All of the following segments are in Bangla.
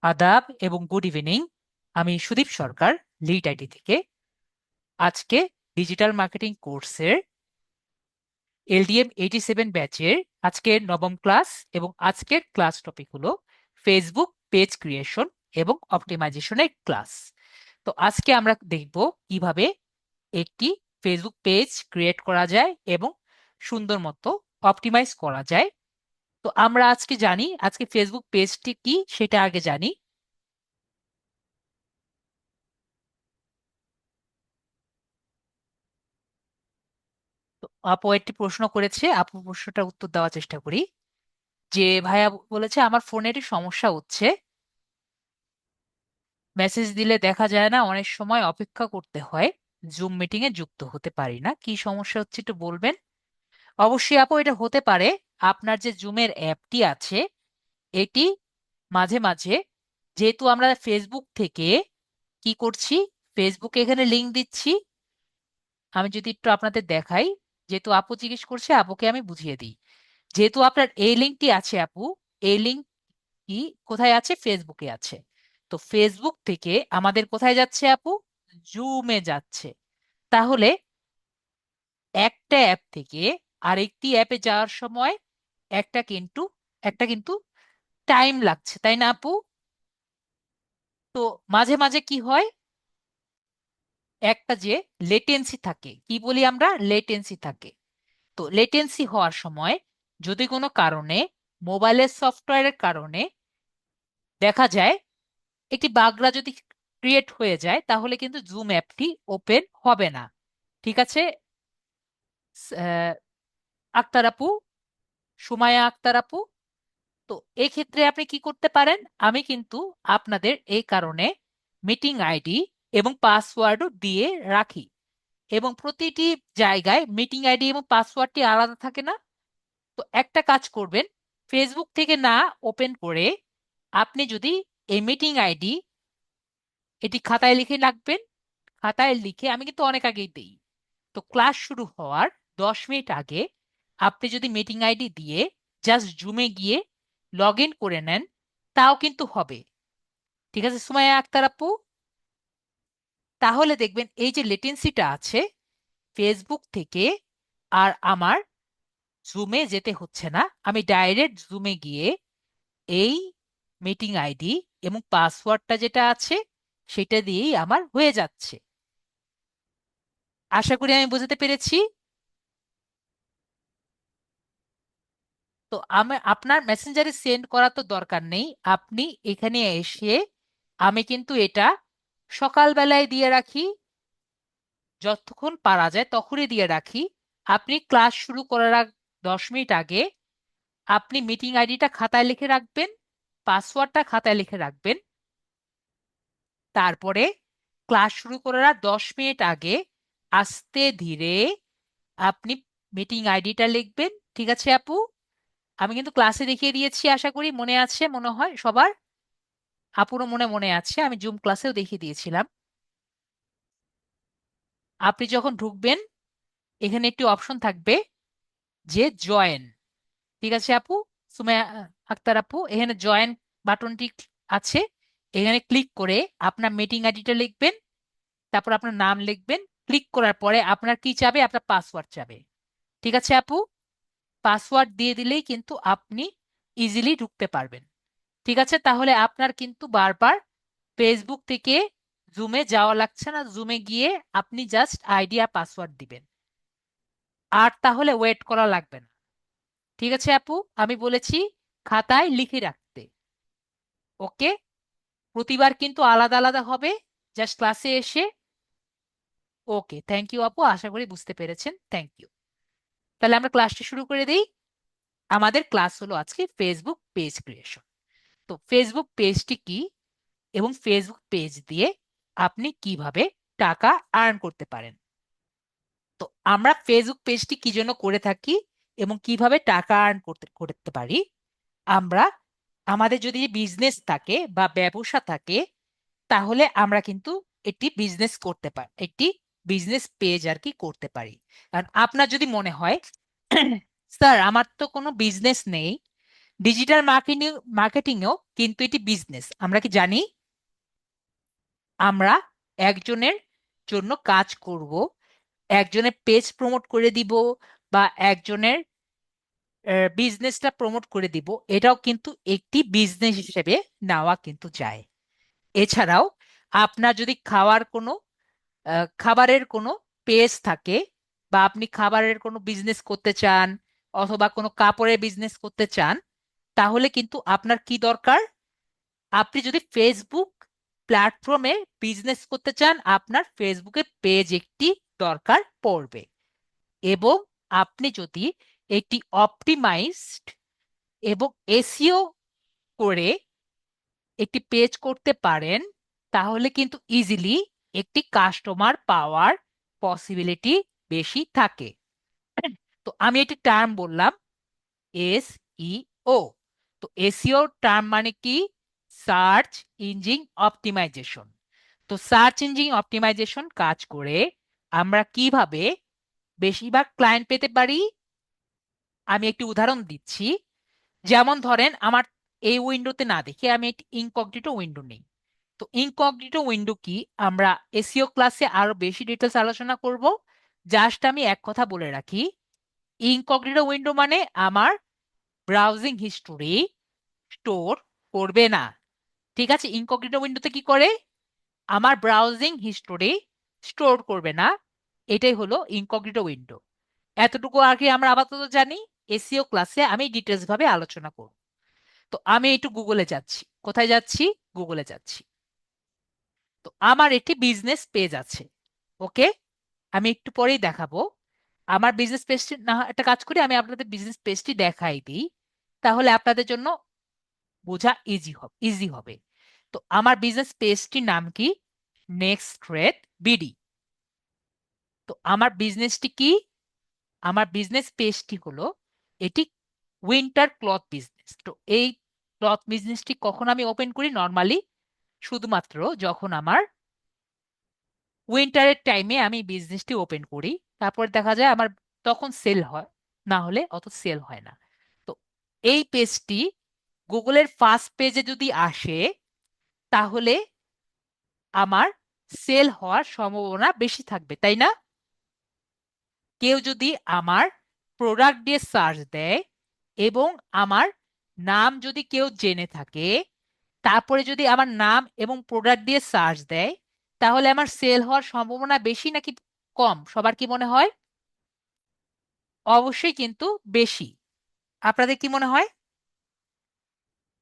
আদাব এবং গুড ইভিনিং। আমি সুদীপ সরকার, লিড আইটি থেকে। আজকে ডিজিটাল মার্কেটিং কোর্সের LDM 87 ব্যাচের আজকের নবম ক্লাস, এবং আজকের ক্লাস টপিক হলো ফেসবুক পেজ ক্রিয়েশন এবং অপটিমাইজেশনের ক্লাস। তো আজকে আমরা দেখব কিভাবে একটি ফেসবুক পেজ ক্রিয়েট করা যায় এবং সুন্দর মতো অপটিমাইজ করা যায়। তো আমরা আজকে জানি আজকে ফেসবুক পেজটি কি সেটা আগে জানি। তো আপু একটি প্রশ্ন করেছে, আপু প্রশ্নটার উত্তর দেওয়ার চেষ্টা করি। যে ভাইয়া বলেছে আমার ফোনে একটি সমস্যা হচ্ছে, মেসেজ দিলে দেখা যায় না, অনেক সময় অপেক্ষা করতে হয়, জুম মিটিং এ যুক্ত হতে পারি না, কি সমস্যা হচ্ছে একটু বলবেন? অবশ্যই আপু, এটা হতে পারে আপনার যে জুমের অ্যাপটি আছে এটি মাঝে মাঝে, যেহেতু আমরা ফেসবুক থেকে কি করছি, ফেসবুকে এখানে লিংক দিচ্ছি। আমি যদি একটু আপনাদের দেখাই, যেহেতু আপু জিজ্ঞেস করছে আপুকে আমি বুঝিয়ে দিই। যেহেতু আপনার এই লিঙ্কটি আছে আপু, এই লিঙ্ক কি কোথায় আছে? ফেসবুকে আছে। তো ফেসবুক থেকে আমাদের কোথায় যাচ্ছে আপু? জুমে যাচ্ছে। তাহলে একটা অ্যাপ থেকে আরেকটি অ্যাপে যাওয়ার সময় একটা কিন্তু একটা কিন্তু টাইম লাগছে, তাই না আপু? তো মাঝে মাঝে কি হয়, একটা যে লেটেন্সি থাকে, কি বলি আমরা, লেটেন্সি থাকে। তো লেটেন্সি হওয়ার সময় যদি কোনো কারণে, মোবাইলের সফটওয়্যারের কারণে দেখা যায় একটি বাগড়া যদি ক্রিয়েট হয়ে যায়, তাহলে কিন্তু জুম অ্যাপটি ওপেন হবে না। ঠিক আছে আহ, আক্তার আপু, সুমায়া আক্তার আপু? তো এই ক্ষেত্রে আপনি কি করতে পারেন, আমি কিন্তু আপনাদের এই কারণে মিটিং আইডি এবং পাসওয়ার্ডও দিয়ে রাখি, এবং প্রতিটি জায়গায় মিটিং আইডি এবং পাসওয়ার্ডটি আলাদা থাকে না? তো একটা কাজ করবেন, ফেসবুক থেকে না ওপেন করে আপনি যদি এই মিটিং আইডি এটি খাতায় লিখে রাখবেন। খাতায় লিখে, আমি কিন্তু অনেক আগেই দেই, তো ক্লাস শুরু হওয়ার 10 মিনিট আগে আপনি যদি মিটিং আইডি দিয়ে জাস্ট জুমে গিয়ে লগ ইন করে নেন, তাও কিন্তু হবে। ঠিক আছে সুমাইয়া আক্তার আপু? তাহলে দেখবেন এই যে লেটেন্সিটা আছে, ফেসবুক থেকে আর আমার জুমে যেতে হচ্ছে না, আমি ডাইরেক্ট জুমে গিয়ে এই মিটিং আইডি এবং পাসওয়ার্ডটা যেটা আছে সেটা দিয়েই আমার হয়ে যাচ্ছে। আশা করি আমি বোঝাতে পেরেছি। তো আমি আপনার মেসেঞ্জারে সেন্ড করা তো দরকার নেই, আপনি এখানে এসে, আমি কিন্তু এটা সকালবেলায় দিয়ে রাখি, যতক্ষণ পারা যায় তখনই দিয়ে রাখি। আপনি ক্লাস শুরু করার 10 মিনিট আগে আপনি মিটিং আইডিটা খাতায় লিখে রাখবেন, পাসওয়ার্ডটা খাতায় লিখে রাখবেন। তারপরে ক্লাস শুরু করার 10 মিনিট আগে আস্তে ধীরে আপনি মিটিং আইডিটা লিখবেন। ঠিক আছে আপু? আমি কিন্তু ক্লাসে দেখিয়ে দিয়েছি, আশা করি মনে আছে, মনে হয় সবার। আপুরও মনে মনে আছে, আমি জুম ক্লাসেও দেখিয়ে দিয়েছিলাম। আপনি যখন ঢুকবেন, এখানে একটি অপশন থাকবে যে জয়েন। ঠিক আছে আপু, সুমাইয়া আক্তার আপু, এখানে জয়েন বাটনটি আছে, এখানে ক্লিক করে আপনার মিটিং আইডিটা লিখবেন, তারপর আপনার নাম লিখবেন। ক্লিক করার পরে আপনার কি চাবে, আপনার পাসওয়ার্ড চাবে। ঠিক আছে আপু? পাসওয়ার্ড দিয়ে দিলেই কিন্তু আপনি ইজিলি ঢুকতে পারবেন। ঠিক আছে, তাহলে আপনার কিন্তু বারবার ফেসবুক থেকে জুমে যাওয়া লাগছে না, জুমে গিয়ে আপনি জাস্ট আইডি আর পাসওয়ার্ড দিবেন, আর তাহলে ওয়েট করা লাগবে না। ঠিক আছে আপু? আমি বলেছি খাতায় লিখে রাখতে। ওকে? প্রতিবার কিন্তু আলাদা আলাদা হবে, জাস্ট ক্লাসে এসে। ওকে, থ্যাংক ইউ আপু, আশা করি বুঝতে পেরেছেন, থ্যাংক ইউ। তাহলে আমরা ক্লাসটি শুরু করে দিই। আমাদের ক্লাস হলো আজকে ফেসবুক পেজ ক্রিয়েশন। তো ফেসবুক পেজটি কি এবং ফেসবুক পেজ দিয়ে আপনি কিভাবে টাকা আর্ন করতে পারেন। তো আমরা ফেসবুক পেজটি কি জন্য করে থাকি এবং কিভাবে টাকা আর্ন করতে করতে পারি, আমরা আমাদের যদি বিজনেস থাকে বা ব্যবসা থাকে, তাহলে আমরা কিন্তু একটি বিজনেস করতে পারি, একটি বিজনেস পেজ আর কি করতে পারি। কারণ আপনার যদি মনে হয় স্যার আমার তো কোনো বিজনেস নেই, ডিজিটাল মার্কেটিংয়েও কিন্তু এটি বিজনেস। আমরা কি জানি? আমরা একজনের জন্য কাজ করব, একজনের পেজ প্রমোট করে দিব বা একজনের বিজনেসটা প্রমোট করে দিব, এটাও কিন্তু একটি বিজনেস হিসেবে নেওয়া কিন্তু যায়। এছাড়াও আপনার যদি খাবারের কোনো পেজ থাকে, বা আপনি খাবারের কোনো বিজনেস করতে চান অথবা কোনো কাপড়ের বিজনেস করতে চান, তাহলে কিন্তু আপনার কি দরকার? আপনি যদি ফেসবুক প্ল্যাটফর্মে বিজনেস করতে চান, আপনার ফেসবুকে পেজ একটি দরকার পড়বে। এবং আপনি যদি একটি অপটিমাইজড এবং এসইও করে একটি পেজ করতে পারেন, তাহলে কিন্তু ইজিলি একটি কাস্টমার পাওয়ার পসিবিলিটি বেশি থাকে। তো আমি একটি টার্ম বললাম, এসইও। তো এসইও টার্ম মানে কি? Search engine optimisation. তো সার্চ ইঞ্জিন অপটিমাইজেশন কাজ করে আমরা কিভাবে বেশিরভাগ ক্লায়েন্ট পেতে পারি? আমি একটি উদাহরণ দিচ্ছি। যেমন ধরেন, আমার এই উইন্ডোতে না দেখে আমি একটি ইনকগনিটো উইন্ডো নেই। তো ইনকগনিটো উইন্ডো কি, আমরা এসইও ক্লাসে আরো বেশি ডিটেলস আলোচনা করব। জাস্ট আমি এক কথা বলে রাখি, ইনকগনিটো উইন্ডো মানে আমার ব্রাউজিং হিস্টোরি স্টোর করবে না। ঠিক আছে? ইনকগনিটো উইন্ডোতে কি করে? আমার ব্রাউজিং হিস্টোরি স্টোর করবে না। এটাই হলো ইনকগনিটো উইন্ডো। এতটুকু আর কি আমরা আপাতত জানি। এসইও ক্লাসে আমি ডিটেলস ভাবে আলোচনা করব। তো আমি একটু গুগলে যাচ্ছি। কোথায় যাচ্ছি? গুগলে যাচ্ছি। তো আমার একটি বিজনেস পেজ আছে। ওকে, আমি একটু পরেই দেখাবো। আমার বিজনেস পেজটি না হয় একটা কাজ করি, আমি আপনাদের বিজনেস পেজটি দেখাই দিই, তাহলে আপনাদের জন্য বোঝা ইজি হবে। তো আমার বিজনেস পেজটির নাম কি? Next rate BD. তো আমার বিজনেসটি কি? আমার বিজনেস পেজটি হলো এটি উইন্টার ক্লথ বিজনেস। তো এই ক্লথ বিজনেসটি কখন আমি ওপেন করি? নর্মালি শুধুমাত্র যখন আমার উইন্টারের টাইমে আমি বিজনেসটি ওপেন করি, তারপর দেখা যায় আমার তখন সেল হয়, না হলে অত সেল হয় না। তো এই পেজটি গুগলের ফার্স্ট পেজে যদি আসে, তাহলে আমার সেল হওয়ার সম্ভাবনা বেশি থাকবে, তাই না? কেউ যদি আমার প্রোডাক্ট দিয়ে সার্চ দেয় এবং আমার নাম যদি কেউ জেনে থাকে, তারপরে যদি আমার নাম এবং প্রোডাক্ট দিয়ে সার্চ দেয়, তাহলে আমার সেল হওয়ার সম্ভাবনা বেশি নাকি কম? সবার কি মনে হয়? অবশ্যই কিন্তু বেশি। আপনাদের কি মনে হয়?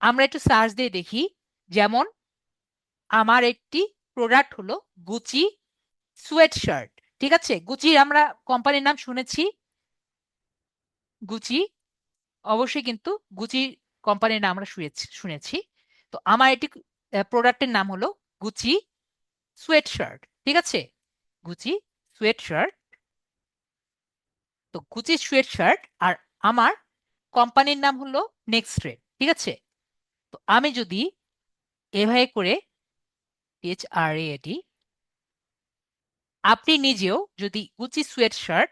আমরা একটু সার্চ দিয়ে দেখি। যেমন আমার একটি প্রোডাক্ট হলো গুচি সোয়েট শার্ট। ঠিক আছে? গুচির আমরা কোম্পানির নাম শুনেছি, গুচি। অবশ্যই কিন্তু গুচি কোম্পানির নাম আমরা শুনেছি। তো আমার এটি প্রোডাক্টের নাম হলো গুচি সোয়েট শার্ট। ঠিক আছে? Gucci sweat shirt. তো গুচি সোয়েট শার্ট আর আমার কোম্পানির নাম হলো নেক্সট রেড। ঠিক আছে? তো আমি যদি এভাবে করে HRAD, আপনি নিজেও যদি গুচি সোয়েট শার্ট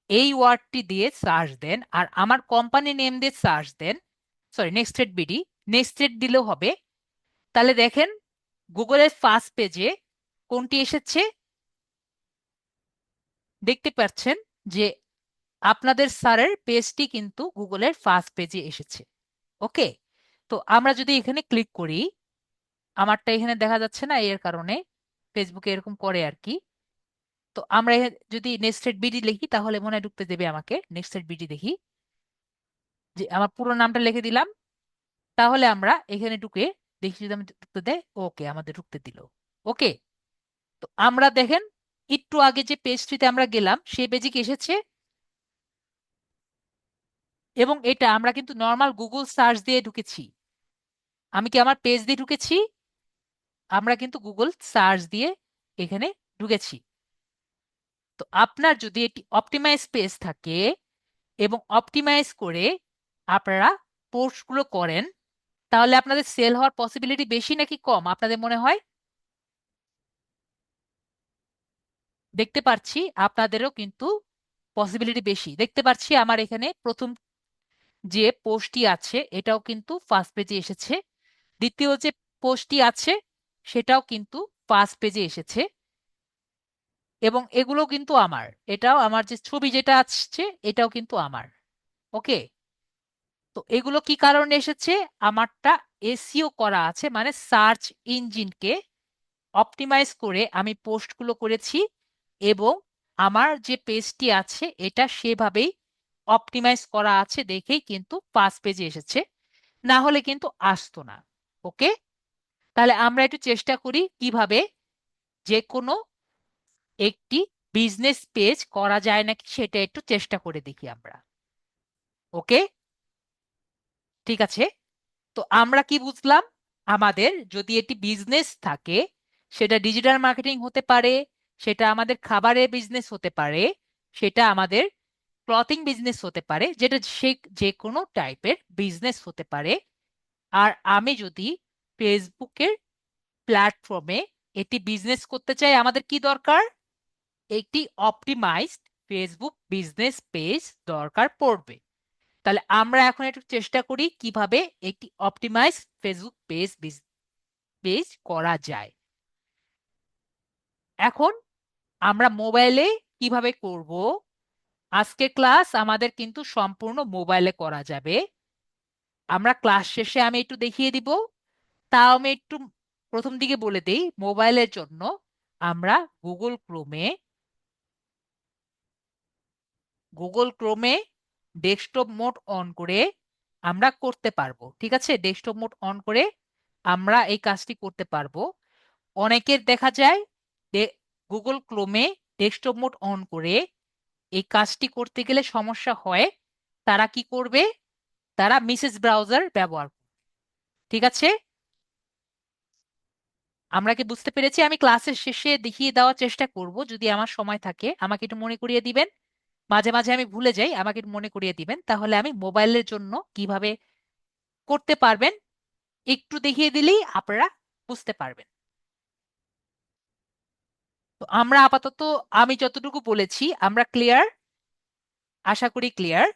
এই ওয়ার্ডটি দিয়ে সার্চ দেন আর আমার কোম্পানি নেম দিয়ে সার্চ দেন, সরি নেক্সট বিডি, নেক্সট দিলেও হবে। তাহলে দেখেন গুগলের ফার্স্ট পেজে কোনটি এসেছে? দেখতে পাচ্ছেন যে আপনাদের স্যারের পেজটি কিন্তু গুগলের ফার্স্ট পেজে এসেছে। ওকে, তো আমরা যদি এখানে ক্লিক করি, আমারটা এখানে দেখা যাচ্ছে না, এর কারণে ফেসবুকে এরকম করে আর কি। তো আমরা যদি নেক্সট বিডি লিখি, তাহলে মনে হয় ঢুকতে দেবে আমাকে। নেক্সট বিডি দেখি, যে আমার পুরো নামটা লিখে দিলাম, তাহলে আমরা এখানে ঢুকে দেখি যদি আমি ঢুকতে দেয়। ওকে, আমাদের ঢুকতে দিল। ওকে, তো আমরা দেখেন একটু আগে যে পেজটিতে আমরা গেলাম সেই পেজে কি এসেছে, এবং এটা আমরা কিন্তু নর্মাল গুগল সার্চ দিয়ে ঢুকেছি। আমি কি আমার পেজ দিয়ে ঢুকেছি? আমরা কিন্তু গুগল সার্চ দিয়ে এখানে ঢুকেছি। তো আপনার যদি একটি অপটিমাইজ পেজ থাকে এবং অপটিমাইজ করে আপনারা পোস্টগুলো করেন, তাহলে আপনাদের সেল হওয়ার পসিবিলিটি বেশি নাকি কম আপনাদের মনে হয়? দেখতে পাচ্ছি আপনাদেরও কিন্তু পসিবিলিটি বেশি। দেখতে পাচ্ছি আমার এখানে প্রথম যে পোস্টটি আছে এটাও কিন্তু ফার্স্ট পেজে এসেছে, দ্বিতীয় যে পোস্টটি আছে সেটাও কিন্তু ফার্স্ট পেজে এসেছে, এবং এগুলো কিন্তু আমার, এটাও আমার, যে ছবি যেটা আসছে এটাও কিন্তু আমার। ওকে, তো এগুলো কি কারণে এসেছে? আমারটা এসইও করা আছে, মানে সার্চ ইঞ্জিনকে অপটিমাইজ করে আমি পোস্টগুলো করেছি, এবং আমার যে পেজটি আছে এটা সেভাবেই অপটিমাইজ করা আছে দেখেই কিন্তু ফার্স্ট পেজে এসেছে, না হলে কিন্তু আসতো না। ওকে, তাহলে আমরা একটু চেষ্টা করি কিভাবে যে কোনো একটি বিজনেস পেজ করা যায় নাকি, সেটা একটু চেষ্টা করে দেখি আমরা। ওকে, ঠিক আছে। তো আমরা কি বুঝলাম? আমাদের যদি এটি বিজনেস থাকে, সেটা ডিজিটাল মার্কেটিং হতে পারে, সেটা আমাদের খাবারের বিজনেস হতে পারে, সেটা আমাদের ক্লথিং বিজনেস হতে পারে, যেটা সে যে কোনো টাইপের বিজনেস হতে পারে। আর আমি যদি ফেসবুকের প্ল্যাটফর্মে এটি বিজনেস করতে চাই, আমাদের কি দরকার? একটি অপটিমাইজড ফেসবুক বিজনেস পেজ দরকার পড়বে। তাহলে আমরা এখন একটু চেষ্টা করি কিভাবে একটি অপটিমাইজ ফেসবুক পেজ করা যায়। এখন আমরা মোবাইলে কিভাবে করব? আজকের ক্লাস আমাদের কিন্তু সম্পূর্ণ মোবাইলে করা যাবে। আমরা ক্লাস শেষে আমি একটু দেখিয়ে দিব। তাও আমি একটু প্রথম দিকে বলে দেই, মোবাইলের জন্য আমরা গুগল ক্রোমে গুগল ক্রোমে ডেস্কটপ মোড অন করে আমরা করতে পারবো। ঠিক আছে, ডেস্কটপ মোড অন করে আমরা এই কাজটি করতে পারবো। অনেকের দেখা যায় গুগল ক্রোমে ডেস্কটপ মোড অন করে এই কাজটি করতে গেলে সমস্যা হয়। তারা কি করবে? তারা মিসেস ব্রাউজার ব্যবহার করবে। ঠিক আছে, আমরা কি বুঝতে পেরেছি? আমি ক্লাসের শেষে দেখিয়ে দেওয়ার চেষ্টা করব, যদি আমার সময় থাকে আমাকে একটু মনে করিয়ে দিবেন। মাঝে মাঝে আমি ভুলে যাই, আমাকে একটু মনে করিয়ে দিবেন, তাহলে আমি মোবাইলের জন্য কিভাবে করতে পারবেন একটু দেখিয়ে দিলেই আপনারা বুঝতে পারবেন। তো আমরা আপাতত, আমি যতটুকু বলেছি আমরা ক্লিয়ার, আশা করি ক্লিয়ার,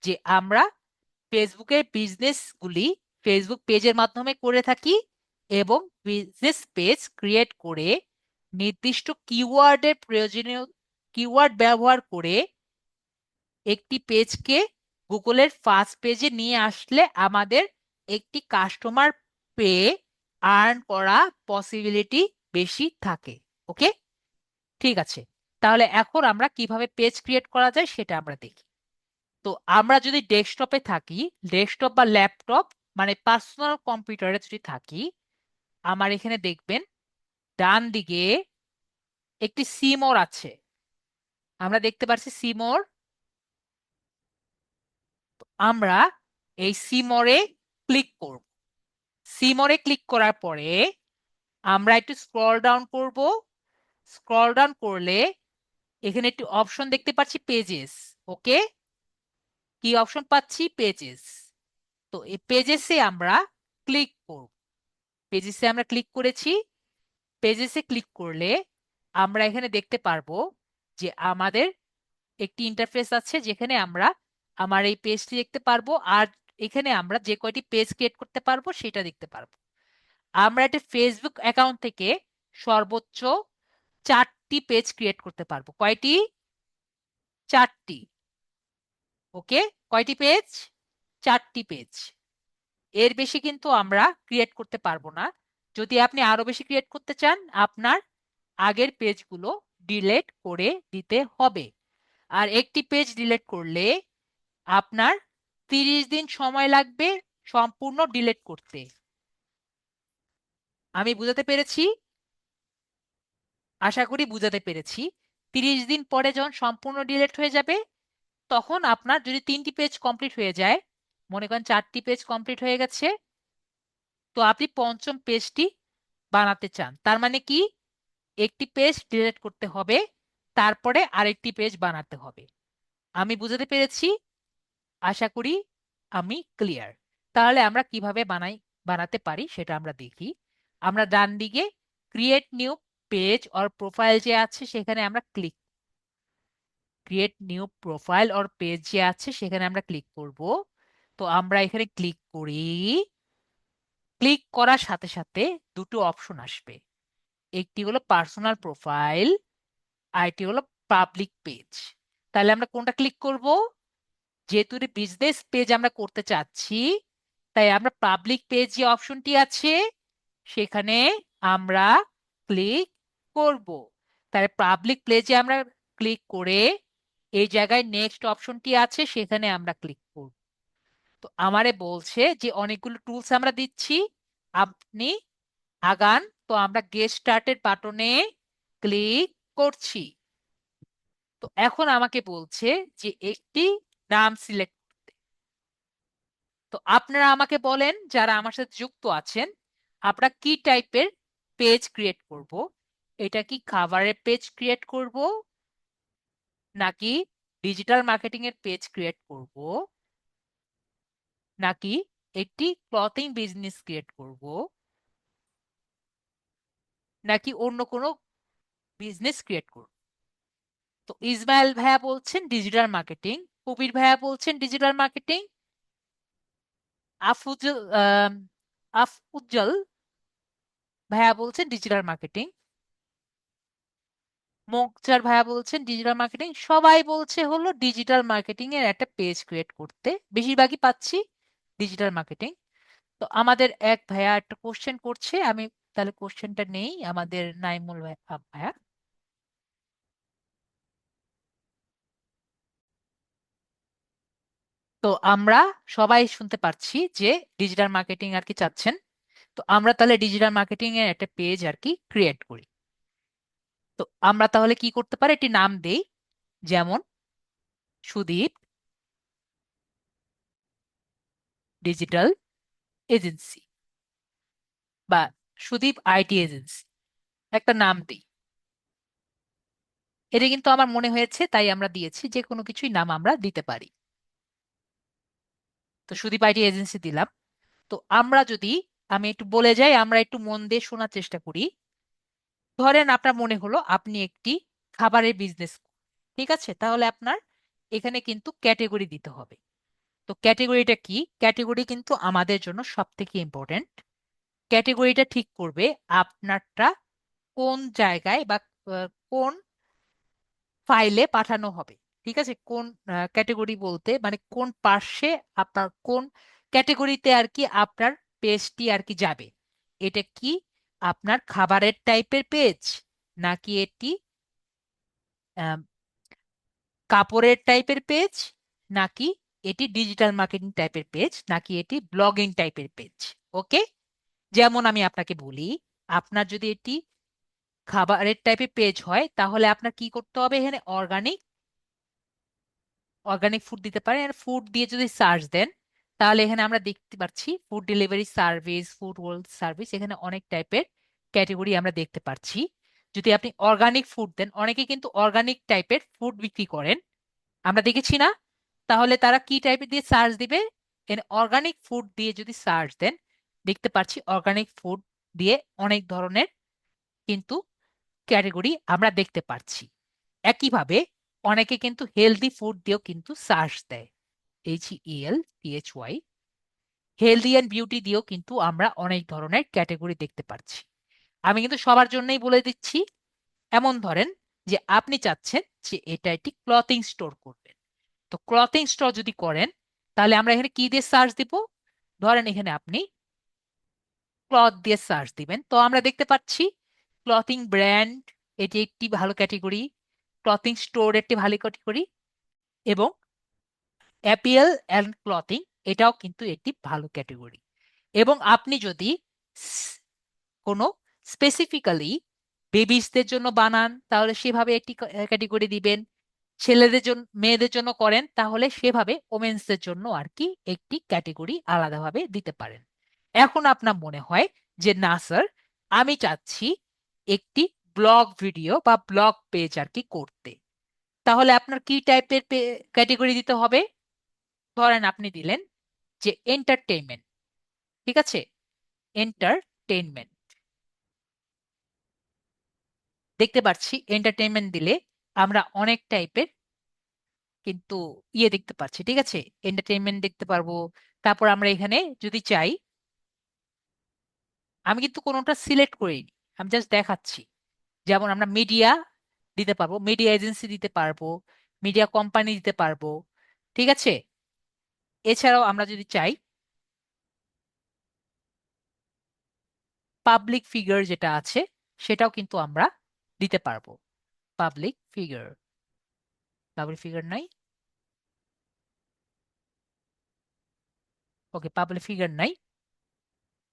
যে আমরা ফেসবুকের বিজনেসগুলি ফেসবুক পেজের মাধ্যমে করে থাকি, এবং বিজনেস পেজ ক্রিয়েট করে নির্দিষ্ট কিওয়ার্ডের প্রয়োজনীয় কিওয়ার্ড ব্যবহার করে একটি পেজকে গুগলের ফার্স্ট পেজে নিয়ে আসলে আমাদের একটি কাস্টমার পেয়ে আর্ন করা পসিবিলিটি বেশি থাকে। ওকে, ঠিক আছে। তাহলে এখন আমরা কিভাবে পেজ ক্রিয়েট করা যায় সেটা আমরা দেখি। তো আমরা যদি ডেস্কটপে থাকি, ডেস্কটপ বা ল্যাপটপ, মানে পার্সোনাল কম্পিউটারে যদি থাকি, আমার এখানে দেখবেন ডান দিকে একটি সিমোর আছে, আমরা দেখতে পাচ্ছি সিমোর। আমরা এই সিমোরে ক্লিক করব। সিমোরে ক্লিক করার পরে আমরা একটু স্ক্রল ডাউন করব। স্ক্রল ডাউন করলে এখানে একটি অপশন দেখতে পাচ্ছি, পেজেস। ওকে, কি অপশন পাচ্ছি? পেজেস। তো এই পেজেসে আমরা ক্লিক করব। পেজেসে আমরা ক্লিক করেছি। পেজেসে ক্লিক করলে আমরা এখানে দেখতে পারবো যে আমাদের একটি ইন্টারফেস আছে, যেখানে আমরা আমার এই পেজটি দেখতে পারবো, আর এখানে আমরা যে কয়টি পেজ ক্রিয়েট করতে পারবো সেটা দেখতে পারবো। আমরা একটা ফেসবুক অ্যাকাউন্ট থেকে সর্বোচ্চ 4টি পেজ ক্রিয়েট করতে পারবো। কয়টি? 4টি। ওকে, কয়টি পেজ? 4টি পেজ। এর বেশি কিন্তু আমরা ক্রিয়েট করতে পারবো না। যদি আপনি আরো বেশি ক্রিয়েট করতে চান, আপনার আগের পেজগুলো ডিলিট করে দিতে হবে। আর একটি পেজ ডিলিট করলে আপনার 30 দিন সময় লাগবে সম্পূর্ণ ডিলিট করতে। আমি বুঝাতে পেরেছি? আশা করি বুঝাতে পেরেছি। 30 দিন পরে যখন সম্পূর্ণ ডিলিট হয়ে যাবে, তখন আপনার যদি 3টি পেজ কমপ্লিট হয়ে যায়, মনে করেন 4টি পেজ কমপ্লিট হয়ে গেছে, তো আপনি পঞ্চম পেজটি বানাতে চান, তার মানে কি একটি পেজ ডিলিট করতে হবে, তারপরে আরেকটি পেজ বানাতে হবে। আমি বুঝাতে পেরেছি? আশা করি আমি ক্লিয়ার। তাহলে আমরা কিভাবে বানাতে পারি সেটা আমরা দেখি। আমরা ডান দিকে create new page or profile যে আছে সেখানে আমরা create new profile or page যে আছে সেখানে আমরা ক্লিক করব। তো আমরা এখানে ক্লিক করি। ক্লিক করার সাথে সাথে দুটো অপশন আসবে, একটি হলো পার্সোনাল প্রোফাইল, আরেকটি হলো পাবলিক পেজ। তাহলে আমরা কোনটা ক্লিক করব? যেহেতু বিজনেস পেজ আমরা করতে চাচ্ছি, তাই আমরা পাবলিক পেজ যে অপশনটি আছে সেখানে আমরা ক্লিক করব। তাহলে পাবলিক পেজে আমরা ক্লিক করে এই জায়গায় নেক্সট অপশনটি আছে সেখানে আমরা ক্লিক করব। তো আমারে বলছে যে অনেকগুলো টুলস আমরা দিচ্ছি, আপনি আগান। তো আমরা গেট স্টার্টেড বাটনে ক্লিক করছি। তো এখন আমাকে বলছে যে একটি নাম সিলেক্ট। তো আপনারা আমাকে বলেন, যারা আমার সাথে যুক্ত আছেন, আমরা কি টাইপের পেজ ক্রিয়েট করব? এটা কি খাবারের পেজ ক্রিয়েট করব, নাকি ডিজিটাল মার্কেটিং এর পেজ ক্রিয়েট করব, নাকি একটি ক্লথিং বিজনেস ক্রিয়েট করব, নাকি অন্য কোনো বিজনেস ক্রিয়েট করব? তো ইসমাইল ভাইয়া বলছেন ডিজিটাল মার্কেটিং, কবির ভাইয়া বলছেন ডিজিটাল মার্কেটিং, আফুজল আফউজ্জল ভাইয়া বলছেন ডিজিটাল মার্কেটিং, মোকচার ভাইয়া বলছেন ডিজিটাল মার্কেটিং। সবাই বলছে হলো ডিজিটাল মার্কেটিং এর একটা পেজ ক্রিয়েট করতে, বেশিরভাগই পাচ্ছি ডিজিটাল মার্কেটিং। তো আমাদের এক ভাইয়া একটা কোশ্চেন করছে, আমি তাহলে কোশ্চেনটা নেই। আমাদের নাইমুল ভাইয়া, তো আমরা সবাই শুনতে পাচ্ছি যে ডিজিটাল মার্কেটিং আর কি চাচ্ছেন। তো আমরা তাহলে ডিজিটাল মার্কেটিং এর একটা পেজ আর কি ক্রিয়েট করি। তো আমরা তাহলে কি করতে পারি, একটি নাম দেই, যেমন সুদীপ ডিজিটাল এজেন্সি বা সুদীপ আইটি এজেন্সি, একটা নাম দিই। এটা কিন্তু আমার মনে হয়েছে তাই আমরা দিয়েছি, যে কোনো কিছুই নাম আমরা দিতে পারি। তো সুদীপ আইটি এজেন্সি দিলাম। তো আমরা যদি, আমি একটু বলে যাই, আমরা একটু মন দিয়ে শোনার চেষ্টা করি। ধরেন আপনার মনে হলো আপনি একটি খাবারের বিজনেস, ঠিক আছে? তাহলে আপনার এখানে কিন্তু ক্যাটেগরি দিতে হবে। তো ক্যাটেগরিটা কি? ক্যাটেগরি কিন্তু আমাদের জন্য সব থেকে ইম্পর্টেন্ট। ক্যাটেগরিটা ঠিক করবে আপনারটা কোন জায়গায় বা কোন ফাইলে পাঠানো হবে। ঠিক আছে? কোন ক্যাটেগরি বলতে মানে কোন পার্শ্বে, আপনার কোন ক্যাটেগরিতে আর কি আপনার পেজটি আর কি যাবে। এটা কি আপনার খাবারের টাইপের পেজ, নাকি এটি আম, কাপড়ের টাইপের পেজ, নাকি এটি ডিজিটাল মার্কেটিং টাইপের পেজ, নাকি এটি ব্লগিং টাইপের পেজ? ওকে, যেমন আমি আপনাকে বলি, আপনার যদি এটি খাবারের টাইপের পেজ হয় তাহলে আপনার কি করতে হবে, এখানে অর্গানিক অর্গানিক ফুড দিতে পারেন। আর ফুড দিয়ে যদি সার্চ দেন তাহলে এখানে আমরা দেখতে পাচ্ছি food delivery service, food world service, এখানে অনেক টাইপের ক্যাটেগরি আমরা দেখতে পাচ্ছি। যদি আপনি অর্গানিক ফুড দেন, অনেকে কিন্তু অর্গানিক টাইপের ফুড বিক্রি করেন, আমরা দেখেছি না? তাহলে তারা কি টাইপের দিয়ে সার্চ দিবে? এখানে অর্গানিক ফুড দিয়ে যদি সার্চ দেন, দেখতে পাচ্ছি অর্গানিক ফুড দিয়ে অনেক ধরনের কিন্তু ক্যাটেগরি আমরা দেখতে পাচ্ছি। একইভাবে অনেকে কিন্তু হেলদি ফুড দিয়েও কিন্তু সার্চ দেয়, HELTHY, হেলদি অ্যান্ড বিউটি দিয়েও কিন্তু আমরা অনেক ধরনের ক্যাটেগরি দেখতে পাচ্ছি। আমি কিন্তু সবার জন্যই বলে দিচ্ছি। এমন ধরেন যে আপনি চাচ্ছেন যে এটা একটি ক্লথিং স্টোর করবেন। তো ক্লথিং স্টোর যদি করেন তাহলে আমরা এখানে কি দিয়ে সার্চ দিব? ধরেন এখানে আপনি ক্লথ দিয়ে সার্চ দিবেন, তো আমরা দেখতে পাচ্ছি ক্লথিং ব্র্যান্ড, এটি একটি ভালো ক্যাটেগরি। ক্লথিং স্টোর একটি ভালো ক্যাটেগরি, এবং অ্যাপিয়াল অ্যান্ড ক্লথিং, এটাও কিন্তু একটি ভালো ক্যাটেগরি। এবং আপনি যদি স- কোনো স্পেসিফিক্যালি বেবিসদের জন্য বানান তাহলে সেভাবে একটি ক্যাটেগরি দিবেন। ছেলেদের জন্য, মেয়েদের জন্য করেন তাহলে সেভাবে ওমেন্সদের জন্য আর কি একটি ক্যাটেগরি আলাদাভাবে দিতে পারেন। এখন আপনার মনে হয় যে না স্যার, আমি চাচ্ছি একটি ব্লগ ভিডিও বা ব্লগ পেজ আর কি করতে, তাহলে আপনার কি টাইপের ক্যাটেগরি দিতে হবে? ধরেন আপনি দিলেন যে এন্টারটেইনমেন্ট, ঠিক আছে? এন্টারটেইনমেন্ট, দেখতে পাচ্ছি এন্টারটেইনমেন্ট দিলে আমরা অনেক টাইপের কিন্তু ইয়ে দেখতে পাচ্ছি, ঠিক আছে, এন্টারটেইনমেন্ট দেখতে পারবো। তারপর আমরা এখানে যদি চাই, আমি কিন্তু কোনোটা সিলেক্ট করিনি, আমি জাস্ট দেখাচ্ছি। যেমন আমরা মিডিয়া দিতে পারবো, মিডিয়া এজেন্সি দিতে পারবো, মিডিয়া কোম্পানি দিতে পারবো, ঠিক আছে। এছাড়াও আমরা যদি চাই পাবলিক ফিগার যেটা আছে সেটাও কিন্তু আমরা দিতে পারবো। পাবলিক ফিগার, পাবলিক ফিগার নাই, ওকে, পাবলিক ফিগার নাই।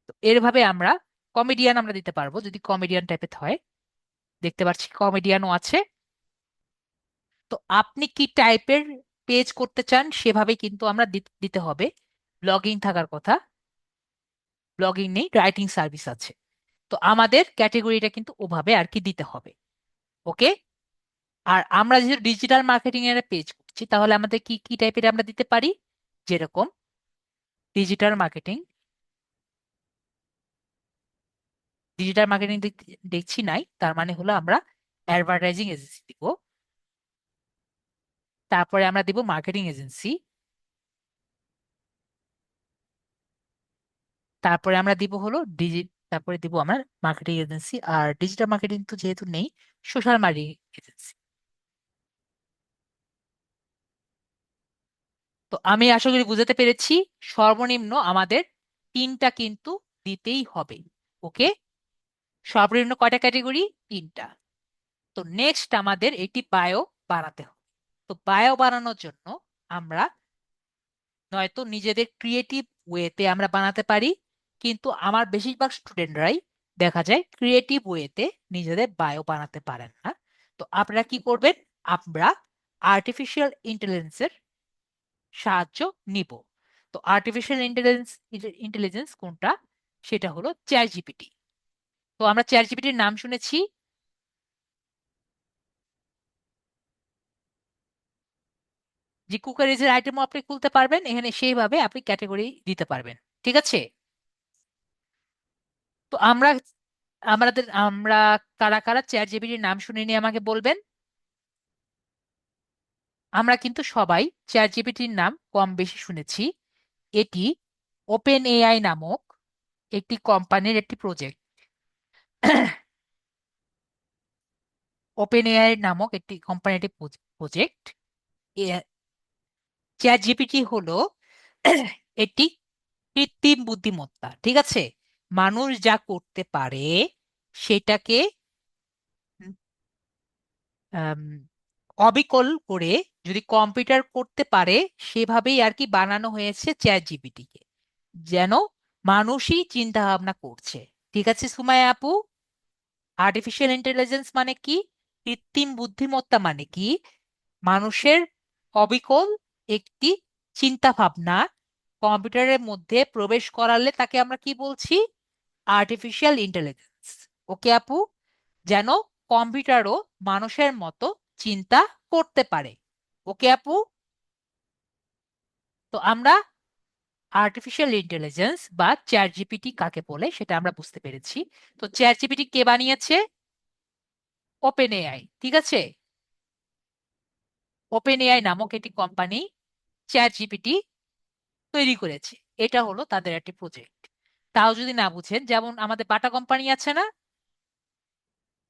তো এরভাবে আমরা কমেডিয়ান আমরা দিতে পারবো যদি কমেডিয়ান টাইপের হয়। দেখতে পাচ্ছি কমেডিয়ানও আছে। তো আপনি কি টাইপের পেজ করতে চান সেভাবে কিন্তু আমরা দিতে হবে। ব্লগিং থাকার কথা, ব্লগিং নেই, রাইটিং সার্ভিস আছে। তো আমাদের ক্যাটেগরিটা কিন্তু ওভাবে আর কি দিতে হবে। ওকে। আর আমরা যেহেতু ডিজিটাল মার্কেটিং এর পেজ করছি, তাহলে আমাদের কি কি টাইপের আমরা দিতে পারি, যেরকম ডিজিটাল মার্কেটিং, ডিজিটাল মার্কেটিং দেখছি নাই, তার মানে হলো আমরা অ্যাডভার্টাইজিং এজেন্সি দিব। তারপরে আমরা দিব মার্কেটিং এজেন্সি। তারপরে আমরা দিব হলো তারপরে দিব আমরা মার্কেটিং এজেন্সি। আর ডিজিটাল মার্কেটিং তো যেহেতু নেই, সোশ্যাল মার্কেটিং এজেন্সি। তো আমি আশা করি বুঝাতে পেরেছি। সর্বনিম্ন আমাদের তিনটা কিন্তু দিতেই হবে। ওকে। সর্বনিম্ন কয়টা ক্যাটেগরি? তিনটা। তো নেক্সট আমাদের এটি বায়ো বানাতে হবে। তো বায়ো বানানোর জন্য আমরা নয়তো নিজেদের ক্রিয়েটিভ ওয়েতে আমরা বানাতে পারি, কিন্তু আমার বেশিরভাগ স্টুডেন্টরাই দেখা যায় ক্রিয়েটিভ ওয়েতে নিজেদের বায়ো বানাতে পারেন না। তো আপনারা কি করবেন? আমরা আর্টিফিশিয়াল ইন্টেলিজেন্সের সাহায্য নিব। তো আর্টিফিশিয়াল ইন্টেলিজেন্স কোনটা? সেটা হলো চ্যাট জিপিটি। তো আমরা চ্যাট জিপিটির নাম শুনেছি, যে কুকারিজের আইটেমও আপনি খুলতে পারবেন এখানে, সেইভাবে আপনি ক্যাটাগরি দিতে পারবেন। ঠিক আছে। তো আমরা কারা কারা চ্যাট জিপিটির নাম শুনিনি আমাকে বলবেন। আমরা কিন্তু সবাই চ্যাট জিপিটির নাম কম বেশি শুনেছি। এটি ওপেন এআই নামক একটি কোম্পানির একটি প্রজেক্ট। ওপেন এআই নামক একটি কোম্পানির একটি প্রজেক্ট। চ্যাট জিপিটি হলো একটি কৃত্রিম বুদ্ধিমত্তা, ঠিক আছে। মানুষ যা করতে পারে সেটাকে আম, অবিকল করে যদি কম্পিউটার করতে পারে, সেভাবেই আর কি বানানো হয়েছে চ্যাট জিপিটিকে, যেন মানুষই চিন্তা ভাবনা করছে। ঠিক আছে সুমাইয়া আপু। আর্টিফিশিয়াল ইন্টেলিজেন্স মানে কি? কৃত্রিম বুদ্ধিমত্তা মানে কি? মানুষের অবিকল একটি চিন্তা ভাবনা কম্পিউটারের মধ্যে প্রবেশ করালে তাকে আমরা কি বলছি? Artificial intelligence. ওকে আপু। যেন কম্পিউটারও মানুষের মতো চিন্তা করতে পারে। ওকে আপু। তো আমরা আর্টিফিশিয়াল ইন্টেলিজেন্স বা চ্যাট জিপিটি কাকে বলে সেটা আমরা বুঝতে পেরেছি। তো চ্যাট জিপিটি কে বানিয়েছে? ওপেন এআই, ঠিক আছে। ওপেন এআই নামক একটি কোম্পানি চ্যাট জিপিটি তৈরি করেছে। এটা হলো তাদের একটি প্রজেক্ট। তাও যদি না বুঝেন, যেমন আমাদের বাটা কোম্পানি আছে না,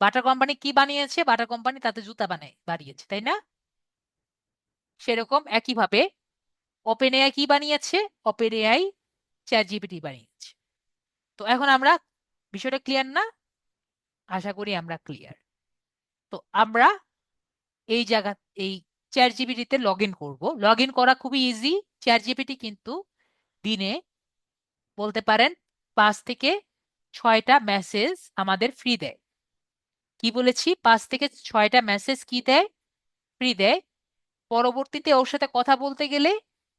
বাটা কোম্পানি কি বানিয়েছে? বাটা কোম্পানি তাতে জুতা বানিয়েছে, তাই না? সেরকম একইভাবে ওপেন এআই কি বানিয়েছে? ওপেন এআই চ্যাট জিপিটি বানিয়েছে। তো এখন আমরা বিষয়টা ক্লিয়ার না? আশা করি আমরা ক্লিয়ার। তো আমরা এই জায়গা এই চ্যাট জিপিটিতে লগ ইন করবো। লগ ইন করা খুবই ইজি। চ্যাট জিপিটি কিন্তু দিনে বলতে পারেন 5 থেকে 6টা মেসেজ আমাদের ফ্রি দেয়। কি বলেছি? 5 থেকে 6টা মেসেজ কি দেয়? ফ্রি দেয়। পরবর্তীতে ওর সাথে কথা বলতে গেলে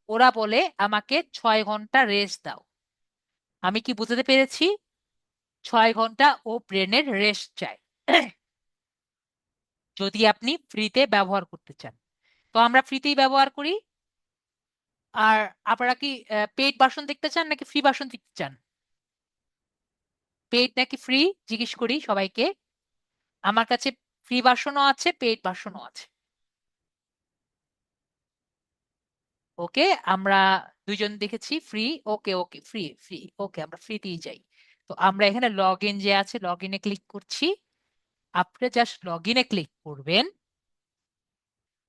ওরা বলে আমাকে 6 ঘন্টা রেস্ট দাও। আমি কি বুঝতে পেরেছি? 6 ঘন্টা ও ব্রেনের রেস্ট চাই যদি আপনি ফ্রিতে ব্যবহার করতে চান। তো আমরা ফ্রিতেই ব্যবহার করি। আর আপনারা কি পেইড ভার্সন দেখতে চান নাকি ফ্রি ভার্সন দেখতে চান? পেইড নাকি ফ্রি জিজ্ঞেস করি সবাইকে। আমার কাছে ফ্রি ভার্সনও আছে, পেইড ভার্সনও আছে। ওকে, আমরা দুইজন দেখেছি ফ্রি। ওকে ওকে, ফ্রি ফ্রি, ওকে, আমরা ফ্রিতেই যাই। তো আমরা এখানে লগ ইন যে আছে, লগ ইনে ক্লিক করছি। আপনি জাস্ট লগ ইনে ক্লিক করবেন।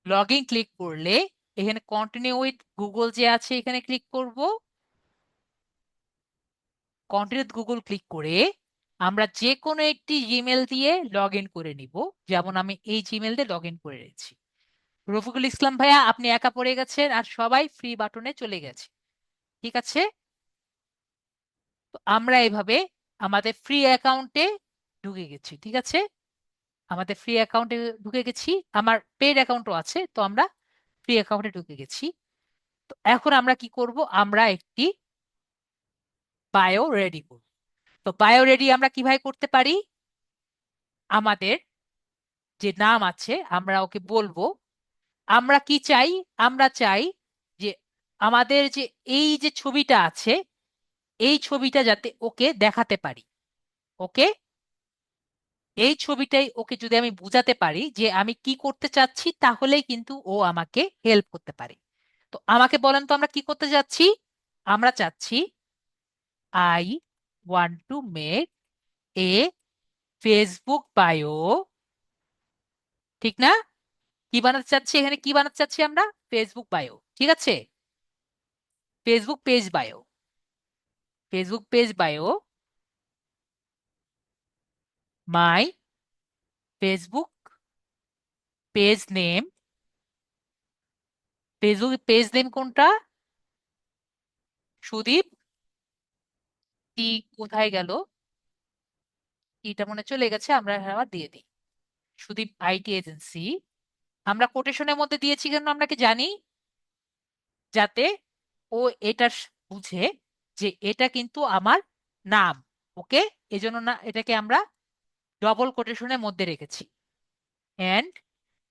লগ ইন ক্লিক করলে এখানে কন্টিনিউ উইথ গুগল যে আছে এখানে ক্লিক করব। কন্টিনিউ উইথ গুগল ক্লিক করে আমরা যে কোনো একটি জিমেল দিয়ে লগ ইন করে নিব। যেমন আমি এই জিমেল দিয়ে লগ ইন করে নিচ্ছি। রফিকুল ইসলাম ভাইয়া, আপনি একা পড়ে গেছেন আর সবাই ফ্রি বাটনে চলে গেছে। ঠিক আছে, তো আমরা এভাবে আমাদের ফ্রি অ্যাকাউন্টে ঢুকে গেছি। ঠিক আছে, আমাদের ফ্রি অ্যাকাউন্টে ঢুকে গেছি। আমার পেড অ্যাকাউন্টও আছে, তো আমরা ফ্রি অ্যাকাউন্টে ঢুকে গেছি। তো এখন আমরা কি করব, আমরা একটি বায়ো রেডি করব। তো বায়ো রেডি আমরা কিভাবে করতে পারি, আমাদের যে নাম আছে আমরা ওকে বলবো আমরা কি চাই। আমরা চাই যে আমাদের যে এই যে ছবিটা আছে, এই ছবিটা যাতে ওকে দেখাতে পারি। ওকে, এই ছবিটাই ওকে যদি আমি বুঝাতে পারি যে আমি কি করতে চাচ্ছি, তাহলেই কিন্তু ও আমাকে হেল্প করতে পারে। তো আমাকে বলেন তো আমরা কি করতে যাচ্ছি। আমরা চাচ্ছি I want to make a Facebook bio. ঠিক না? কি বানাতে চাচ্ছি, এখানে কি বানাতে চাচ্ছি আমরা, ফেসবুক বায়ো। ঠিক আছে, Facebook page bio. Facebook page bio, my Facebook page name. Facebook page name কোনটা, সুদীপ। কি, কোথায় গেল, এটা মনে চলে গেছে, আমরা আবার দিয়ে দিই সুদীপ আইটি এজেন্সি। আমরা কোটেশনের মধ্যে দিয়েছি কেন আমরা কি জানি, যাতে ও এটা বুঝে যে এটা কিন্তু আমার নাম। ওকে, এজন্য না এটাকে আমরা ডবল কোটেশনের মধ্যে রেখেছি। And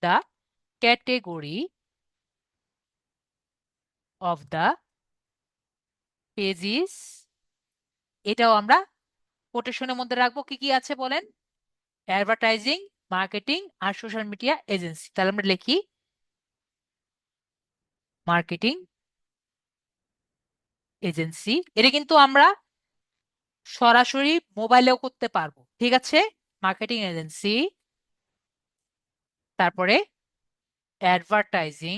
the category of the pages, এটাও আমরা কোটেশনের মধ্যে রাখবো। কি কি আছে বলেন, অ্যাডভার্টাইজিং, মার্কেটিং আর সোশ্যাল মিডিয়া এজেন্সি। তাহলে আমরা লিখি মার্কেটিং এজেন্সি। এটা কিন্তু আমরা সরাসরি মোবাইলেও করতে পারবো। ঠিক আছে, মার্কেটিং এজেন্সি, তারপরে অ্যাডভার্টাইজিং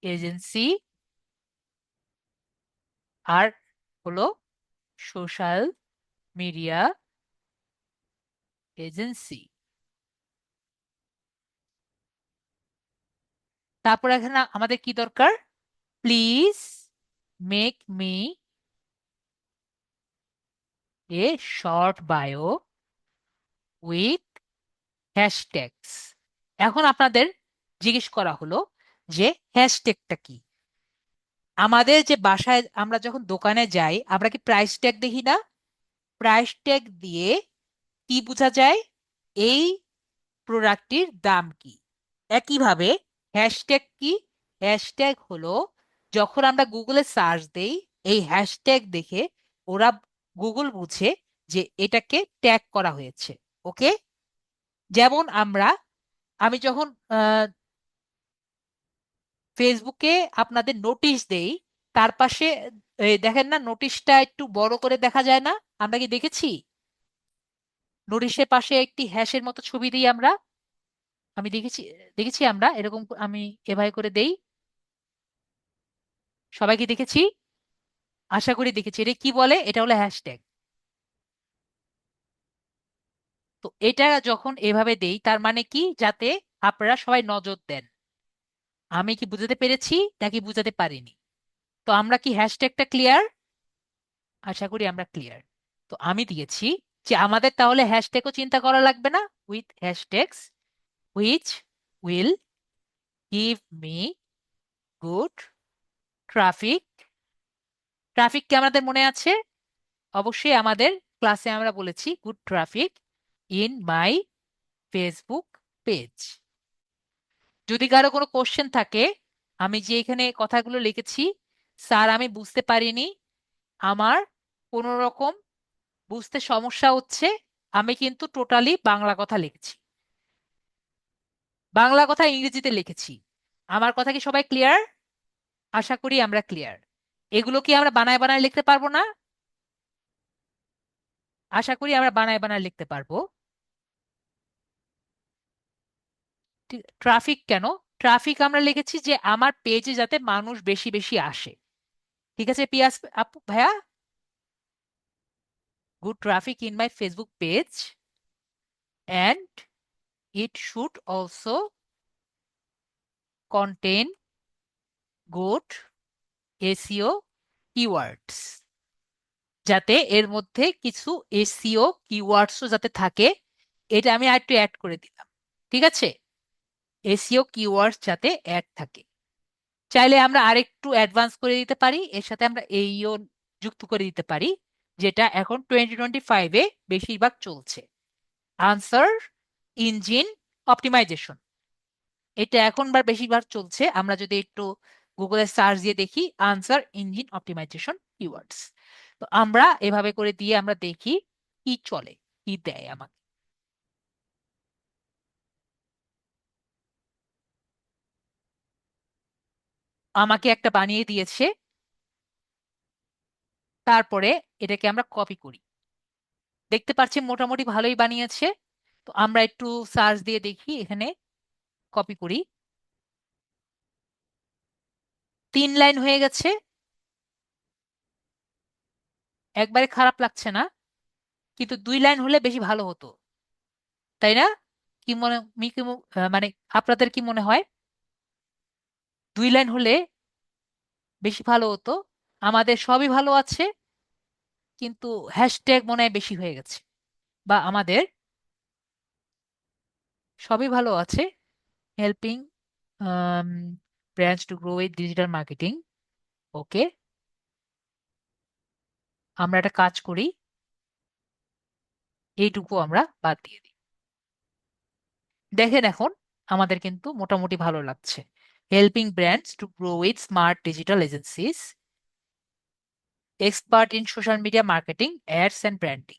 এজেন্সি, আর হলো সোশ্যাল মিডিয়া এজেন্সি। তারপর এখানে আমাদের কি দরকার, please make me a short bio with hashtags. এখন আপনাদের জিজ্ঞেস করা হলো যে হ্যাশট্যাগটা কি। আমাদের যে বাসায় আমরা যখন দোকানে যাই, আমরা কি প্রাইস ট্যাগ দেখি না? প্রাইস ট্যাগ দিয়ে কি বোঝা যায়, এই প্রোডাক্টটির দাম কি। একইভাবে হ্যাশট্যাগ কি, হ্যাশট্যাগ হলো যখন আমরা গুগলে সার্চ দেই, এই হ্যাশট্যাগ দেখে ওরা গুগল বুঝে যে এটাকে ট্যাগ করা হয়েছে। ওকে, যেমন আমি যখন ফেসবুকে আপনাদের নোটিশ দেই, তার পাশে দেখেন না, নোটিশটা একটু বড় করে দেখা যায় না? আমরা কি দেখেছি নোটিশের পাশে একটি হ্যাশের মতো ছবি দিই আমরা? আমি দেখেছি, দেখেছি আমরা এরকম, আমি এভাবে করে দেই। সবাই কি দেখেছি? আশা করি দেখেছি। এটা কি বলে, এটা হলো হ্যাশট্যাগ। তো এটা যখন এভাবে দেই, তার মানে কি, যাতে আপনারা সবাই নজর দেন। আমি কি বুঝাতে পেরেছি নাকি বুঝাতে পারিনি? তো আমরা কি হ্যাশট্যাগটা ক্লিয়ার? আশা করি আমরা ক্লিয়ার। তো আমি দিয়েছি যে আমাদের তাহলে হ্যাশট্যাগও চিন্তা করা লাগবে না, with hashtags which will give me good traffic. Traffic কি আমাদের মনে আছে? অবশ্যই আমাদের ক্লাসে আমরা বলেছি good traffic in my Facebook page. যদি কারো কোনো কোশ্চেন থাকে, আমি যে এখানে কথাগুলো লিখেছি, স্যার আমি বুঝতে পারিনি, আমার কোনো রকম বুঝতে সমস্যা হচ্ছে, আমি কিন্তু টোটালি বাংলা কথা লিখেছি, বাংলা কথা ইংরেজিতে লিখেছি। আমার কথা কি সবাই ক্লিয়ার? আশা করি আমরা ক্লিয়ার। এগুলো কি আমরা বানায় বানায় লিখতে পারবো না? আশা করি আমরা বানায় বানায় লিখতে পারবো। ট্রাফিক কেন? ট্রাফিক আমরা লিখেছি যে আমার পেজে যাতে মানুষ বেশি বেশি আসে। ঠিক আছে পিয়াস আপু ভাইয়া? Good traffic in my Facebook page and it should also contain good SEO keywords. যাতে এর মধ্যে কিছু এসইও কিওয়ার্ডসও যাতে থাকে, এটা আমি আরেকটু অ্যাড করে দিলাম। ঠিক আছে, এসইও কিওয়ার্ডস যাতে অ্যাড থাকে। চাইলে আমরা আরেকটু অ্যাডভান্স করে দিতে পারি, এর সাথে আমরা এইও যুক্ত করে দিতে পারি, যেটা এখন 2025-এ বেশিরভাগ চলছে, আনসার ইঞ্জিন অপটিমাইজেশন। এটা এখনবার বেশিরভাগ চলছে। আমরা যদি একটু গুগলে সার্চ দিয়ে দেখি আনসার ইঞ্জিন অপটিমাইজেশন কিওয়ার্ডস, তো আমরা এভাবে করে দিয়ে আমরা দেখি কি চলে, কি দেয় আমাকে। আমাকে একটা বানিয়ে দিয়েছে, তারপরে এটাকে আমরা কপি করি। দেখতে পাচ্ছি মোটামুটি ভালোই বানিয়েছে। তো আমরা একটু সার্চ দিয়ে দেখি, এখানে কপি করি। 3 লাইন হয়ে গেছে, একবারে খারাপ লাগছে না, কিন্তু 2 লাইন হলে বেশি ভালো হতো, তাই না? কি মনে মানে আপনাদের কি মনে হয়? 2 লাইন হলে বেশি ভালো হতো। আমাদের সবই ভালো আছে, কিন্তু হ্যাশট্যাগ মনে হয় বেশি হয়ে গেছে। বা আমাদের সবই ভালো আছে, helping brands to grow with digital marketing. Okay, আমরা একটা কাজ করি, এইটুকু আমরা বাদ দিয়ে দিই। দেখেন এখন আমাদের কিন্তু মোটামুটি ভালো লাগছে। Helping brands to grow with smart digital agencies, expert in social media marketing, ads and branding.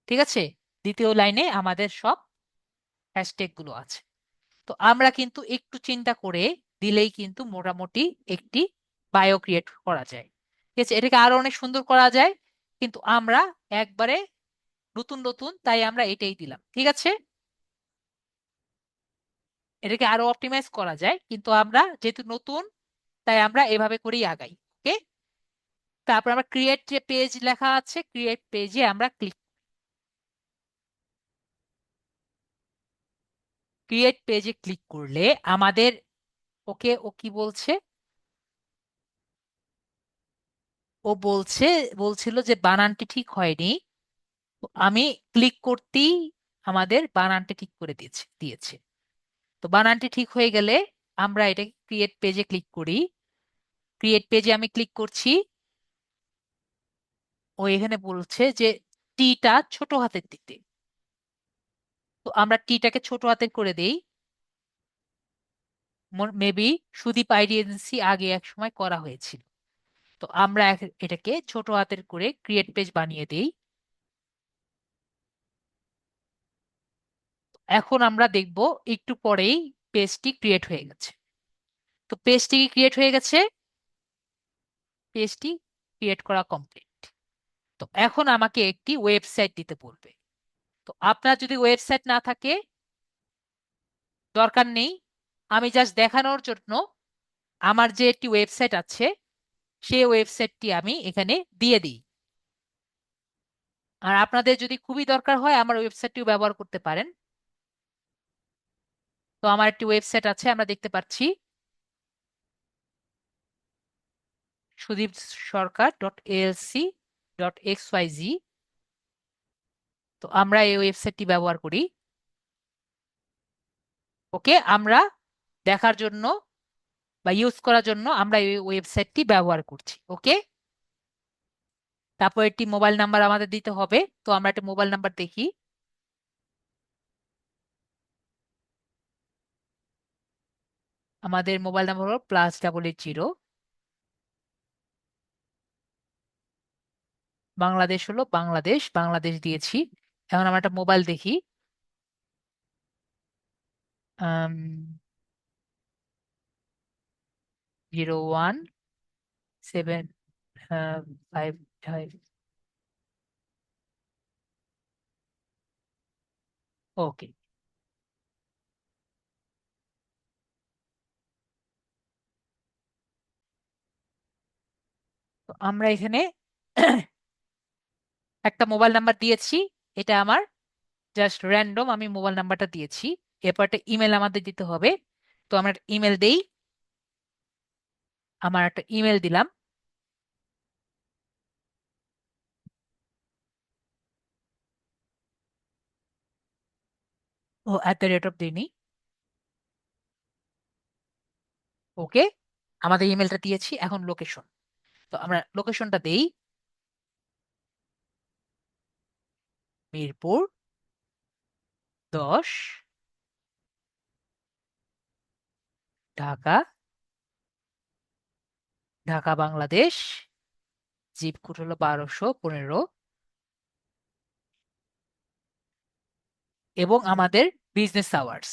ঠিক আছে, দ্বিতীয় লাইনে আমাদের সব হ্যাশট্যাগ গুলো আছে। তো আমরা কিন্তু একটু চিন্তা করে দিলেই কিন্তু মোটামুটি একটি বায়ো ক্রিয়েট করা যায়। ঠিক আছে, এটাকে আরো অনেক সুন্দর করা যায়, কিন্তু আমরা একবারে নতুন নতুন, তাই আমরা এটাই দিলাম। ঠিক আছে, এটাকে আরো অপটিমাইজ করা যায়, কিন্তু আমরা যেহেতু নতুন, তাই আমরা এভাবে করেই আগাই। ওকে, তারপর আমরা ক্রিয়েট যে পেজ লেখা আছে, ক্রিয়েট পেজে আমরা ক্রিয়েট পেজে ক্লিক করলে আমাদের, ওকে ও কি বলছে, ও বলছিল যে বানানটি ঠিক হয়নি। তো আমি ক্লিক করতেই আমাদের বানানটা ঠিক করে দিয়েছে। তো বানানটি ঠিক হয়ে গেলে আমরা এটাকে ক্রিয়েট পেজে ক্লিক করি। ক্রিয়েট পেজে আমি ক্লিক করছি, ও এখানে বলছে যে টিটা ছোট হাতের দিতে। তো আমরা টিটাকে ছোট হাতের করে দেই। মেবি সুদীপ আইডি এজেন্সি আগে এক সময় করা হয়েছিল। তো আমরা এটাকে ছোট হাতের করে ক্রিয়েট পেজ বানিয়ে দেই। এখন আমরা দেখব একটু পরেই পেজটি ক্রিয়েট হয়ে গেছে। তো পেজটি কি ক্রিয়েট হয়ে গেছে? পেজটি ক্রিয়েট করা কমপ্লিট। তো এখন আমাকে একটি ওয়েবসাইট দিতে বলবে। তো আপনার যদি ওয়েবসাইট না থাকে, দরকার নেই, আমি জাস্ট দেখানোর জন্য আমার যে একটি ওয়েবসাইট আছে সেই ওয়েবসাইটটি আমি এখানে দিয়ে দিই। আর আপনাদের যদি খুবই দরকার হয় আমার ওয়েবসাইটটিও ব্যবহার করতে পারেন। তো আমার একটি ওয়েবসাইট আছে, আমরা দেখতে পাচ্ছি সুদীপ সরকার .alc.xyz। তো আমরা এই ওয়েবসাইটটি ব্যবহার করি। ওকে, আমরা দেখার জন্য বা ইউজ করার জন্য আমরা এই ওয়েবসাইটটি ব্যবহার করছি। ওকে, তারপর একটি মোবাইল নাম্বার আমাদের দিতে হবে। তো আমরা একটা মোবাইল নাম্বার দেখি। আমাদের মোবাইল নাম্বার হলো +880। বাংলাদেশ হলো বাংলাদেশ, বাংলাদেশ দিয়েছি। এখন আমরা একটা মোবাইল দেখি। 017555। ওকে, তো আমরা এখানে একটা মোবাইল নাম্বার দিয়েছি। এটা আমার জাস্ট র্যান্ডম, আমি মোবাইল নাম্বারটা দিয়েছি। এরপর একটা ইমেল আমাদের দিতে হবে। তো আমরা একটা ইমেল দেই। আমার একটা ইমেল দিলাম। ও @, দিইনি। ওকে, আমাদের ইমেলটা দিয়েছি। এখন লোকেশন, তো আমরা লোকেশনটা দেই। মিরপুর 10, ঢাকা, ঢাকা বাংলাদেশ। জিপ কোড হলো 1215। এবং আমাদের বিজনেস আওয়ার্স,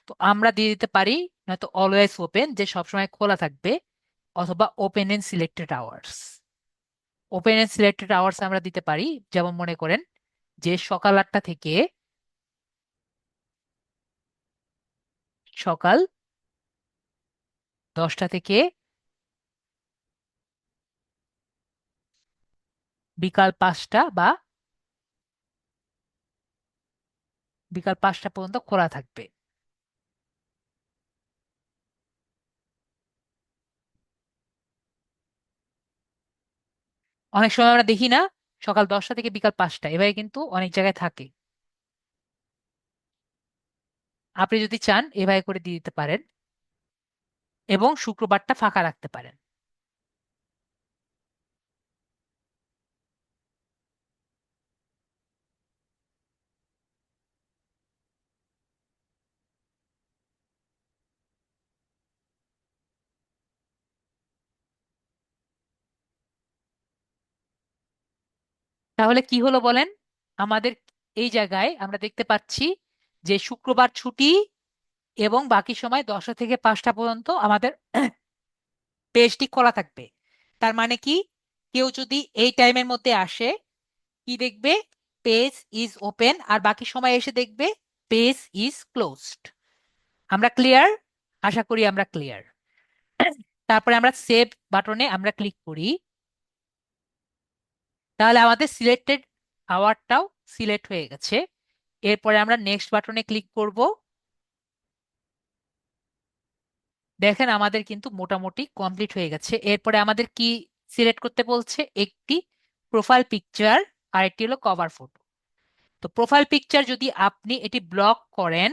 তো আমরা দিয়ে দিতে পারি নয়তো অলওয়েজ ওপেন, যে সবসময় খোলা থাকবে, অথবা open and selected hours. Open and selected hours আমরা দিতে পারি। যেমন মনে করেন যে সকাল 8টা থেকে সকাল 10টা থেকে বিকাল 5টা, বা বিকাল 5টা পর্যন্ত খোলা থাকবে। অনেক সময় আমরা দেখি না, সকাল 10টা থেকে বিকাল 5টা, এভাবে কিন্তু অনেক জায়গায় থাকে। আপনি যদি চান এভাবে করে দিয়ে দিতে পারেন, এবং শুক্রবারটা ফাঁকা রাখতে পারেন। তাহলে কি হলো বলেন? আমাদের এই জায়গায় আমরা দেখতে পাচ্ছি যে শুক্রবার ছুটি, এবং বাকি সময় 10টা থেকে 5টা পর্যন্ত আমাদের পেজটি খোলা থাকবে। তার মানে কি, কেউ যদি এই টাইমের মধ্যে আসে, কি দেখবে? Page is open. আর বাকি সময় এসে দেখবে পেজ ইজ ক্লোজড। আমরা ক্লিয়ার? আশা করি আমরা ক্লিয়ার। তারপরে আমরা সেভ বাটনে আমরা ক্লিক করি। তাহলে আমাদের সিলেক্টেড আওয়ারটাও সিলেক্ট হয়ে গেছে। এরপরে আমরা নেক্সট বাটনে ক্লিক করব। দেখেন আমাদের কিন্তু মোটামুটি কমপ্লিট হয়ে গেছে। এরপরে আমাদের কি সিলেক্ট করতে বলছে? একটি প্রোফাইল পিকচার, আর একটি হলো কভার ফটো। তো প্রোফাইল পিকচার যদি আপনি এটি ব্লক করেন,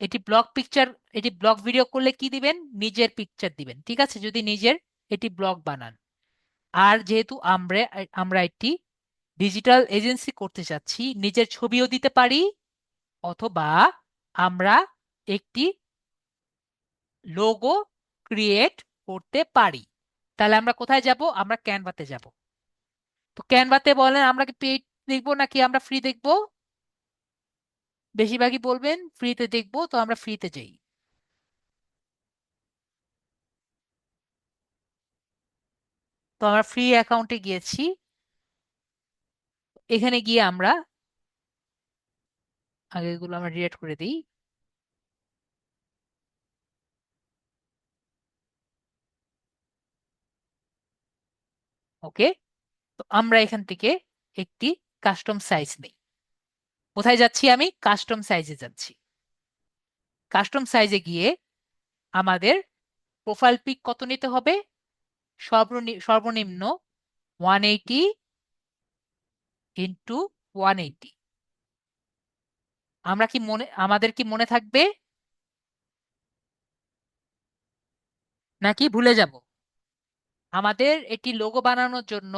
এটি ব্লক পিকচার, এটি ব্লক ভিডিও করলে কি দিবেন? নিজের পিকচার দিবেন, ঠিক আছে, যদি নিজের এটি ব্লগ বানান। আর যেহেতু আমরা আমরা একটি ডিজিটাল এজেন্সি করতে চাচ্ছি, নিজের ছবিও দিতে পারি, অথবা আমরা একটি লোগো ক্রিয়েট করতে পারি। তাহলে আমরা কোথায় যাব? আমরা ক্যানভাতে যাব। তো ক্যানভাতে বলেন আমরা কি পেইড দেখবো নাকি আমরা ফ্রি দেখবো? বেশিরভাগই বলবেন ফ্রিতে দেখবো, তো আমরা ফ্রিতে যাই। তো আমরা ফ্রি অ্যাকাউন্টে গিয়েছি। এখানে গিয়ে আমরা আগেগুলো আমরা ডিলিট করে দিই। ওকে, তো আমরা এখান থেকে একটি কাস্টম সাইজ নেই। কোথায় যাচ্ছি? আমি কাস্টম সাইজে যাচ্ছি। কাস্টম সাইজে গিয়ে আমাদের প্রোফাইল পিক কত নিতে হবে? সর্বনিম্ন 180 ইন্টু 180। আমরা কি মনে, আমাদের কি মনে থাকবে নাকি ভুলে যাব? আমাদের এটি লোগো বানানোর জন্য,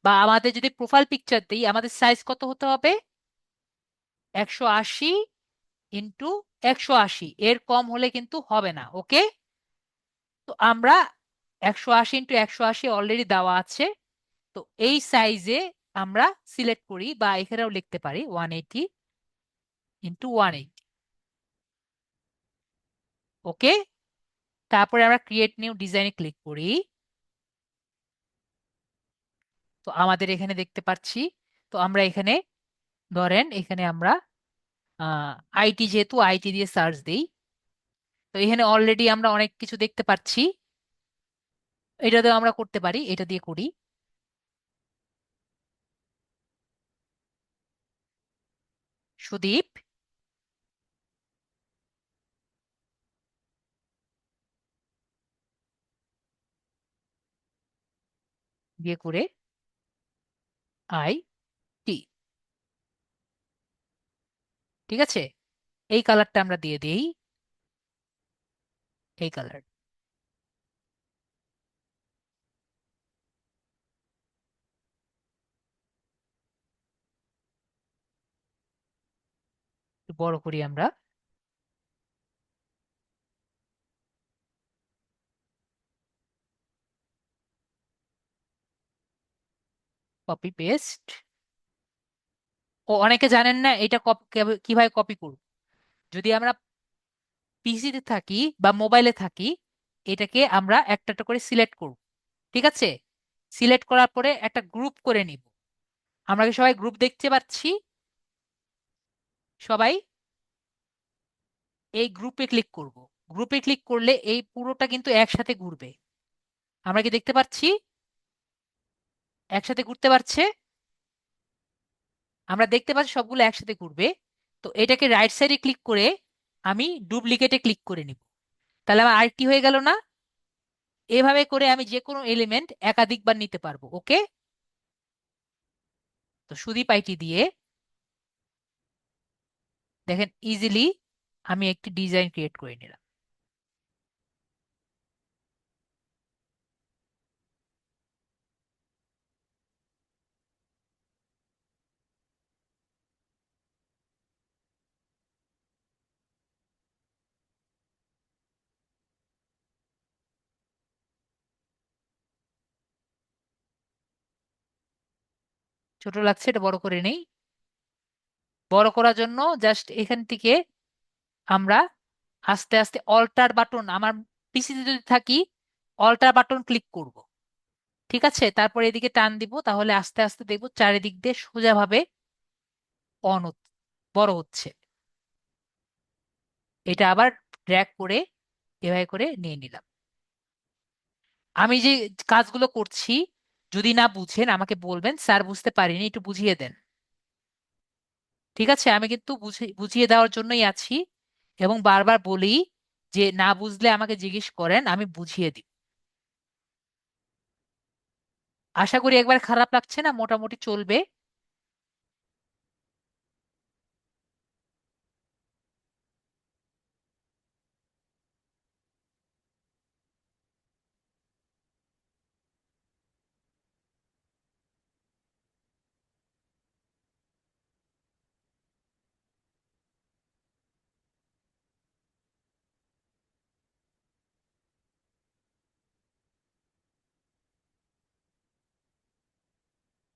বা আমাদের যদি প্রোফাইল পিকচার দিই, আমাদের সাইজ কত হতে হবে? 180 ইন্টু 180, এর কম হলে কিন্তু হবে না। ওকে, তো আমরা 180 ইন্টু 180 অলরেডি দেওয়া আছে। তো এই সাইজে আমরা সিলেক্ট করি, বা এখানেও লিখতে পারি 180 ইন্টু 180। ওকে, তারপরে আমরা ক্রিয়েট নিউ ডিজাইনে ক্লিক করি। তো আমাদের এখানে দেখতে পাচ্ছি, তো আমরা এখানে ধরেন এখানে আমরা আইটি, যেহেতু আইটি দিয়ে সার্চ দিই, তো এখানে অলরেডি আমরা অনেক কিছু দেখতে পাচ্ছি। এটাতেও আমরা করতে পারি, এটা দিয়ে করি। সুদীপ দিয়ে করে আইটি, ঠিক আছে। এই কালারটা আমরা দিয়ে দিই, এই কালার। একটু বড় করি আমরা। Copy paste. ও, অনেকে জানেন না এটা কিভাবে কপি করব। যদি আমরা পিসিতে থাকি বা মোবাইলে থাকি, এটাকে আমরা একটা একটা করে সিলেক্ট করব, ঠিক আছে। সিলেক্ট করার পরে একটা গ্রুপ করে নিব। আমরা কি সবাই গ্রুপ দেখতে পাচ্ছি? সবাই এই গ্রুপে ক্লিক করব। গ্রুপে ক্লিক করলে এই পুরোটা কিন্তু একসাথে ঘুরবে। আমরা কি দেখতে পাচ্ছি একসাথে ঘুরতে পারছে? আমরা দেখতে পাচ্ছি সবগুলো একসাথে ঘুরবে। তো এটাকে রাইট সাইডে ক্লিক করে আমি ডুপ্লিকেটে ক্লিক করে নিব। তাহলে আমার আরেকটি হয়ে গেল না? এভাবে করে আমি যে কোনো এলিমেন্ট একাধিকবার নিতে পারবো। ওকে, তো সুদীপ আইটি দিয়ে দেখেন ইজিলি আমি একটি ডিজাইন ক্রিয়েট করে নিলাম। ছোট লাগছে, এটা বড় করে নেই। বড় করার জন্য জাস্ট এখান থেকে আমরা আস্তে আস্তে অল্টার বাটন, আমার পিসিতে যদি থাকি অল্টার বাটন ক্লিক করব, ঠিক আছে। তারপর এদিকে টান দিব, তাহলে আস্তে আস্তে দেখবো চারিদিক দিয়ে সোজাভাবে অন বড় হচ্ছে। এটা আবার ড্র্যাগ করে এভাবে করে নিয়ে নিলাম। আমি যে কাজগুলো করছি, যদি না বুঝেন আমাকে বলবেন, স্যার বুঝতে পারিনি, একটু বুঝিয়ে দেন। ঠিক আছে, আমি কিন্তু বুঝিয়ে দেওয়ার জন্যই আছি, এবং বারবার বলি যে না বুঝলে আমাকে জিজ্ঞেস করেন, আমি বুঝিয়ে দিই। আশা করি একবার খারাপ লাগছে না, মোটামুটি চলবে।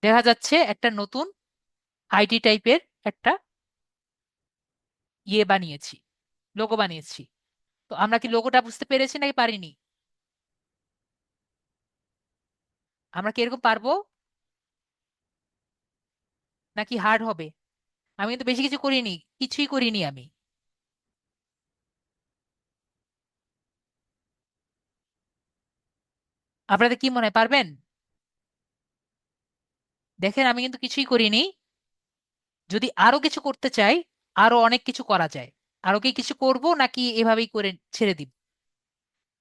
দেখা যাচ্ছে একটা নতুন আইটি টাইপের একটা ইয়ে বানিয়েছি, লোগো বানিয়েছি। তো আমরা কি লোগোটা বুঝতে পেরেছি নাকি পারিনি? আমরা কি এরকম পারবো নাকি হার্ড হবে? আমি কিন্তু বেশি কিছু করিনি, কিছুই করিনি আমি। আপনাদের কি মনে হয় পারবেন? দেখেন আমি কিন্তু কিছুই করিনি। যদি আরো কিছু করতে চাই, আরো অনেক কিছু করা যায়। আরো কি কিছু করব নাকি এভাবেই করে ছেড়ে দিব?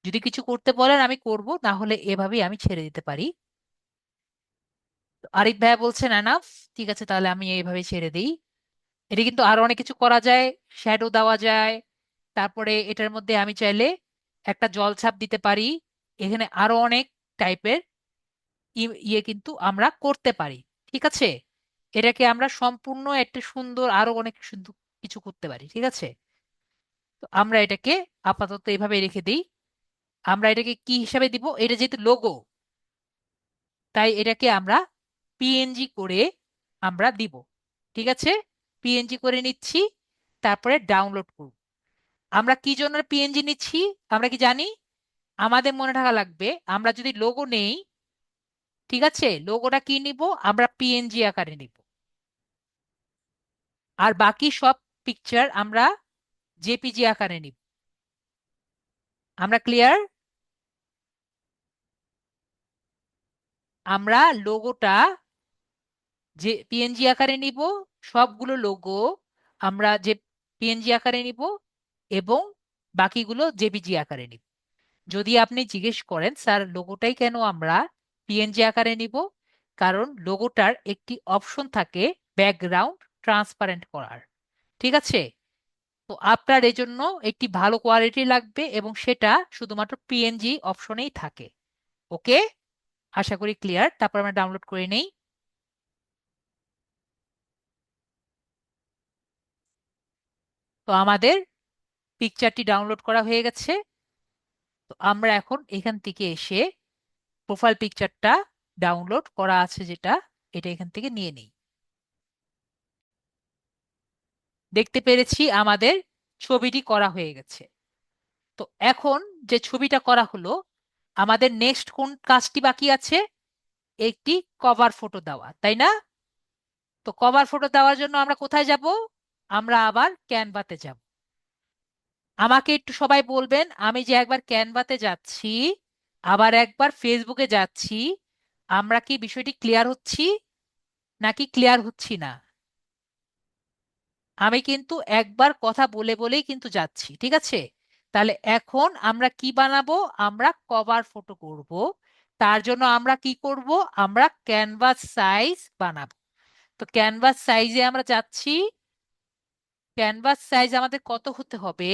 যদি কিছু করতে বলেন আমি করব, না হলে এভাবেই আমি ছেড়ে দিতে পারি। তো আরিফ ভাইয়া বলছেন এনাফ, ঠিক আছে, তাহলে আমি এইভাবে ছেড়ে দিই। এটা কিন্তু আরো অনেক কিছু করা যায়, শ্যাডো দেওয়া যায়। তারপরে এটার মধ্যে আমি চাইলে একটা জলছাপ দিতে পারি। এখানে আরো অনেক টাইপের ইয়ে কিন্তু আমরা করতে পারি, ঠিক আছে। এটাকে আমরা সম্পূর্ণ একটা সুন্দর, আরো অনেক সুন্দর কিছু করতে পারি, ঠিক আছে। তো আমরা এটাকে আপাতত এভাবে রেখে দিই। আমরা এটাকে কি হিসাবে দিব, এটা যেহেতু লোগো, তাই এটাকে আমরা পিএনজি করে আমরা দিব, ঠিক আছে। পিএনজি করে নিচ্ছি, তারপরে ডাউনলোড করব। আমরা কি জন্য পিএনজি নিচ্ছি আমরা কি জানি? আমাদের মনে রাখা লাগবে, আমরা যদি লোগো নেই, ঠিক আছে, লোগোটা কি নিব? আমরা পিএনজি আকারে নিব। আর বাকি সব পিকচার আমরা জেপিজি আকারে নিব। আমরা ক্লিয়ার? আমরা লোগোটা যে পিএনজি আকারে নিব, সবগুলো লোগো আমরা যে পিএনজি আকারে নিব, এবং বাকিগুলো জেপিজি আকারে নিব। যদি আপনি জিজ্ঞেস করেন স্যার লোগোটাই কেন আমরা পিএনজি আকারে নিব, কারণ লোগোটার একটি অপশন থাকে ব্যাকগ্রাউন্ড ট্রান্সপারেন্ট করার। ঠিক আছে? তো আপনার এজন্য একটি ভালো কোয়ালিটি লাগবে এবং সেটা শুধুমাত্র পিএনজি অপশনেই থাকে। ওকে, আশা করি ক্লিয়ার। তারপর আমরা ডাউনলোড করে নেই। তো আমাদের পিকচারটি ডাউনলোড করা হয়ে গেছে। তো আমরা এখন এখান থেকে এসে প্রোফাইল পিকচারটা ডাউনলোড করা আছে যেটা, এটা এখান থেকে নিয়ে নিই। দেখতে পেরেছি আমাদের ছবিটি করা হয়ে গেছে। তো এখন যে ছবিটা করা হলো, আমাদের নেক্সট কোন কাজটি বাকি আছে? একটি কভার ফটো দেওয়া, তাই না? তো কভার ফটো দেওয়ার জন্য আমরা কোথায় যাব? আমরা আবার ক্যানভাতে যাব। আমাকে একটু সবাই বলবেন, আমি যে একবার ক্যানভাতে যাচ্ছি, আবার একবার ফেসবুকে যাচ্ছি, আমরা কি বিষয়টি ক্লিয়ার হচ্ছি নাকি ক্লিয়ার হচ্ছি না? আমি কিন্তু একবার কথা বলে বলেই কিন্তু যাচ্ছি, ঠিক আছে? তাহলে এখন আমরা কি বানাবো? আমরা কভার ফটো করব। তার জন্য আমরা কি করব? আমরা ক্যানভাস সাইজ বানাবো। তো ক্যানভাস সাইজে আমরা যাচ্ছি। ক্যানভাস সাইজ আমাদের কত হতে হবে?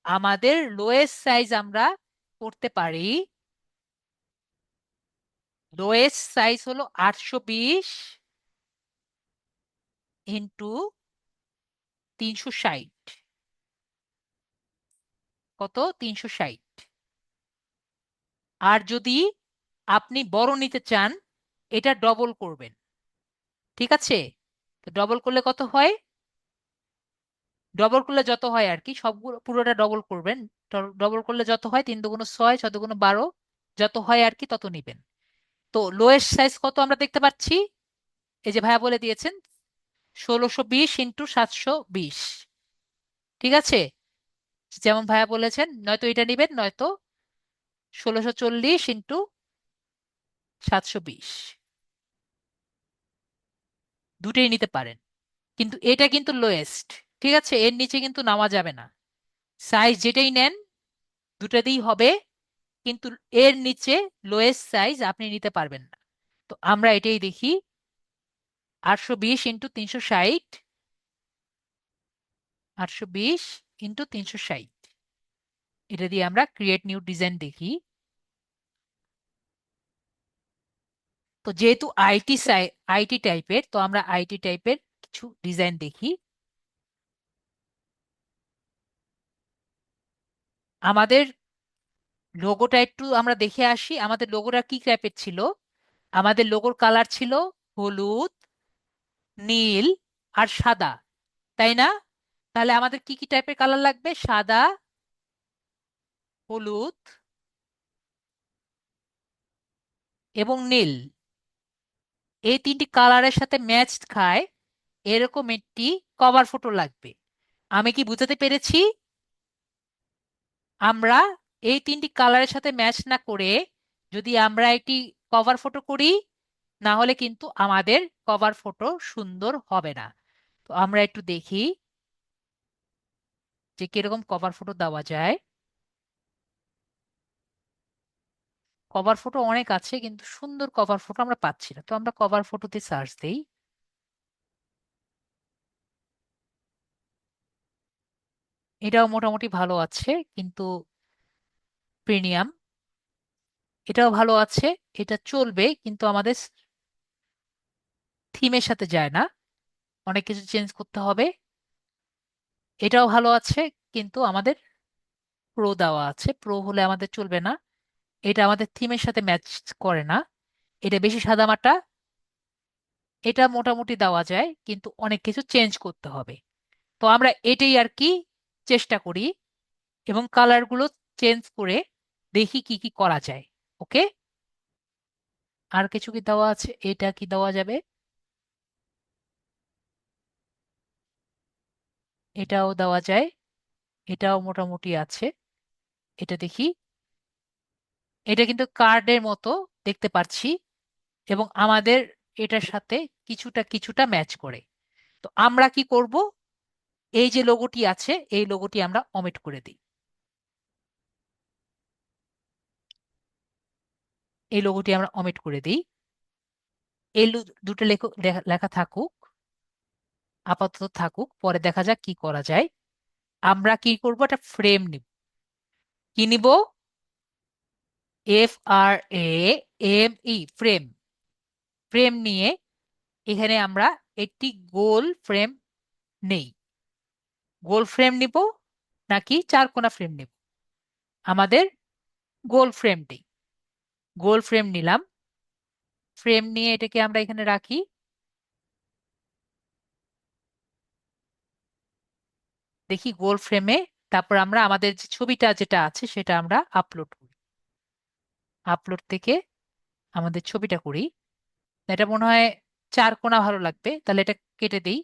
আমাদের লোয়েস্ট সাইজ আমরা করতে পারি। লোয়েস্ট সাইজ হলো 820 ইন্টু 360। কত? 360। আর যদি আপনি বড় নিতে চান, এটা ডবল করবেন। ঠিক আছে? তো ডবল করলে কত হয়? ডবল করলে যত হয় আর কি, সবগুলো পুরোটা ডবল করবেন। ডবল করলে যত হয়, 3 × 6 6 × 12, যত হয় আর কি তত নিবেন। তো লোয়েস্ট সাইজ কত আমরা দেখতে পাচ্ছি, এই যে ভাইয়া বলে দিয়েছেন, 1620 × 720। ঠিক আছে? যেমন ভাইয়া বলেছেন, নয়তো এটা নিবেন, নয়তো 1640 × 720, দুটোই নিতে পারেন। কিন্তু এটা কিন্তু লোয়েস্ট। ঠিক আছে? এর নিচে কিন্তু নামা যাবে না। সাইজ যেটাই নেন দুটাতেই হবে, কিন্তু এর নিচে লোয়েস্ট সাইজ আপনি নিতে পারবেন না। তো আমরা এটাই দেখি, 820 × 360, 820 × 360, এটা দিয়ে আমরা ক্রিয়েট নিউ ডিজাইন দেখি। তো যেহেতু আইটি টাইপের, তো আমরা আইটি টাইপের কিছু ডিজাইন দেখি। আমাদের লোগোটা একটু আমরা দেখে আসি, আমাদের লোগোটা কি টাইপের ছিল। আমাদের লোগোর কালার ছিল হলুদ, নীল আর সাদা, তাই না? তাহলে আমাদের কি কি টাইপের কালার লাগবে? সাদা, হলুদ এবং নীল, এই তিনটি কালারের সাথে ম্যাচ খায় এরকম একটি কভার ফটো লাগবে। আমি কি বুঝাতে পেরেছি? আমরা এই তিনটি কালারের সাথে ম্যাচ না করে যদি আমরা একটি কভার ফটো করি, না হলে কিন্তু আমাদের কভার ফটো সুন্দর হবে না। তো আমরা একটু দেখি যে কিরকম কভার ফটো দেওয়া যায়। কভার ফটো অনেক আছে, কিন্তু সুন্দর কভার ফটো আমরা পাচ্ছি না। তো আমরা কভার ফটোতে সার্চ দেই। এটাও মোটামুটি ভালো আছে, কিন্তু প্রিমিয়াম। এটাও ভালো আছে, এটা চলবে, কিন্তু আমাদের থিমের সাথে যায় না, অনেক কিছু চেঞ্জ করতে হবে। এটাও ভালো আছে, কিন্তু আমাদের প্রো দেওয়া আছে, প্রো হলে আমাদের চলবে না। এটা আমাদের থিমের সাথে ম্যাচ করে না, এটা বেশি সাদামাটা। এটা মোটামুটি দেওয়া যায়, কিন্তু অনেক কিছু চেঞ্জ করতে হবে। তো আমরা এটাই আর কি চেষ্টা করি। এবং কালারগুলো চেঞ্জ করে দেখি কি কি করা যায়। ওকে, আর কিছু কি দেওয়া আছে? এটা কি দেওয়া যাবে? এটাও দেওয়া যায়, এটাও মোটামুটি আছে। এটা দেখি, এটা কিন্তু কার্ডের মতো দেখতে পাচ্ছি এবং আমাদের এটার সাথে কিছুটা কিছুটা ম্যাচ করে। তো আমরা কি করব, এই যে লোগোটি আছে এই লোগোটি আমরা অমিট করে দিই। এই লোগোটি আমরা অমিট করে দিই। এই দুটো লেখা থাকুক, আপাতত থাকুক, পরে দেখা যাক কি করা যায়। আমরা কি করব, একটা ফ্রেম নিব। কি নিব? FRAME, frame. ফ্রেম নিয়ে এখানে আমরা একটি গোল ফ্রেম নেই। গোল ফ্রেম নিব নাকি চারকোনা ফ্রেম নিব? আমাদের গোল ফ্রেমটি, গোল ফ্রেম নিলাম। ফ্রেম নিয়ে এটাকে আমরা এখানে রাখি। দেখি গোল ফ্রেমে, তারপর আমরা আমাদের যে ছবিটা যেটা আছে সেটা আমরা আপলোড করি। আপলোড থেকে আমাদের ছবিটা করি। এটা মনে হয় চার কোণা ভালো লাগবে, তাহলে এটা কেটে দিই।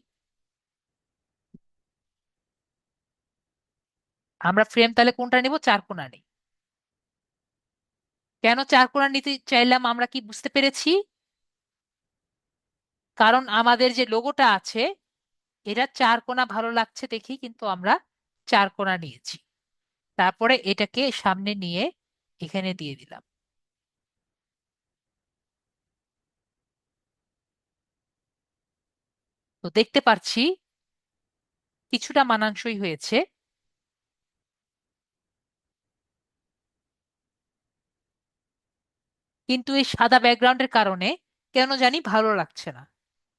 আমরা ফ্রেম তাহলে কোনটা নিব? চার কোণা নেই। কেন চার কোণা নিতে চাইলাম আমরা কি বুঝতে পেরেছি? কারণ আমাদের যে লোগোটা আছে এটা চার কোণা ভালো লাগছে দেখি, কিন্তু আমরা চার কোণা নিয়েছি। তারপরে এটাকে সামনে নিয়ে এখানে দিয়ে দিলাম। তো দেখতে পাচ্ছি কিছুটা মানানসই হয়েছে, কিন্তু এই সাদা ব্যাকগ্রাউন্ডের কারণে কেন জানি ভালো লাগছে না।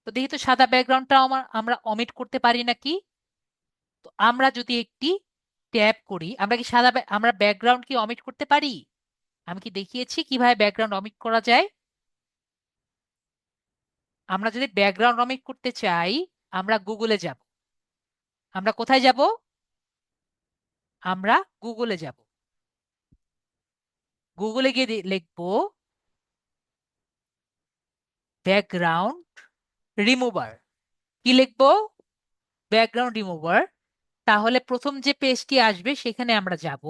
তো দেখি তো সাদা ব্যাকগ্রাউন্ডটা আমরা অমিট করতে পারি নাকি। তো আমরা যদি একটি ট্যাব করি, আমরা কি আমরা ব্যাকগ্রাউন্ড কি অমিট করতে পারি? আমি কি দেখিয়েছি কিভাবে ব্যাকগ্রাউন্ড অমিট করা যায়? আমরা যদি ব্যাকগ্রাউন্ড অমিট করতে চাই, আমরা গুগলে যাব। আমরা কোথায় যাব? আমরা গুগলে যাব। গুগলে গিয়ে লিখবো ব্যাকগ্রাউন্ড রিমুভার। কি লিখবো? Background remover. তাহলে প্রথম যে পেজটি আসবে সেখানে আমরা যাব।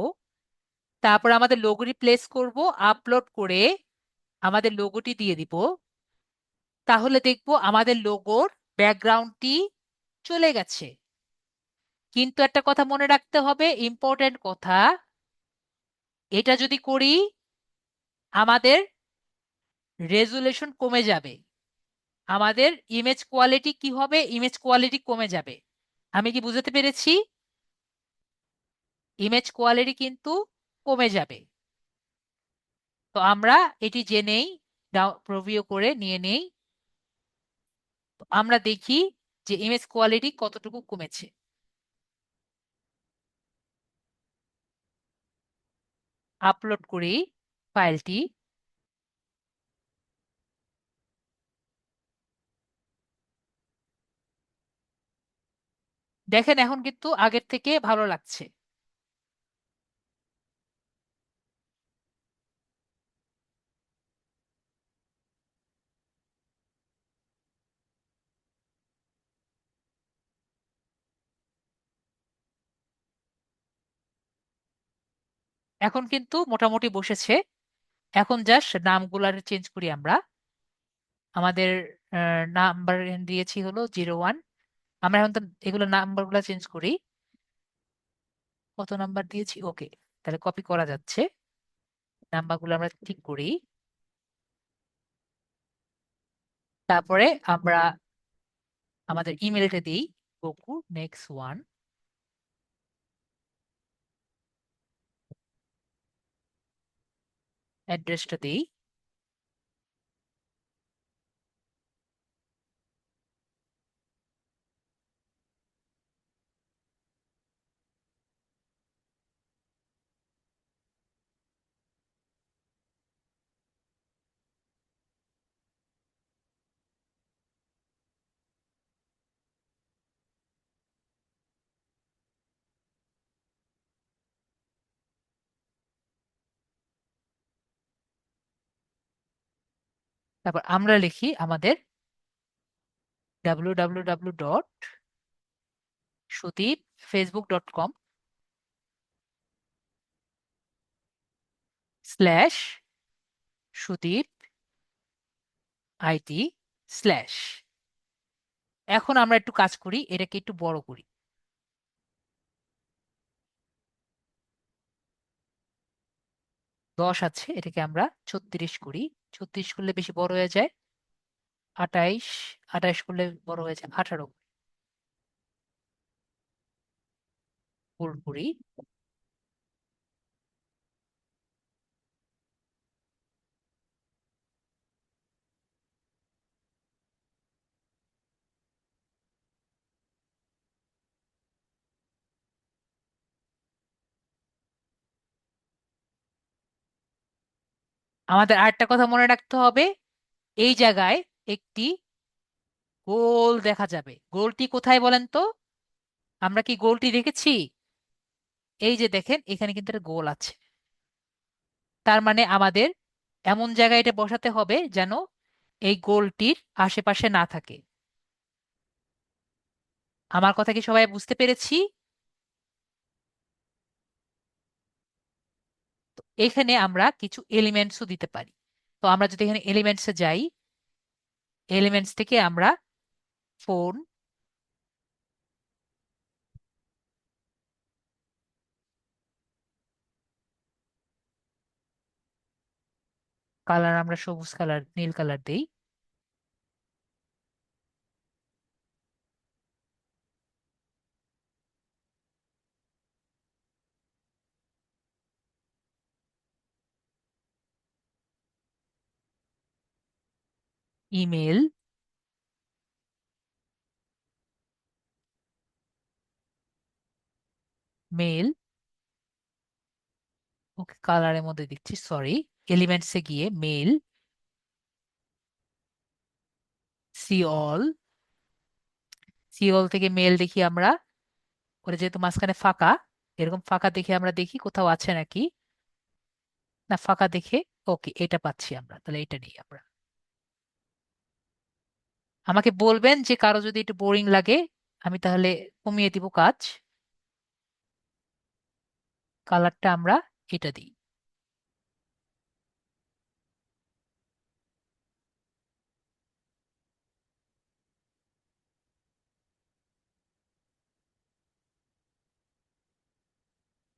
তারপর আমাদের লোগোটি প্লেস করব, আপলোড করে আমাদের লোগোটি দিয়ে দিব। তাহলে দেখবো আমাদের লোগোর ব্যাকগ্রাউন্ডটি চলে গেছে। কিন্তু একটা কথা মনে রাখতে হবে, ইম্পর্টেন্ট কথা, এটা যদি করি আমাদের রেজুলেশন কমে যাবে। আমাদের ইমেজ কোয়ালিটি কি হবে? ইমেজ কোয়ালিটি কমে যাবে। আমি কি বুঝাতে পেরেছি? ইমেজ কোয়ালিটি কিন্তু কমে যাবে। তো আমরা এটি জেনেই প্রিভিউ করে নিয়ে নেই। তো আমরা দেখি যে ইমেজ কোয়ালিটি কতটুকু কমেছে। আপলোড করি ফাইলটি। দেখেন এখন কিন্তু আগের থেকে ভালো লাগছে। এখন কিন্তু মোটামুটি বসেছে। এখন জাস্ট নামগুলার চেঞ্জ করি আমরা। আমাদের নাম্বার দিয়েছি হলো 01। আমরা এখন তো এগুলো নাম্বারগুলো চেঞ্জ করি। কত নাম্বার দিয়েছি? ওকে, তাহলে কপি করা যাচ্ছে। নাম্বারগুলো আমরা ঠিক করি। তারপরে আমরা আমাদের ইমেলটা দিই, গোকু নেক্সট ওয়ান, অ্যাড্রেসটা দিই। তারপর আমরা লিখি আমাদের www.facebook.com/sudeep/IT/। এখন আমরা একটু কাজ করি, এটাকে একটু বড় করি। 10 আছে, এটাকে আমরা 36 করি। 36 করলে বেশি বড় হয়ে যায়। 28, 28 করলে বড় হয়ে যায় 18। পুরোপুরি। আমাদের আরেকটা কথা মনে রাখতে হবে, এই জায়গায় একটি গোল দেখা যাবে। গোলটি কোথায় বলেন তো? আমরা কি গোলটি দেখেছি? এই যে দেখেন, এখানে কিন্তু একটা গোল আছে। তার মানে আমাদের এমন জায়গায় এটা বসাতে হবে যেন এই গোলটির আশেপাশে না থাকে। আমার কথা কি সবাই বুঝতে পেরেছি? এখানে আমরা কিছু এলিমেন্টসও দিতে পারি। তো আমরা যদি এখানে এলিমেন্টসে যাই, এলিমেন্টস থেকে আমরা ফোন, কালার আমরা সবুজ কালার, নীল কালার দেই। Email, mail. ওকে, কালারের মধ্যে দিচ্ছি, সরি। এলিমেন্টসে গিয়ে মেল, সিঅল। সিওল থেকে মেল দেখি আমরা, ওটা যেহেতু মাঝখানে ফাঁকা, এরকম ফাঁকা দেখে আমরা দেখি কোথাও আছে নাকি। না, ফাঁকা দেখে ওকে, এটা পাচ্ছি আমরা, তাহলে এটা নিই আমরা। আমাকে বলবেন যে কারো যদি একটু বোরিং লাগে, আমি তাহলে কমিয়ে দিব কাজ। কালারটা আমরা এটা দিই।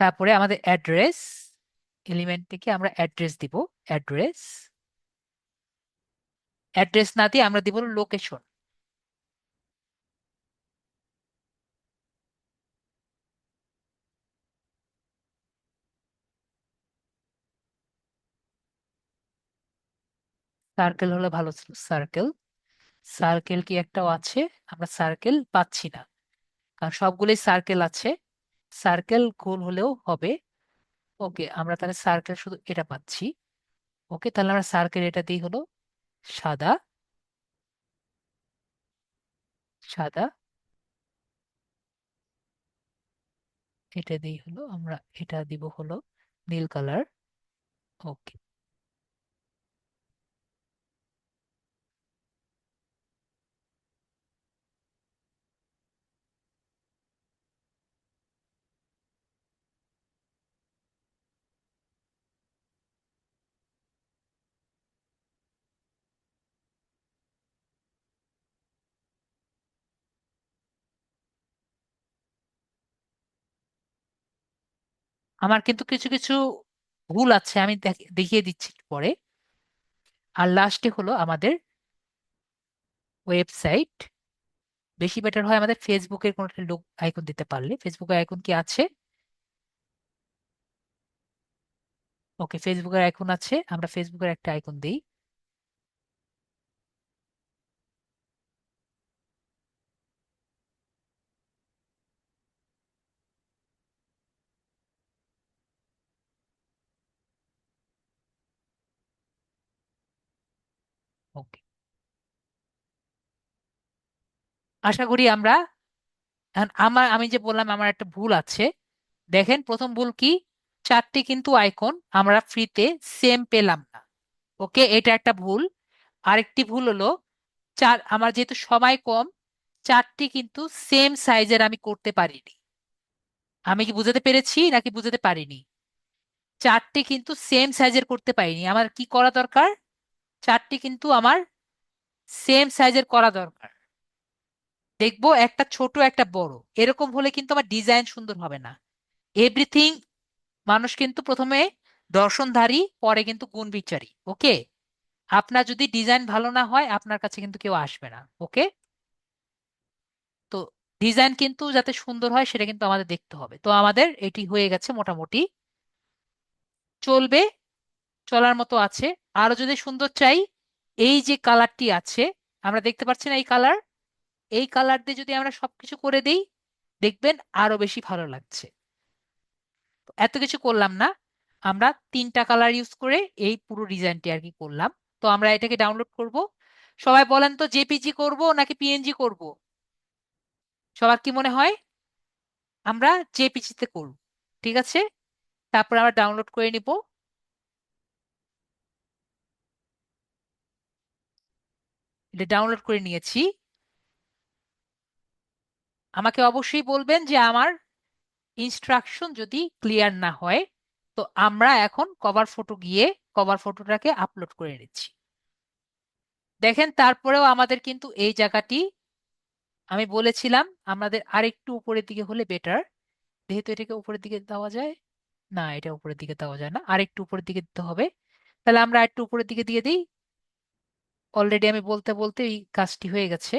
তারপরে আমাদের অ্যাড্রেস, এলিমেন্ট থেকে আমরা অ্যাড্রেস দিব। অ্যাড্রেস, অ্যাড্রেস না দিয়ে আমরা দিব লোকেশন। সার্কেল হলে ভালো ছিল, সার্কেল। সার্কেল কি একটাও আছে? আমরা সার্কেল পাচ্ছি না, কারণ সবগুলোই সার্কেল আছে। সার্কেল গোল হলেও হবে। ওকে, আমরা তাহলে সার্কেল শুধু এটা পাচ্ছি। ওকে, তাহলে আমরা সার্কেল এটা দিই হলো সাদা। সাদা, এটা দিই হলো আমরা, এটা দিব হলো নীল কালার। ওকে। আমার কিন্তু কিছু কিছু ভুল আছে, আমি দেখিয়ে দিচ্ছি একটু পরে। আর লাস্টে হলো আমাদের ওয়েবসাইট। বেশি বেটার হয় আমাদের ফেসবুকের কোনো একটা লোক আইকন দিতে পারলে। ফেসবুকের আইকন কি আছে? ওকে, ফেসবুকের আইকন আছে, আমরা ফেসবুকের একটা আইকন দিই। ওকে, আশা করি আমরা এখন আমি যে বললাম আমার একটা ভুল আছে। দেখেন, প্রথম ভুল কি? চারটি কিন্তু আইকন আমরা ফ্রিতে সেম পেলাম না। ওকে, এটা একটা ভুল। আরেকটি ভুল হলো, আমার যেহেতু সময় কম, চারটি কিন্তু সেম সাইজের আমি করতে পারিনি। আমি কি বুঝাতে পেরেছি নাকি বুঝাতে পারিনি? চারটি কিন্তু সেম সাইজের করতে পারিনি। আমার কি করা দরকার? চারটি কিন্তু আমার সেম সাইজের করা দরকার। দেখবো একটা ছোট একটা বড়, এরকম হলে কিন্তু আমার ডিজাইন সুন্দর হবে না। এভরিথিং, মানুষ কিন্তু প্রথমে দর্শনধারী, পরে কিন্তু গুণ বিচারী। ওকে? আপনার যদি ডিজাইন ভালো না হয়, আপনার কাছে কিন্তু কেউ আসবে না। ওকে? তো ডিজাইন কিন্তু যাতে সুন্দর হয় সেটা কিন্তু আমাদের দেখতে হবে। তো আমাদের এটি হয়ে গেছে মোটামুটি, চলবে, চলার মতো আছে। আরো যদি সুন্দর চাই, এই যে কালারটি আছে, আমরা দেখতে পাচ্ছি না এই কালার, এই কালার দিয়ে যদি আমরা সবকিছু করে দেই, দেখবেন আরো বেশি ভালো লাগছে। তো এত কিছু করলাম না, আমরা তিনটা কালার ইউজ করে এই পুরো ডিজাইনটি আর কি করলাম। তো আমরা এটাকে ডাউনলোড করব। সবাই বলেন তো, জেপিজি করব নাকি পিএনজি করব? সবার কি মনে হয়? আমরা জেপিজি তে করব। ঠিক আছে, তারপর আমরা ডাউনলোড করে নিব। এটা ডাউনলোড করে নিয়েছি। আমাকে অবশ্যই বলবেন যে আমার ইনস্ট্রাকশন যদি ক্লিয়ার না হয়। তো আমরা এখন কভার ফটো গিয়ে কভার ফটোটাকে আপলোড করে নিচ্ছি। দেখেন, তারপরেও আমাদের কিন্তু এই জায়গাটি, আমি বলেছিলাম আমাদের আরেকটু উপরের দিকে হলে বেটার। যেহেতু এটাকে উপরের দিকে দেওয়া যায় না, এটা উপরের দিকে দেওয়া যায় না, আরেকটু উপরের দিকে দিতে হবে। তাহলে আমরা একটু উপরের দিকে দিয়ে দিই। অলরেডি আমি বলতে বলতে এই কাজটি হয়ে গেছে।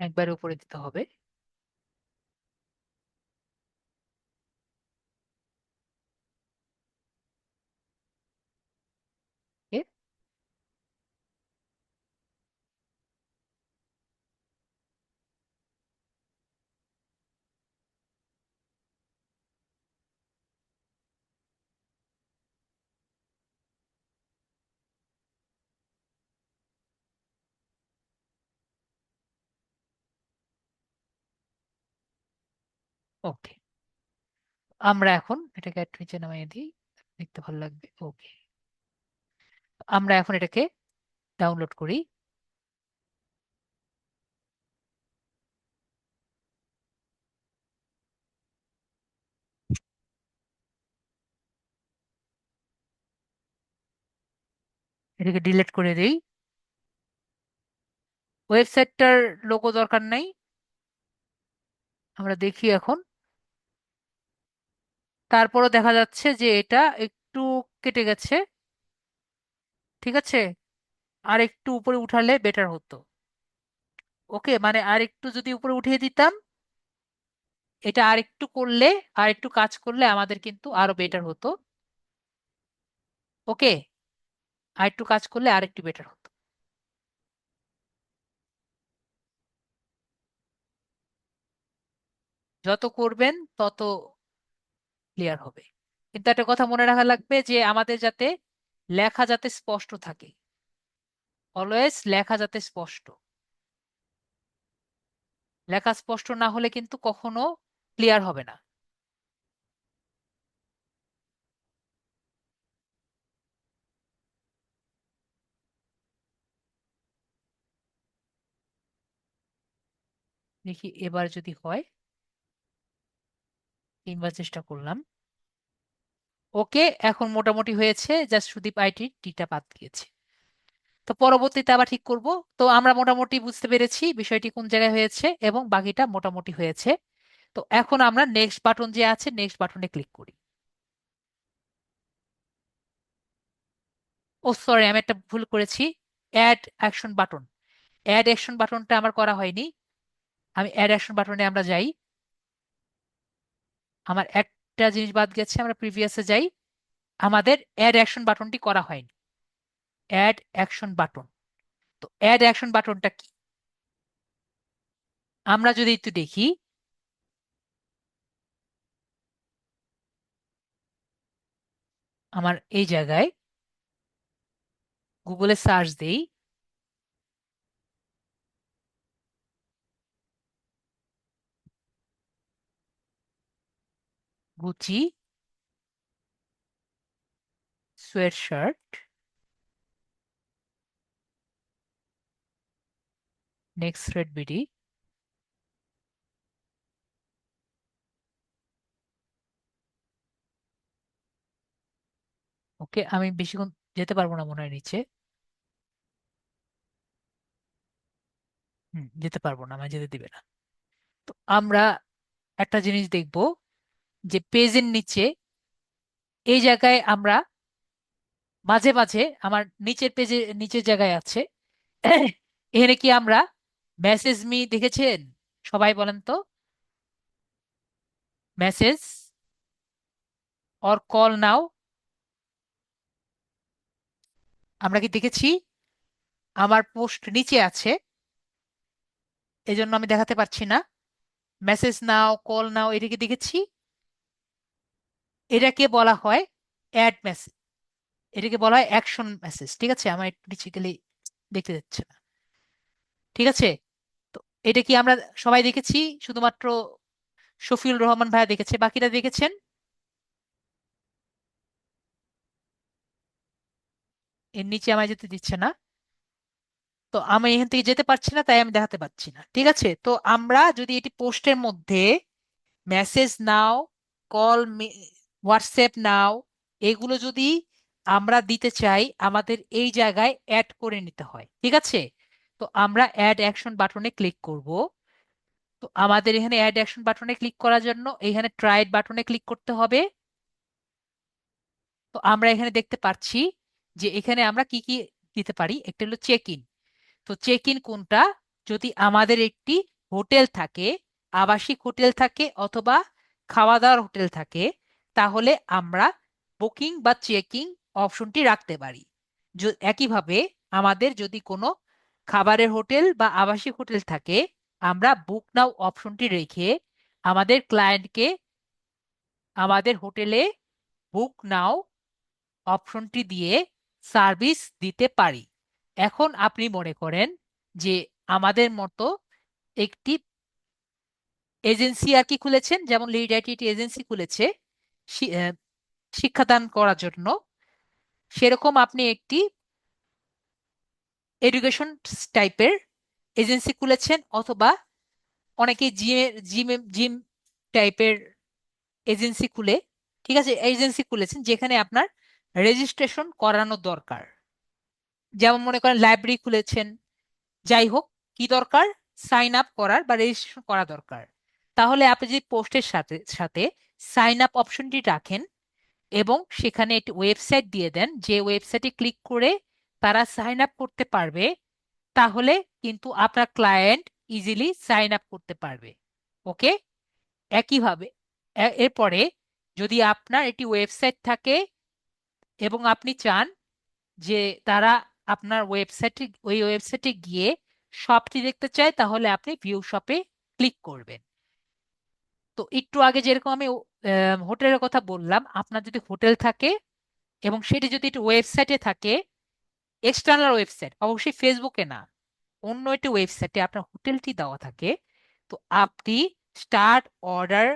একবার উপরে দিতে হবে। ওকে, আমরা এখন এটাকে একটু নিচে নামিয়ে দিই, দেখতে ভালো লাগবে। ওকে, আমরা এখন এটাকে ডাউনলোড করি। এটাকে ডিলিট করে দিই। ওয়েবসাইটটার লোগো দরকার নাই, আমরা দেখি এখন। তারপরও দেখা যাচ্ছে যে এটা একটু কেটে গেছে। ঠিক আছে, আর একটু উপরে উঠালে বেটার হতো। ওকে, মানে আর একটু যদি উপরে উঠিয়ে দিতাম, এটা আর একটু করলে, আর একটু কাজ করলে আমাদের কিন্তু আরো বেটার হতো। ওকে, আর একটু কাজ করলে আর একটু বেটার হতো। যত করবেন তত ক্লিয়ার হবে। কিন্তু একটা কথা মনে রাখা লাগবে যে আমাদের যাতে লেখা যাতে স্পষ্ট থাকে। অলওয়েজ লেখা যাতে স্পষ্ট, লেখা স্পষ্ট না হলে কিন্তু কখনো ক্লিয়ার হবে না। দেখি এবার যদি হয়। তিনবার চেষ্টা করলাম। ওকে, এখন মোটামুটি হয়েছে, জাস্ট সুদীপ আইটি টিটা বাদ দিয়েছে। তো পরবর্তীতে আবার ঠিক করব। তো আমরা মোটামুটি বুঝতে পেরেছি বিষয়টি কোন জায়গায় হয়েছে এবং বাকিটা মোটামুটি হয়েছে। তো এখন আমরা নেক্সট বাটন যে আছে, নেক্সট বাটনে ক্লিক করি। ও সরি, আমি একটা ভুল করেছি। Add action button, add action বাটনটা আমার করা হয়নি। আমি অ্যাড অ্যাকশন বাটনে আমরা যাই। আমার একটা জিনিস বাদ গেছে, আমরা প্রিভিয়াসে যাই। আমাদের অ্যাড অ্যাকশন বাটনটি করা হয়নি। অ্যাড অ্যাকশন বাটন, তো অ্যাড অ্যাকশন বাটনটা কি? আমরা যদি একটু দেখি, আমার এই জায়গায় গুগলে সার্চ দেই, Gucci sweatshirt next red BD. Okay, আমি বেশিক্ষণ যেতে পারবো না মনে হয় নিচে। যেতে পারবো না, আমায় যেতে দিবে না। তো আমরা একটা জিনিস দেখব যে পেজের নিচে এই জায়গায় আমরা মাঝে মাঝে আমার নিচের পেজে নিচের জায়গায় আছে এখানে কি আমরা মেসেজ মি দেখেছেন? সবাই বলেন তো, মেসেজ অর কল নাও আমরা কি দেখেছি? আমার পোস্ট নিচে আছে, এজন্য আমি দেখাতে পারছি না। মেসেজ নাও, কল নাও, এটাকে দেখেছি। এটাকে বলা হয় অ্যাড মেসেজ, এটাকে বলা হয় অ্যাকশন মেসেজ। ঠিক আছে, আমার একটু নিচে গেলে দেখতে যাচ্ছে না। ঠিক আছে, তো এটা কি আমরা সবাই দেখেছি? শুধুমাত্র শফিউল রহমান ভাইয়া দেখেছে, বাকিরা দেখেছেন? এর নিচে আমায় যেতে দিচ্ছে না, তো আমি এখান থেকে যেতে পারছি না, তাই আমি দেখাতে পারছি না। ঠিক আছে, তো আমরা যদি এটি পোস্টের মধ্যে মেসেজ নাও, কল, হোয়াটসঅ্যাপ নাও, এগুলো যদি আমরা দিতে চাই, আমাদের এই জায়গায় অ্যাড করে নিতে হয়। ঠিক আছে, তো আমরা অ্যাড অ্যাকশন বাটনে ক্লিক করব। তো আমাদের এখানে অ্যাড অ্যাকশন বাটনে ক্লিক করার জন্য এখানে ট্রাইড বাটনে ক্লিক করতে হবে। তো আমরা এখানে দেখতে পাচ্ছি যে এখানে আমরা কি কি দিতে পারি। একটা হলো চেক ইন। তো চেক ইন কোনটা? যদি আমাদের একটি হোটেল থাকে, আবাসিক হোটেল থাকে অথবা খাওয়া দাওয়ার হোটেল থাকে, তাহলে আমরা বুকিং বা চেকিং অপশনটি রাখতে পারি। একইভাবে আমাদের যদি কোনো খাবারের হোটেল বা আবাসিক হোটেল থাকে, আমরা বুক নাও অপশনটি রেখে আমাদের ক্লায়েন্টকে আমাদের হোটেলে বুক নাও অপশনটি দিয়ে সার্ভিস দিতে পারি। এখন আপনি মনে করেন যে আমাদের মতো একটি এজেন্সি আর কি খুলেছেন, যেমন লিড আইটি এজেন্সি খুলেছে শিক্ষাদান করার জন্য, সেরকম আপনি একটি এডুকেশন টাইপের এজেন্সি খুলেছেন, অথবা অনেকে জিম টাইপের এজেন্সি খুলে, ঠিক আছে, এজেন্সি খুলেছেন যেখানে আপনার রেজিস্ট্রেশন করানো দরকার। যেমন মনে করেন লাইব্রেরি খুলেছেন, যাই হোক, কি দরকার? সাইন আপ করার বা রেজিস্ট্রেশন করা দরকার। তাহলে আপনি যদি পোস্টের সাথে সাথে সাইন আপ অপশনটি রাখেন এবং সেখানে একটি ওয়েবসাইট দিয়ে দেন, যে ওয়েবসাইটে ক্লিক করে তারা সাইন আপ করতে পারবে, তাহলে কিন্তু আপনার ক্লায়েন্ট ইজিলি সাইন আপ করতে পারবে। ওকে, একইভাবে এরপরে যদি আপনার একটি ওয়েবসাইট থাকে এবং আপনি চান যে তারা আপনার ওয়েবসাইটে, ওই ওয়েবসাইটে গিয়ে শপটি দেখতে চায়, তাহলে আপনি ভিউ শপে ক্লিক করবেন। তো একটু আগে যেরকম আমি হোটেলের কথা বললাম, আপনার যদি হোটেল থাকে এবং সেটি যদি একটি ওয়েবসাইটে থাকে, এক্সটার্নাল ওয়েবসাইট, অবশ্যই ফেসবুকে না, অন্য একটি ওয়েবসাইটে আপনার হোটেলটি দেওয়া থাকে, তো আপনি স্টার্ট অর্ডার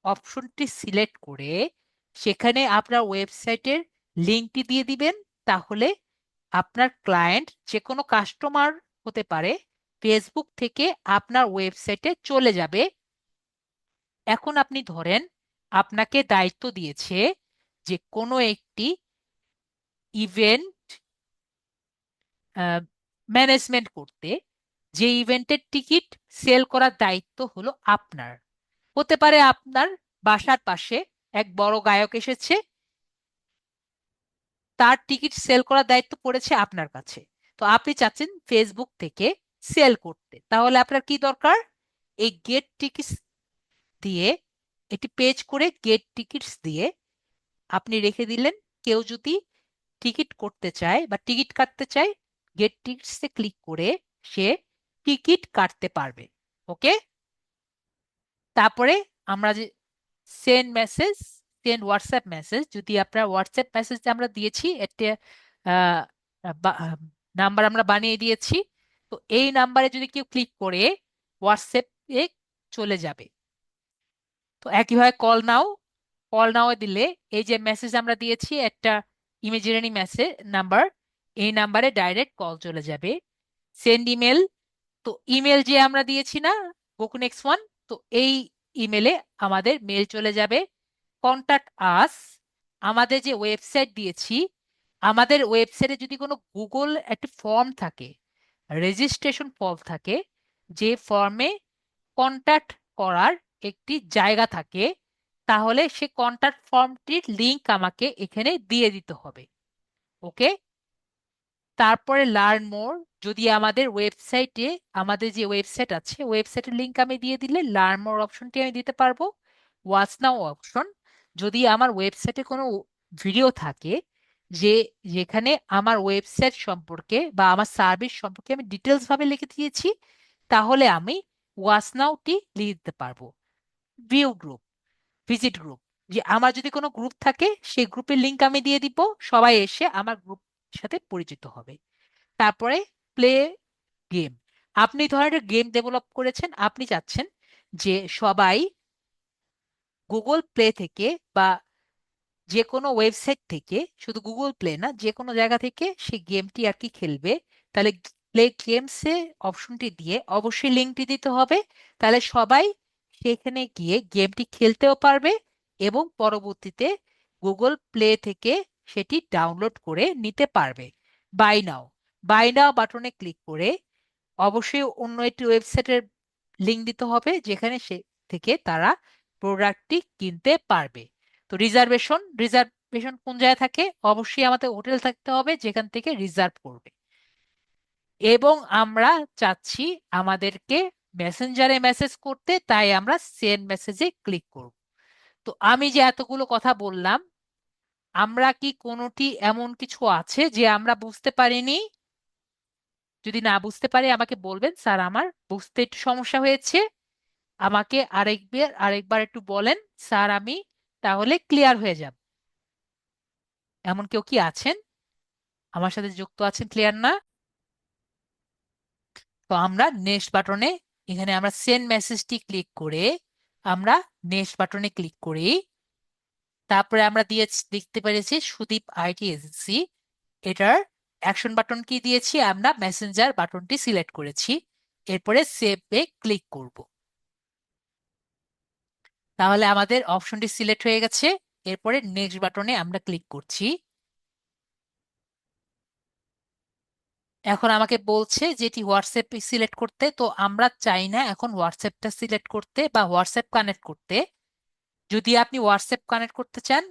অপশনটি সিলেক্ট করে সেখানে আপনার ওয়েবসাইটের লিঙ্কটি দিয়ে দিবেন। তাহলে আপনার ক্লায়েন্ট, যে কোনো কাস্টমার হতে পারে, ফেসবুক থেকে আপনার ওয়েবসাইটে চলে যাবে। এখন আপনি ধরেন আপনাকে দায়িত্ব দিয়েছে যে কোনো একটি ইভেন্ট ম্যানেজমেন্ট করতে, যে ইভেন্টের টিকিট সেল করার দায়িত্ব হলো আপনার। হতে পারে আপনার বাসার পাশে এক বড় গায়ক এসেছে, তার টিকিট সেল করার দায়িত্ব পড়েছে আপনার কাছে। তো আপনি চাচ্ছেন ফেসবুক থেকে সেল করতে, তাহলে আপনার কি দরকার? এই গেট টিকিটস দিয়ে, একটি পেজ করে গেট টিকিটস দিয়ে আপনি রেখে দিলেন। কেউ যদি টিকিট করতে চায় বা টিকিট কাটতে চায়, গেট টিকিটসে ক্লিক করে সে টিকিট কাটতে পারবে। ওকে, তারপরে আমরা যে send message, send WhatsApp message, যদি আপনার হোয়াটসঅ্যাপ মেসেজ আমরা দিয়েছি, একটা নাম্বার আমরা বানিয়ে দিয়েছি। তো এই নাম্বারে যদি কেউ ক্লিক করে হোয়াটসঅ্যাপে চলে যাবে। তো একইভাবে কল নাও দিলে এই যে মেসেজ আমরা দিয়েছি একটা ইমেজিনারি মেসেজ নাম্বার, এই নাম্বারে ডাইরেক্ট কল চলে যাবে। সেন্ড ইমেল, তো ইমেল যে আমরা দিয়েছি না বকুনেক্স 1, তো এই ইমেলে আমাদের মেল চলে যাবে। কন্টাক্ট আস, আমাদের যে ওয়েবসাইট দিয়েছি, আমাদের ওয়েবসাইটে যদি কোনো গুগল একটা ফর্ম থাকে, রেজিস্ট্রেশন ফর্ম থাকে, যে ফর্মে কন্টাক্ট করার একটি জায়গা থাকে, তাহলে সে কন্টাক্ট ফর্মটির লিংক আমাকে এখানে দিয়ে দিতে হবে। ওকে, তারপরে লার্ন মোর, যদি আমাদের ওয়েবসাইটে, আমাদের যে ওয়েবসাইট আছে ওয়েবসাইটের লিংক আমি দিয়ে দিলে লার্ন মোর অপশনটি আমি দিতে পারবো। ওয়াচ নাও অপশন, যদি আমার ওয়েবসাইটে কোনো ভিডিও থাকে যে যেখানে আমার ওয়েবসাইট সম্পর্কে বা আমার সার্ভিস সম্পর্কে আমি ডিটেলস ভাবে লিখে দিয়েছি, তাহলে আমি ওয়াচ নাওটি লিখে দিতে পারবো। ভিউ গ্রুপ, ভিজিট গ্রুপ, যে আমার যদি কোনো গ্রুপ থাকে সেই গ্রুপের লিংক আমি দিয়ে দিব, সবাই এসে আমার গ্রুপ সাথে পরিচিত হবে। তারপরে প্লে গেম, আপনি ধরেন গেম ডেভেলপ করেছেন, আপনি চাচ্ছেন যে সবাই গুগল প্লে থেকে বা যে কোনো ওয়েবসাইট থেকে, শুধু গুগল প্লে না যে কোনো জায়গা থেকে সেই গেমটি আর কি খেলবে, তাহলে প্লে গেমসে অপশনটি দিয়ে অবশ্যই লিঙ্কটি দিতে হবে। তাহলে সবাই সেখানে গিয়ে গেমটি খেলতেও পারবে এবং পরবর্তীতে গুগল প্লে থেকে সেটি ডাউনলোড করে নিতে পারবে। বাই নাও, বাই নাও বাটনে ক্লিক করে অবশ্যই অন্য একটি ওয়েবসাইটের লিংক দিতে হবে যেখানে সে থেকে তারা প্রোডাক্টটি কিনতে পারবে। তো রিজার্ভেশন কোন জায়গায় থাকে? অবশ্যই আমাদের হোটেল থাকতে হবে যেখান থেকে রিজার্ভ করবে। এবং আমরা চাচ্ছি আমাদেরকে মেসেঞ্জারে মেসেজ করতে, তাই আমরা সেন্ড মেসেজে ক্লিক করব। তো আমি যে এতগুলো কথা বললাম, আমরা কি কোনোটি এমন কিছু আছে যে আমরা বুঝতে পারিনি? যদি না বুঝতে পারি আমাকে বলবেন, স্যার আমার বুঝতে একটু সমস্যা হয়েছে, আমাকে আরেকবার একটু বলেন, স্যার আমি তাহলে ক্লিয়ার হয়ে যাব। এমন কেউ কি আছেন আমার সাথে যুক্ত আছেন, ক্লিয়ার না? তো আমরা নেক্সট বাটনে, এখানে আমরা সেন্ড মেসেজটি ক্লিক করে আমরা নেক্সট বাটনে ক্লিক করি। তারপরে আমরা দেখতে পেরেছি সুদীপ আইটি এজেন্সি, এটার অ্যাকশন বাটন কি দিয়েছি, আমরা মেসেঞ্জার বাটনটি সিলেক্ট করেছি। এরপরে সেভ এ ক্লিক করব। তাহলে আমাদের অপশনটি সিলেক্ট হয়ে গেছে। এরপরে নেক্সট বাটনে আমরা ক্লিক করছি। এখন আমাকে বলছে যেটি হোয়াটসঅ্যাপ সিলেক্ট করতে, তো আমরা চাই না এখন হোয়াটসঅ্যাপটা সিলেক্ট করতে বা হোয়াটসঅ্যাপ কানেক্ট করতে। যদি আপনি হোয়াটসঅ্যাপ কানেক্ট করতে চান,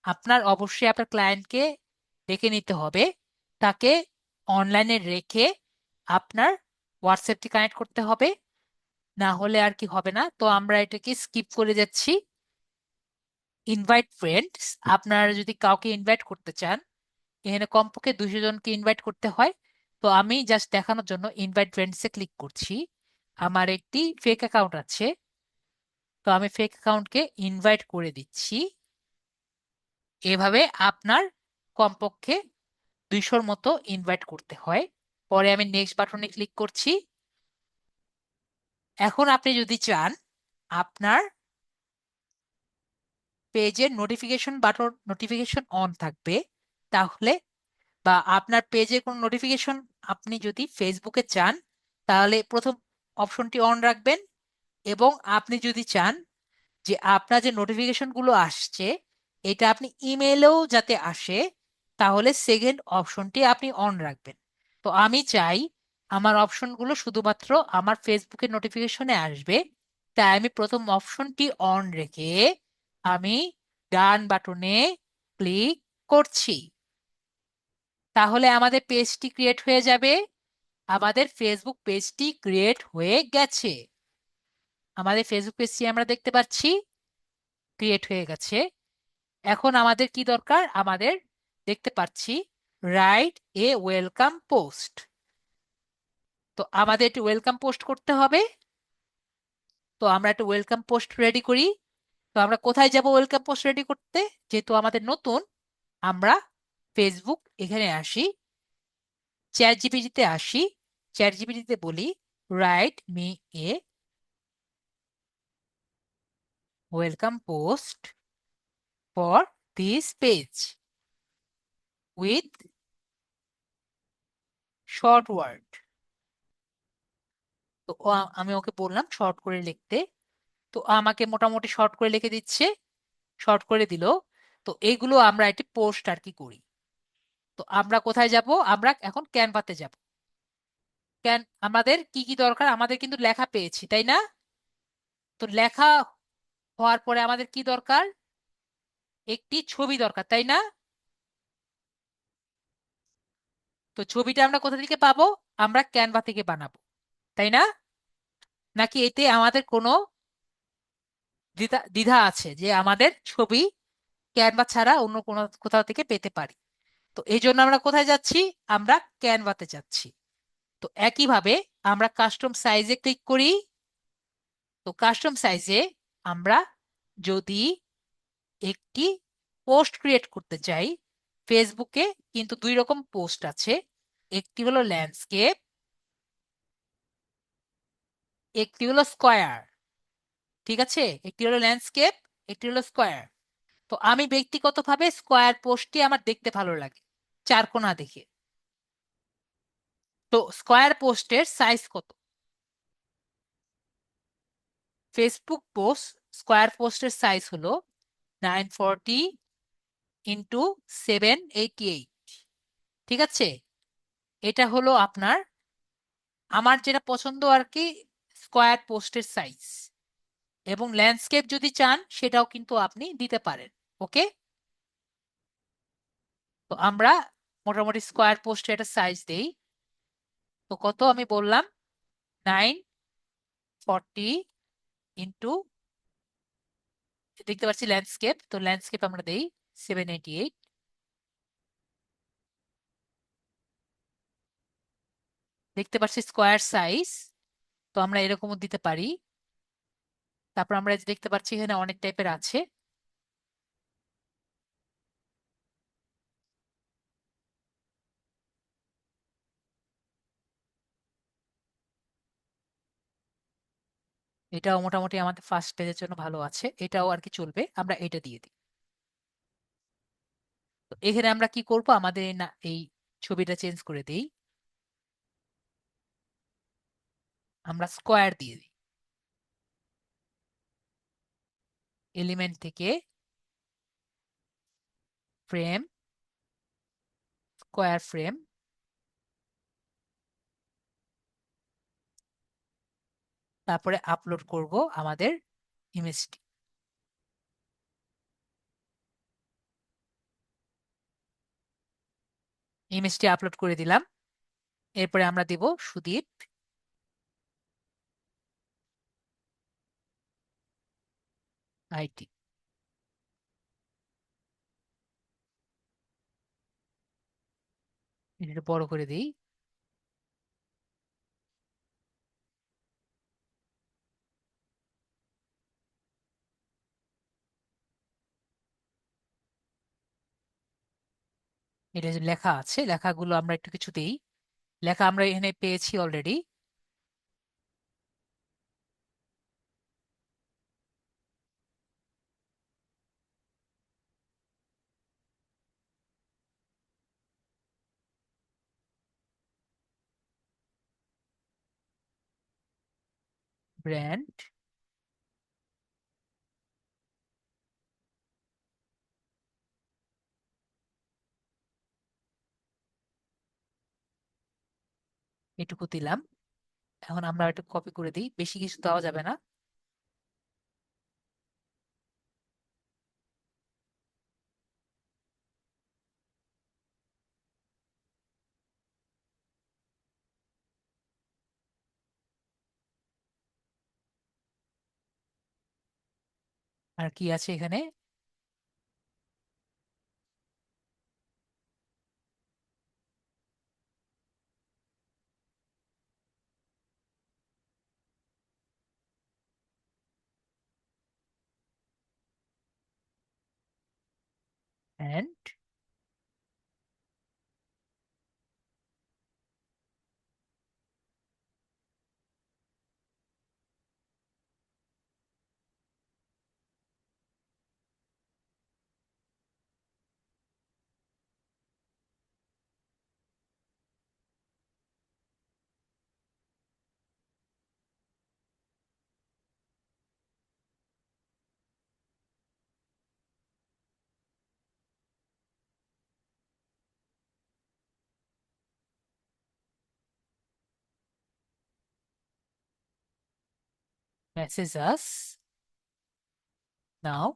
আপনার অবশ্যই আপনার ক্লায়েন্টকে ডেকে নিতে হবে, তাকে অনলাইনে রেখে আপনার হোয়াটসঅ্যাপটি কানেক্ট করতে হবে, না হলে আর কি হবে না। তো আমরা এটাকে স্কিপ করে যাচ্ছি। ইনভাইট ফ্রেন্ডস, আপনারা যদি কাউকে ইনভাইট করতে চান, এখানে কমপক্ষে 200 জনকে ইনভাইট করতে হয়। তো আমি জাস্ট দেখানোর জন্য ইনভাইট ফ্রেন্ডসে ক্লিক করছি। আমার একটি ফেক অ্যাকাউন্ট আছে, তো আমি ফেক অ্যাকাউন্টকে ইনভাইট করে দিচ্ছি। এভাবে আপনার কমপক্ষে 200-র মতো ইনভাইট করতে হয়। পরে আমি নেক্সট বাটনে ক্লিক করছি। এখন আপনি যদি চান আপনার পেজের নোটিফিকেশন অন থাকবে, তাহলে বা আপনার পেজে কোনো নোটিফিকেশন আপনি যদি ফেসবুকে চান, তাহলে প্রথম অপশনটি অন রাখবেন। এবং আপনি যদি চান যে আপনার যে নোটিফিকেশনগুলো আসছে এটা আপনি ইমেলেও যাতে আসে, তাহলে সেকেন্ড অপশনটি আপনি অন রাখবেন। তো আমি চাই আমার অপশনগুলো শুধুমাত্র আমার ফেসবুকের নোটিফিকেশনে আসবে, তাই আমি প্রথম অপশনটি অন রেখে আমি ডান বাটনে ক্লিক করছি। তাহলে আমাদের পেজটি ক্রিয়েট হয়ে যাবে। আমাদের ফেসবুক পেজটি ক্রিয়েট হয়ে গেছে। আমাদের ফেসবুক পেজটি আমরা দেখতে পাচ্ছি ক্রিয়েট হয়ে গেছে। এখন আমাদের কি দরকার, আমাদের দেখতে পাচ্ছি রাইট এ ওয়েলকাম পোস্ট। তো আমাদের একটি ওয়েলকাম পোস্ট করতে হবে। তো আমরা একটা ওয়েলকাম পোস্ট রেডি করি। তো আমরা কোথায় যাব ওয়েলকাম পোস্ট রেডি করতে? যেহেতু আমাদের নতুন, আমরা ফেসবুক এখানে আসি। চ্যাট জিপিটিতে আসি, চ্যাট জিপিটিতে বলি write me a welcome post for this page with short word. তো আমি ওকে বললাম শর্ট করে লিখতে, তো আমাকে মোটামুটি শর্ট করে লিখে দিচ্ছে, শর্ট করে দিল। তো এইগুলো আমরা একটি পোস্ট আর কি করি। তো আমরা কোথায় যাব? আমরা এখন ক্যানভাতে যাব। আমাদের কি কি দরকার? আমাদের কিন্তু লেখা পেয়েছি, তাই না? তো লেখা হওয়ার পরে আমাদের কি দরকার? একটি ছবি দরকার, তাই না? তো ছবিটা আমরা কোথা থেকে পাবো? আমরা ক্যানভা থেকে বানাবো, তাই না? নাকি এতে আমাদের কোনো দ্বিধা দ্বিধা আছে যে আমাদের ছবি ক্যানভা ছাড়া অন্য কোনো কোথাও থেকে পেতে পারি? তো এই জন্য আমরা কোথায় যাচ্ছি? আমরা ক্যানভাতে যাচ্ছি। তো একইভাবে আমরা কাস্টম সাইজে ক্লিক করি। তো কাস্টম সাইজে আমরা যদি একটি পোস্ট ক্রিয়েট করতে চাই ফেসবুকে, কিন্তু দুই রকম পোস্ট আছে। একটি হলো ল্যান্ডস্কেপ, একটি হলো স্কোয়ার। ঠিক আছে, একটি হলো ল্যান্ডস্কেপ, একটি হলো স্কোয়ার। তো আমি ব্যক্তিগতভাবে স্কোয়ার পোস্টটি আমার দেখতে ভালো লাগে, চার কোণা দেখে। তো স্কোয়ার পোস্টের সাইজ কত? ফেসবুক পোস্ট স্কোয়ার পোস্টের সাইজ হলো 940 ইন্টু 788। ঠিক আছে, এটা হলো আপনার, আমার যেটা পছন্দ আর কি, স্কোয়ার পোস্টের সাইজ। এবং ল্যান্ডস্কেপ যদি চান সেটাও কিন্তু আপনি দিতে পারেন। ওকে, তো আমরা মোটামুটি স্কোয়ার পোস্টের একটা সাইজ দেই। তো কত আমি বললাম? 940 ইন্টু, দেখতে পাচ্ছি ল্যান্ডস্কেপ, তো ল্যান্ডস্কেপ আমরা দেই 788। দেখতে পাচ্ছি স্কোয়ার সাইজ, তো আমরা এরকমও দিতে পারি। তারপর আমরা এই যে দেখতে পাচ্ছি এখানে অনেক টাইপের আছে। এটাও মোটামুটি আমাদের ফার্স্ট পেজের জন্য ভালো আছে, এটাও আর কি চলবে, আমরা এটা দিয়ে দিই। তো এখানে আমরা কি করব? আমাদের এই ছবিটা চেঞ্জ করে দিই, আমরা স্কোয়ার দিয়ে দিই। এলিমেন্ট থেকে ফ্রেম, স্কোয়ার ফ্রেম, তারপরে আপলোড করব আমাদের ইমেজটি। ইমেজটি আপলোড করে দিলাম। এরপরে আমরা দিব সুদীপ আইটি। এটা একটু বড় করে দিই। এটা যে লেখা আছে, লেখাগুলো আমরা একটু কিছু দিই। লেখা আমরা এখানে পেয়েছি অলরেডি। ব্র্যান্ড, এটুকু দিলাম। এখন আমরা একটু কপি করে দিই, বেশি কিছু দেওয়া যাবে না। আর কি আছে এখানে? এন্ড মেসেজ আস নাও।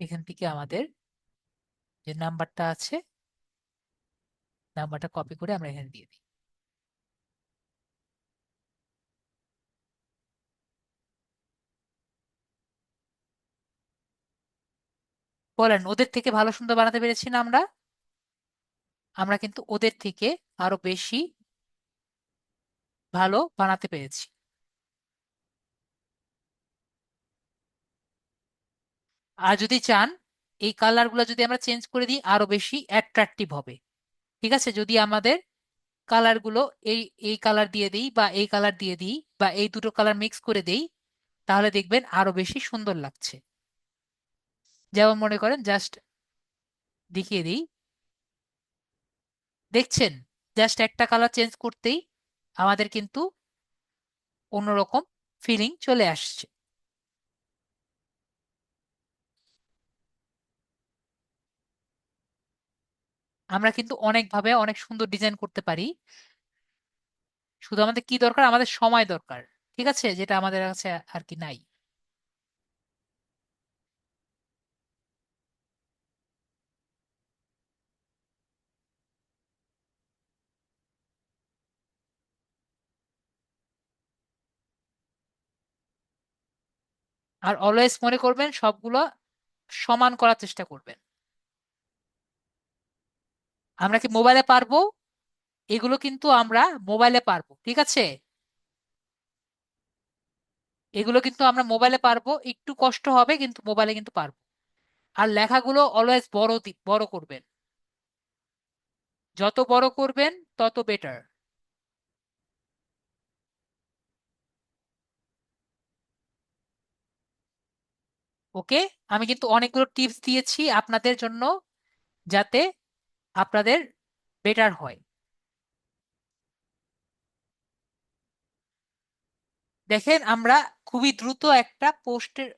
এখান থেকে আমাদের যে নাম্বারটা আছে, নাম্বারটা কপি করে আমরা এখানে দিয়ে দিই। বলেন, ওদের থেকে ভালো সুন্দর বানাতে পেরেছি না আমরা? আমরা কিন্তু ওদের থেকে আরো বেশি ভালো বানাতে পেরেছি। আর যদি চান, এই কালার গুলো যদি আমরা চেঞ্জ করে দিই আরো বেশি অ্যাট্রাকটিভ হবে। ঠিক আছে, যদি আমাদের কালার গুলো এই এই কালার দিয়ে দিই বা এই কালার দিয়ে দিই বা এই দুটো কালার মিক্স করে দেই, তাহলে দেখবেন আরো বেশি সুন্দর লাগছে। যেমন মনে করেন, জাস্ট দেখিয়ে দিই, দেখছেন? জাস্ট একটা কালার চেঞ্জ করতেই আমাদের কিন্তু অন্যরকম ফিলিং চলে আসছে। আমরা কিন্তু অনেকভাবে অনেক সুন্দর ডিজাইন করতে পারি। শুধু আমাদের কি দরকার? আমাদের সময় দরকার। ঠিক আছে, যেটা আমাদের কাছে আর কি নাই। আর অলওয়েজ মনে করবেন সবগুলো সমান করার চেষ্টা করবেন। আমরা কি মোবাইলে পারবো? এগুলো কিন্তু আমরা মোবাইলে পারবো, ঠিক আছে? এগুলো কিন্তু আমরা মোবাইলে পারবো, একটু কষ্ট হবে কিন্তু মোবাইলে কিন্তু পারবো। আর লেখাগুলো অলওয়েজ বড় বড় করবেন। যত বড় করবেন তত বেটার। ওকে, আমি কিন্তু অনেকগুলো টিপস দিয়েছি আপনাদের জন্য, যাতে আপনাদের বেটার হয়। দেখেন, আমরা খুবই দ্রুত একটা পোস্টের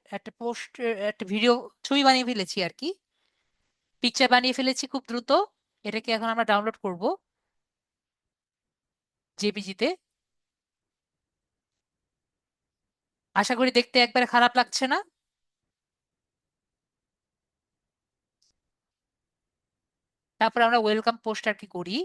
একটা ভিডিও ছবি বানিয়ে ফেলেছি আর কি, পিকচার বানিয়ে ফেলেছি খুব দ্রুত। এটাকে এখন আমরা ডাউনলোড করব জেপিজিতে। আশা করি দেখতে একবারে খারাপ লাগছে না। তারপর আমরা ওয়েলকাম পোস্ট আর কি করি।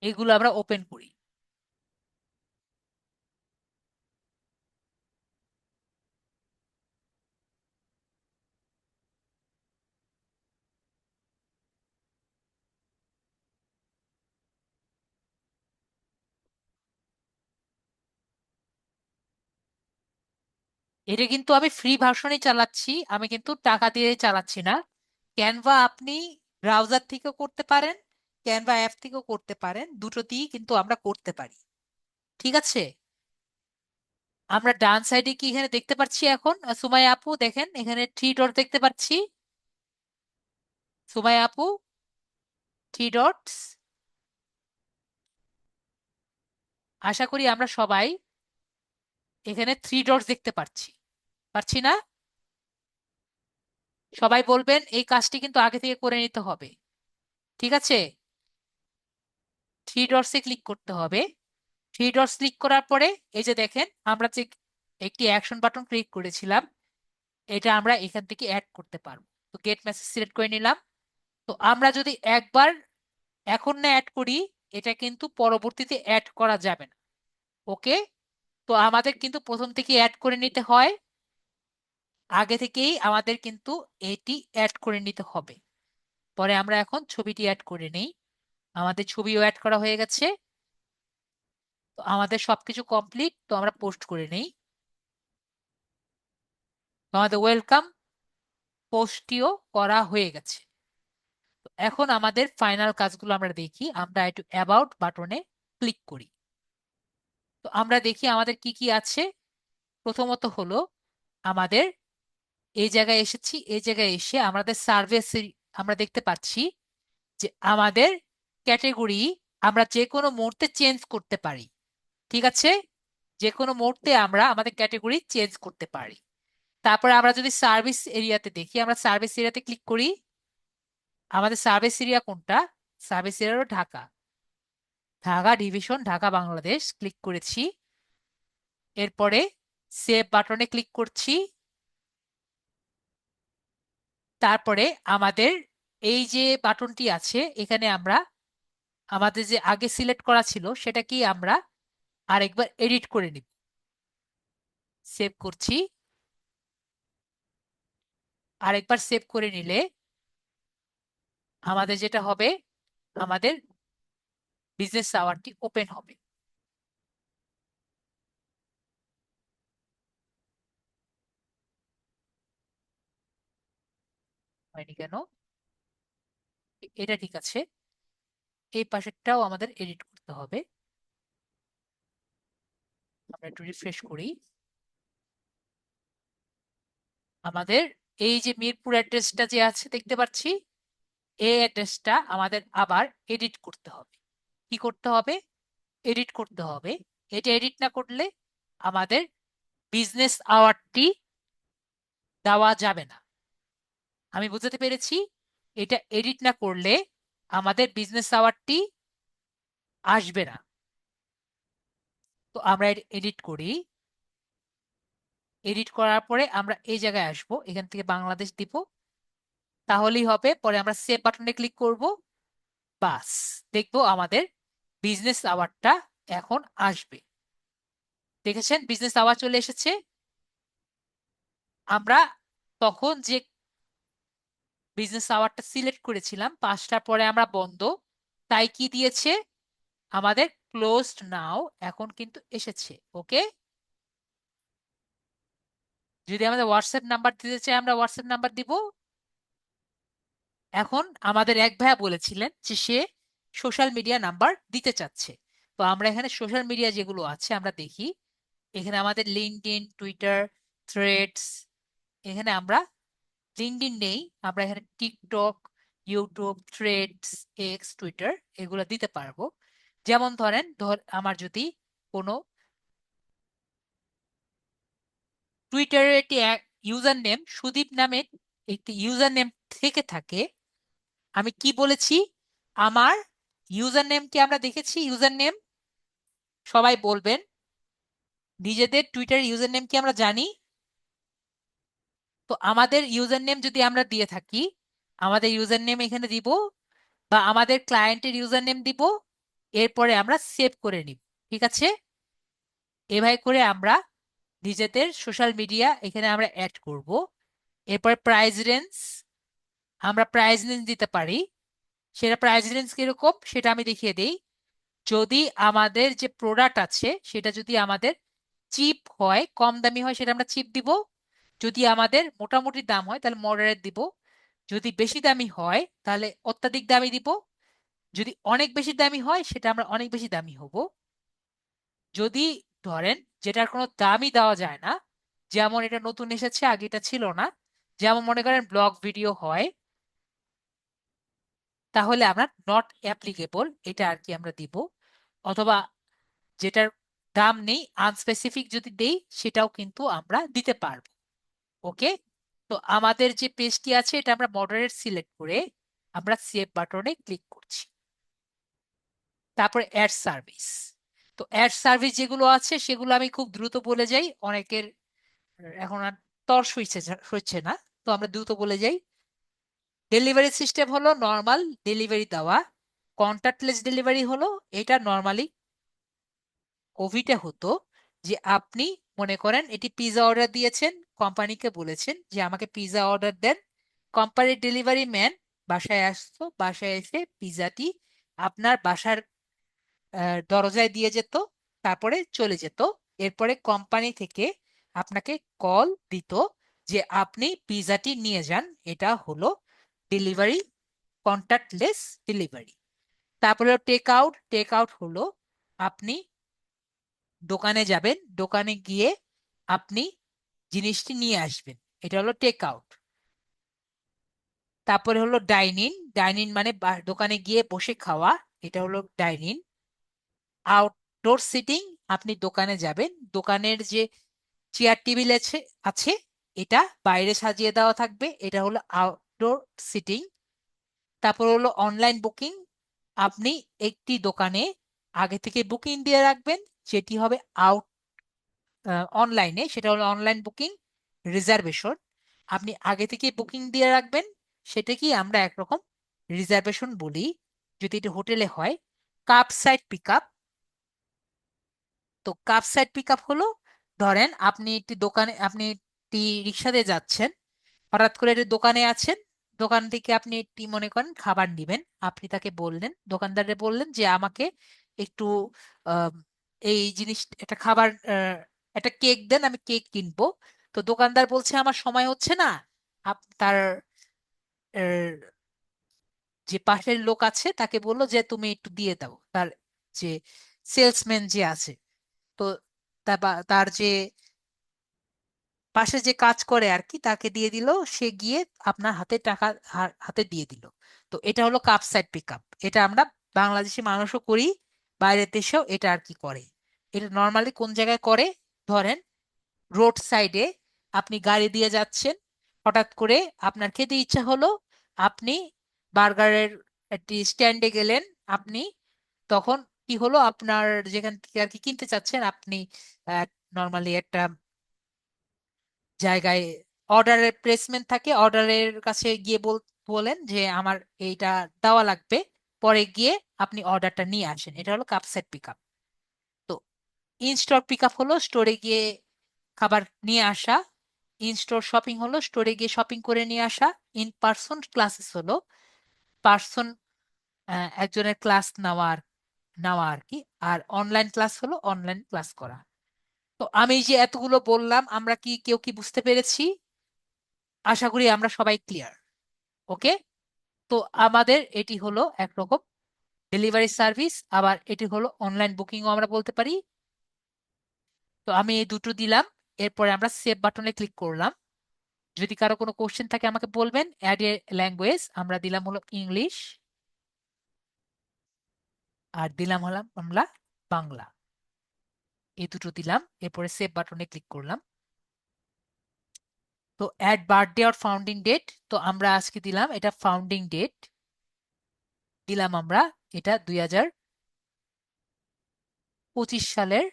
এগুলো আমরা ওপেন করি। এটা কিন্তু আমি ফ্রি ভার্সনই চালাচ্ছি, আমি কিন্তু টাকা দিয়ে চালাচ্ছি না। ক্যানভা আপনি ব্রাউজার থেকেও করতে পারেন, ক্যানভা অ্যাপ থেকেও করতে পারেন, দুটোতেই কিন্তু আমরা করতে পারি। ঠিক আছে, আমরা ডান সাইডে কি এখানে দেখতে পাচ্ছি এখন? সুমাইয়া আপু দেখেন, এখানে থ্রি ডট দেখতে পাচ্ছি। সুমাইয়া আপু, থ্রি ডটস। আশা করি আমরা সবাই এখানে থ্রি ডটস দেখতে পাচ্ছি, পাচ্ছি না? সবাই বলবেন এই কাজটি কিন্তু আগে থেকে করে নিতে হবে। ঠিক আছে, থ্রি ডটসে ক্লিক করতে হবে। থ্রি ডটস ক্লিক করার পরে এই যে দেখেন, আমরা যে একটি অ্যাকশন বাটন ক্লিক করেছিলাম, এটা আমরা এখান থেকে অ্যাড করতে পারবো। তো গেট মেসেজ সিলেক্ট করে নিলাম। তো আমরা যদি একবার এখন না অ্যাড করি, এটা কিন্তু পরবর্তীতে অ্যাড করা যাবে না। ওকে, তো আমাদের কিন্তু প্রথম থেকে অ্যাড করে নিতে হয়। আগে থেকেই আমাদের কিন্তু এটি অ্যাড করে নিতে হবে। পরে আমরা এখন ছবিটি অ্যাড করে নেই। আমাদের ছবিও অ্যাড করা হয়ে গেছে। তো আমাদের সবকিছু কমপ্লিট, তো আমরা পোস্ট করে নেই। তো আমাদের ওয়েলকাম পোস্টটিও করা হয়ে গেছে। তো এখন আমাদের ফাইনাল কাজগুলো আমরা দেখি। আমরা একটু অ্যাবাউট বাটনে ক্লিক করি। তো আমরা দেখি আমাদের কি কি আছে। প্রথমত হলো আমাদের এই জায়গায় এসেছি, এই জায়গায় এসে আমাদের সার্ভিস আমরা দেখতে পাচ্ছি যে আমাদের ক্যাটেগরি আমরা যে কোনো মুহূর্তে চেঞ্জ করতে পারি। ঠিক আছে, যে কোনো মুহূর্তে আমরা আমাদের ক্যাটেগরি চেঞ্জ করতে পারি। তারপরে আমরা যদি সার্ভিস এরিয়াতে দেখি, আমরা সার্ভিস এরিয়াতে ক্লিক করি। আমাদের সার্ভিস এরিয়া কোনটা? সার্ভিস এরিয়া হলো ঢাকা, ঢাকা ডিভিশন, ঢাকা বাংলাদেশ। ক্লিক করেছি, এরপরে সেভ বাটনে ক্লিক করছি। তারপরে আমাদের এই যে বাটনটি আছে এখানে আমরা আমাদের যে আগে সিলেক্ট করা ছিল সেটা কি আমরা আরেকবার এডিট করে নিব। সেভ করছি। আরেকবার সেভ করে নিলে আমাদের যেটা হবে, আমাদের বিজনেস আওয়ারটি ওপেন হবে। হয়নি কেন? এটা ঠিক আছে, এই পাশেরটাও আমাদের এডিট করতে হবে। আমরা একটু রিফ্রেশ করি। আমাদের এই যে মিরপুর অ্যাড্রেসটা যে আছে দেখতে পাচ্ছি, এই অ্যাড্রেসটা আমাদের আবার এডিট করতে হবে। কি করতে হবে? এডিট করতে হবে। এটা এডিট না করলে আমাদের বিজনেস আওয়ারটি দেওয়া যাবে না। আমি বুঝতে পেরেছি, এটা এডিট না করলে আমাদের বিজনেস আওয়ারটি আসবে না। তো আমরা এডিট করি। এডিট করার পরে আমরা এই জায়গায় আসব, এখান থেকে বাংলাদেশ দিব, তাহলেই হবে। পরে আমরা সেভ বাটনে ক্লিক করব। বাস, দেখবো আমাদের বিজনেস আওয়ারটা এখন আসবে। দেখেছেন বিজনেস আওয়ার চলে এসেছে। আমরা তখন যে বিজনেস আওয়ারটা সিলেক্ট করেছিলাম 5টার পরে আমরা বন্ধ, তাই কি দিয়েছে? আমাদের ক্লোজড নাও এখন কিন্তু এসেছে। ওকে, যদি আমাদের হোয়াটসঅ্যাপ নাম্বার দিতে চাই আমরা হোয়াটসঅ্যাপ নাম্বার দিব। এখন আমাদের এক ভাইয়া বলেছিলেন যে সে সোশ্যাল মিডিয়া নাম্বার দিতে চাচ্ছে। তো আমরা এখানে সোশ্যাল মিডিয়া যেগুলো আছে আমরা দেখি। এখানে আমাদের লিঙ্কডইন, টুইটার, থ্রেডস। এখানে আমরা লিঙ্কডইন নেই, আমরা এখানে TikTok, YouTube, threads, x, Twitter এগুলো দিতে পারবো। যেমন ধরেন আমার যদি কোনো টুইটারের একটি ইউজার নেম সুদীপ নামে একটি ইউজার নেম থেকে থাকে, আমি কি বলেছি? আমার ইউজার নেমটি আমরা দেখেছি, ইউজার নেম সবাই বলবেন নিজেদের টুইটার ইউজার নেম কি আমরা জানি? তো আমাদের ইউজার নেম যদি আমরা দিয়ে থাকি, আমাদের ইউজার নেম এখানে দিব, বা আমাদের ক্লায়েন্টের ইউজার নেম দিব, এরপরে আমরা সেভ করে নিব। ঠিক আছে, এভাবে করে আমরা নিজেদের সোশ্যাল মিডিয়া এখানে আমরা অ্যাড করব। এরপরে প্রাইস রেঞ্জ, আমরা প্রাইস রেঞ্জ দিতে পারি। সেটা প্রাইস রেঞ্জ কিরকম সেটা আমি দেখিয়ে দিই। যদি আমাদের যে প্রোডাক্ট আছে সেটা যদি আমাদের চিপ হয়, কম দামি হয়, সেটা আমরা চিপ দিব। যদি আমাদের মোটামুটি দাম হয় তাহলে মডারেট দিব। যদি বেশি দামি হয় তাহলে অত্যাধিক দামি দিব। যদি অনেক বেশি দামি হয় সেটা আমরা অনেক বেশি দামি হব। যদি ধরেন যেটার কোনো দামই দেওয়া যায় না, যেমন এটা নতুন এসেছে, আগে এটা ছিল না, যেমন মনে করেন ব্লগ ভিডিও হয়, তাহলে আমরা নট অ্যাপ্লিকেবল এটা আর কি আমরা দিব। অথবা যেটার দাম নেই, আনস্পেসিফিক যদি দেই সেটাও কিন্তু আমরা দিতে পারবো। ওকে, তো আমাদের যে পেজটি আছে এটা আমরা মডারেট সিলেক্ট করে আমরা সেভ বাটনে ক্লিক করছি। তারপরে অ্যাড সার্ভিস। তো অ্যাড সার্ভিস যেগুলো আছে সেগুলো আমি খুব দ্রুত বলে যাই, অনেকের এখন আর তর সইছে না, তো আমরা দ্রুত বলে যাই। ডেলিভারি সিস্টেম হলো নর্মাল ডেলিভারি দেওয়া। কন্টাক্টলেস ডেলিভারি হলো, এটা নর্মালি কোভিডে হতো যে আপনি মনে করেন এটি পিৎজা অর্ডার দিয়েছেন, কোম্পানিকে বলেছেন যে আমাকে পিৎজা অর্ডার দেন, কোম্পানির ডেলিভারি ম্যান বাসায় আসতো, বাসায় এসে পিৎজাটি আপনার বাসার দরজায় দিয়ে যেত, তারপরে চলে যেত। এরপরে কোম্পানি থেকে আপনাকে কল দিত যে আপনি পিৎজাটি নিয়ে যান। এটা হলো ডেলিভারি, কন্টাক্টলেস ডেলিভারি। তারপরে টেক আউট। টেক আউট হলো আপনি দোকানে যাবেন, দোকানে গিয়ে আপনি জিনিসটি নিয়ে আসবেন, এটা হলো টেক আউট। তারপরে হলো ডাইন ইন, ডাইন ইন মানে দোকানে গিয়ে বসে খাওয়া, এটা হলো ডাইন ইন। আউটডোর সিটিং, আপনি দোকানে যাবেন, দোকানের যে চেয়ার টেবিল আছে আছে এটা বাইরে সাজিয়ে দেওয়া থাকবে, এটা হলো আউটডোর সিটিং। তারপর হলো অনলাইন বুকিং, আপনি একটি দোকানে আগে থেকে বুকিং দিয়ে রাখবেন, যেটি হবে আউট অনলাইনে, সেটা হলো অনলাইন বুকিং রিজার্ভেশন। আপনি আগে থেকে বুকিং দিয়ে রাখবেন, সেটা কি আমরা একরকম রিজার্ভেশন বলি যদি এটা হোটেলে হয়। কাপ সাইড পিক আপ, তো কাপ সাইড পিক আপ হলো, ধরেন আপনি একটি দোকানে, আপনি একটি রিক্সাতে যাচ্ছেন, হঠাৎ করে একটি দোকানে আছেন, দোকান থেকে আপনি একটি মনে করেন খাবার নিবেন, আপনি তাকে বললেন, দোকানদারে বললেন যে আমাকে একটু আহ, এই জিনিস একটা খাবার, একটা কেক দেন, আমি কেক কিনবো। তো দোকানদার বলছে আমার সময় হচ্ছে না, তার যে পাশের লোক আছে তাকে বললো যে তুমি একটু দিয়ে দাও, তার যে সেলসম্যান যে আছে, তো তার যে পাশে যে কাজ করে আর কি, তাকে দিয়ে দিল, সে গিয়ে আপনার হাতে টাকা হাতে দিয়ে দিল। তো এটা হলো কাপ সাইড পিক আপ, এটা আমরা বাংলাদেশি মানুষও করি, বাইরের দেশেও এটা আর কি করে। এটা নর্মালি কোন জায়গায় করে, ধরেন রোড সাইডে আপনি গাড়ি দিয়ে যাচ্ছেন, হঠাৎ করে আপনার খেতে ইচ্ছা হলো, আপনি বার্গারের একটি স্ট্যান্ডে গেলেন, আপনি তখন কি হলো, আপনার যেখান থেকে আর কি কিনতে চাচ্ছেন, আপনি নর্মালি একটা জায়গায় অর্ডারের প্লেসমেন্ট থাকে, অর্ডারের কাছে গিয়ে বলেন যে আমার এইটা দেওয়া লাগবে, পরে গিয়ে আপনি অর্ডারটা নিয়ে আসেন, এটা হলো কাপ সেট পিক আপ। তো ইন স্টোর পিক আপ হলো স্টোরে গিয়ে খাবার নিয়ে আসা, ইন স্টোর শপিং হলো স্টোরে গিয়ে শপিং করে নিয়ে আসা, ইন পার্সন ক্লাসেস হলো পার্সন একজনের ক্লাস নেওয়ার নেওয়া আর কি, আর অনলাইন ক্লাস হলো অনলাইন ক্লাস করা। তো আমি যে এতগুলো বললাম, আমরা কি কেউ কি বুঝতে পেরেছি? আশা করি আমরা সবাই ক্লিয়ার। ওকে, তো আমাদের এটি হলো একরকম ডেলিভারি সার্ভিস, আবার এটি হলো অনলাইন বুকিংও আমরা বলতে পারি। তো আমি এই দুটো দিলাম, এরপরে আমরা সেভ বাটনে ক্লিক করলাম। যদি কারো কোনো কোশ্চেন থাকে আমাকে বলবেন। অ্যাড এ ল্যাঙ্গুয়েজ আমরা দিলাম হলো ইংলিশ, আর দিলাম হলাম আমরা বাংলা, এই দুটো দিলাম, এরপরে সেভ বাটনে ক্লিক করলাম। তো অ্যাড বার্থডে আর ফাউন্ডিং ডেট, তো আমরা আজকে দিলাম এটা ফাউন্ডিং ডেট, দিলাম আমরা এটা 2025 সালের,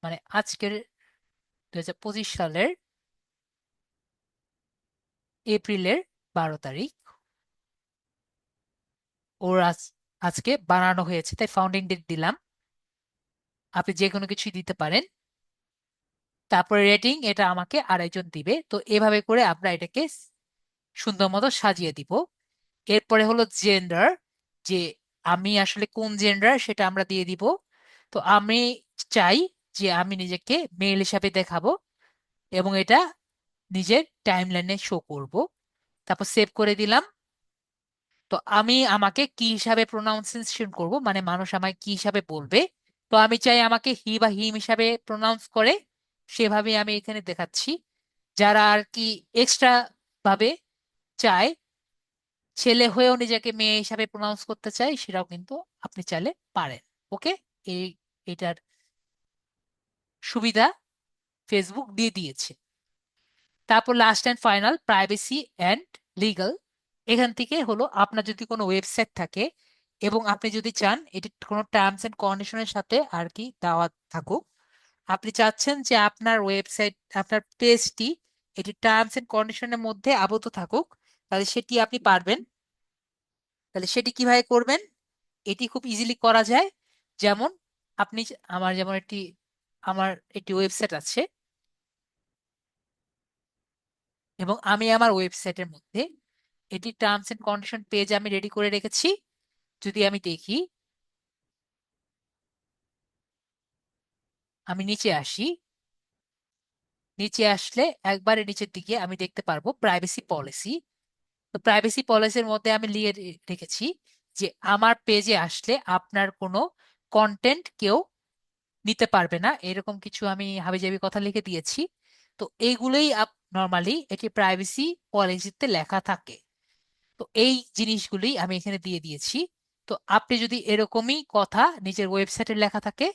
মানে আজকের 2025 সালের এপ্রিলের 12 তারিখ, ওর আজকে বানানো হয়েছে, তাই ফাউন্ডিং ডেট দিলাম। আপনি যে কোনো কিছুই দিতে পারেন। তারপরে রেটিং, এটা আমাকে আরেকজন দিবে, তো এভাবে করে আমরা এটাকে সুন্দর মতো সাজিয়ে দিব। এরপরে হলো জেন্ডার, যে আমি আসলে কোন জেন্ডার সেটা আমরা দিয়ে দিব। তো আমি চাই যে আমি নিজেকে মেল হিসাবে দেখাবো, এবং এটা নিজের টাইমলাইনে শো করব। তারপর সেভ করে দিলাম। তো আমি আমাকে কি হিসাবে প্রোনাউন্সিয়েশন করব, মানে মানুষ আমাকে কি হিসাবে বলবে, তো আমি চাই আমাকে হি বা হিম হিসাবে প্রোনাউন্স করে, সেভাবে আমি এখানে দেখাচ্ছি। যারা আর কি এক্সট্রা ভাবে চায়, ছেলে হয়েও নিজেকে মেয়ে হিসাবে প্রোনাউন্স করতে চায়, সেটাও কিন্তু আপনি চাইলে পারেন। ওকে, এই এটার সুবিধা ফেসবুক দিয়ে দিয়েছে। তারপর last and final privacy and legal, এখান থেকে হলো আপনার যদি কোনো ওয়েবসাইট থাকে এবং আপনি যদি চান এটি কোনো টার্মস এন্ড কন্ডিশনের সাথে আর কি দেওয়া থাকুক, আপনি চাচ্ছেন যে আপনার ওয়েবসাইট, আপনার পেজটি এটি টার্মস এন্ড কন্ডিশনের মধ্যে আবদ্ধ থাকুক, তাহলে সেটি আপনি পারবেন। তাহলে সেটি কিভাবে করবেন? এটি খুব ইজিলি করা যায়। যেমন আপনি আমার একটি ওয়েবসাইট আছে, এবং আমি আমার ওয়েবসাইটের মধ্যে এটি টার্মস এন্ড কন্ডিশন পেজ আমি রেডি করে রেখেছি। যদি আমি দেখি, আমি নিচে আসি, নিচে আসলে একবারে নিচের দিকে আমি দেখতে পারবো প্রাইভেসি পলিসি। তো প্রাইভেসি পলিসির মধ্যে আমি লিখে রেখেছি যে আমার পেজে আসলে আপনার কোনো কন্টেন্ট কেউ নিতে পারবে না, এরকম কিছু আমি হাবিজাবি কথা লিখে দিয়েছি। তো এইগুলোই নর্মালি এটি প্রাইভেসি পলিসিতে লেখা থাকে। তো এই জিনিসগুলি আমি এখানে দিয়ে দিয়েছি। তো আপনি যদি এরকমই কথা নিজের ওয়েবসাইটে লেখা থাকে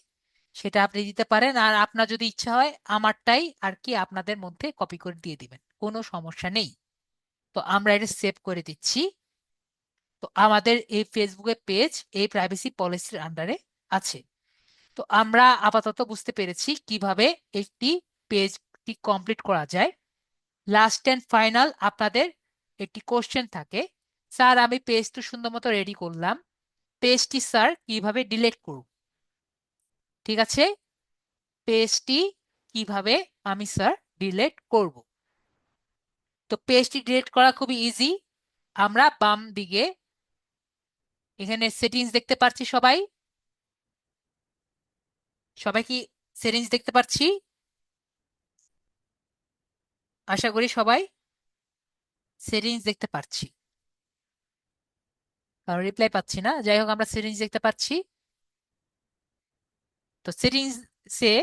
সেটা আপনি দিতে পারেন, আর আপনার যদি ইচ্ছা হয় আমারটাই আর কি আপনাদের মধ্যে কপি করে দিয়ে দিবেন, কোনো সমস্যা নেই। তো আমরা এটা সেভ করে দিচ্ছি। তো আমাদের এই ফেসবুকের পেজ এই প্রাইভেসি পলিসির আন্ডারে আছে। তো আমরা আপাতত বুঝতে পেরেছি কিভাবে একটি পেজটি কমপ্লিট করা যায়। লাস্ট এন্ড ফাইনাল আপনাদের একটি কোশ্চেন থাকে, স্যার আমি পেজ তো সুন্দর মতো রেডি করলাম, পেজটি স্যার কিভাবে ডিলিট করব? ঠিক আছে, পেজটি কিভাবে আমি স্যার ডিলিট করব? তো পেজটি ডিলিট করা খুবই ইজি। আমরা বাম দিকে এখানে সেটিংস দেখতে পাচ্ছি, সবাই সবাই কি সেটিংস দেখতে পাচ্ছি? আশা করি সবাই সেটিংস দেখতে পাচ্ছি, কারণ রিপ্লাই পাচ্ছি না। যাই হোক, আমরা সেটিংস দেখতে পাচ্ছি। তো সেটিংসে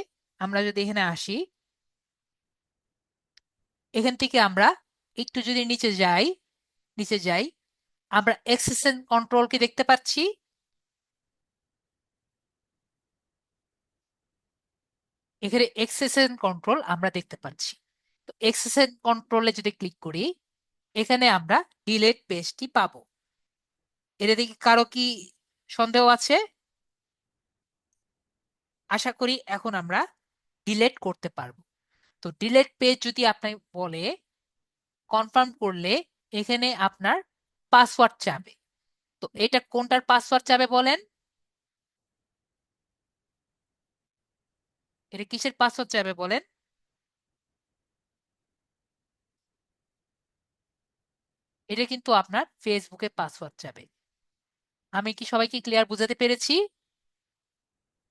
আমরা যদি এখানে আসি, এখান থেকে আমরা একটু যদি নিচে যাই, আমরা অ্যাক্সেস এন্ড কন্ট্রোল কি দেখতে পাচ্ছি? এখানে অ্যাক্সেস এন্ড কন্ট্রোল আমরা দেখতে পাচ্ছি। তো অ্যাক্সেস এন্ড কন্ট্রোলে যদি ক্লিক করি, এখানে আমরা ডিলেট পেজটি পাবো। এটা দেখি কারো কি সন্দেহ আছে? আশা করি এখন আমরা ডিলেট করতে পারবো। তো ডিলেট পেজ যদি আপনি বলে কনফার্ম করলে এখানে আপনার পাসওয়ার্ড চাবে। তো এটা কোনটার পাসওয়ার্ড চাবে বলেন? এটা কিসের পাসওয়ার্ড চাবে বলেন? এটা কিন্তু আপনার ফেসবুকের পাসওয়ার্ড চাবে। আমি কি সবাইকে ক্লিয়ার বুঝাতে পেরেছি?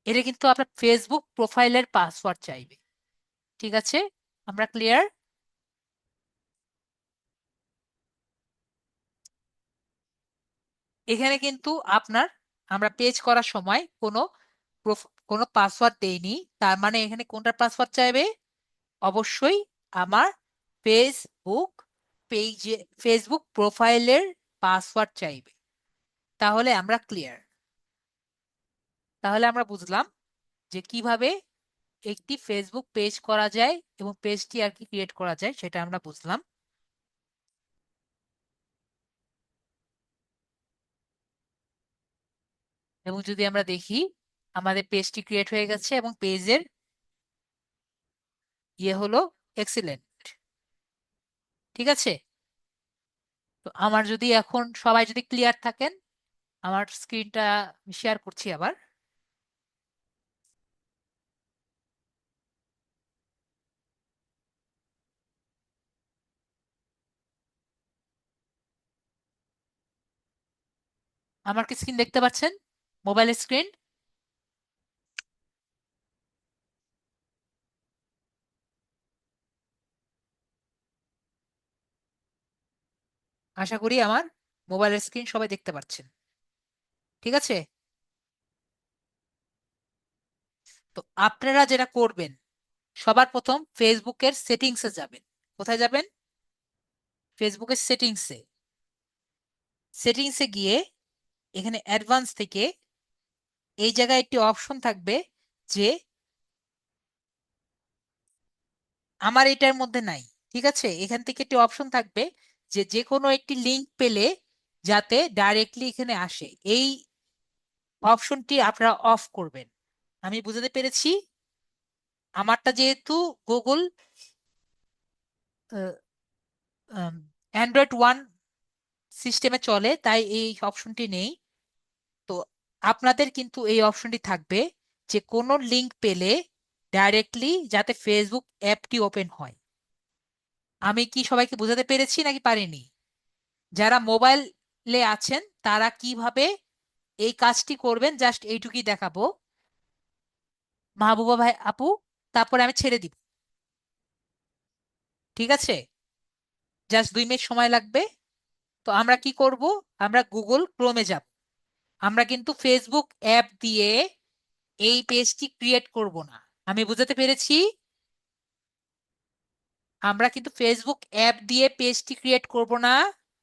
এটা কিন্তু আপনার ফেসবুক প্রোফাইলের পাসওয়ার্ড চাইবে। ঠিক আছে, আমরা ক্লিয়ার? এখানে কিন্তু আপনার আমরা পেজ করার সময় কোনো পাসওয়ার্ড দেইনি, তার মানে এখানে কোনটার পাসওয়ার্ড চাইবে? অবশ্যই আমার ফেসবুক পেজে ফেসবুক প্রোফাইলের পাসওয়ার্ড চাইবে। তাহলে আমরা ক্লিয়ার। তাহলে আমরা বুঝলাম যে কিভাবে একটি ফেসবুক পেজ করা যায় এবং পেজটি আর কি ক্রিয়েট করা যায়, সেটা আমরা বুঝলাম। এবং যদি আমরা দেখি আমাদের পেজটি ক্রিয়েট হয়ে গেছে এবং পেজের ইয়ে হলো এক্সিলেন্ট। ঠিক আছে, তো আমার যদি এখন সবাই যদি ক্লিয়ার থাকেন, আমার স্ক্রিনটা শেয়ার করছি আবার। আমার কি স্ক্রিন দেখতে পাচ্ছেন? মোবাইলের স্ক্রিন? আশা করি আমার মোবাইলের স্ক্রিন সবাই দেখতে পাচ্ছেন। ঠিক আছে, তো আপনারা যেটা করবেন, সবার প্রথম ফেসবুকের সেটিংসে যাবেন। কোথায় যাবেন? ফেসবুকের সেটিংসে। সেটিংসে গিয়ে এখানে অ্যাডভান্স থেকে এই জায়গায় একটি অপশন থাকবে যে আমার এটার মধ্যে নাই। ঠিক আছে, এখান থেকে একটি অপশন থাকবে যে যে কোনো একটি লিংক পেলে যাতে ডাইরেক্টলি এখানে আসে, এই অপশনটি আপনারা অফ করবেন। আমি বুঝাতে পেরেছি? আমারটা যেহেতু গুগল অ্যান্ড্রয়েড ওয়ান সিস্টেমে চলে, তাই এই অপশনটি নেই। তো আপনাদের কিন্তু এই অপশনটি থাকবে যে কোনো লিংক পেলে ডাইরেক্টলি যাতে ফেসবুক অ্যাপটি ওপেন হয়। আমি কি সবাইকে বোঝাতে পেরেছি নাকি পারিনি? যারা মোবাইলে আছেন তারা কিভাবে এই কাজটি করবেন জাস্ট এইটুকুই দেখাবো, মাহবুবা ভাই আপু, তারপরে আমি ছেড়ে দিব। ঠিক আছে, জাস্ট 2 মিনিট সময় লাগবে। তো আমরা কি করব? আমরা গুগল ক্রোমে যাব। আমরা কিন্তু ফেসবুক অ্যাপ দিয়ে এই পেজটি ক্রিয়েট করব না। আমি বুঝাতে পেরেছি? আমরা কিন্তু ফেসবুক অ্যাপ দিয়ে পেজটি ক্রিয়েট করব না।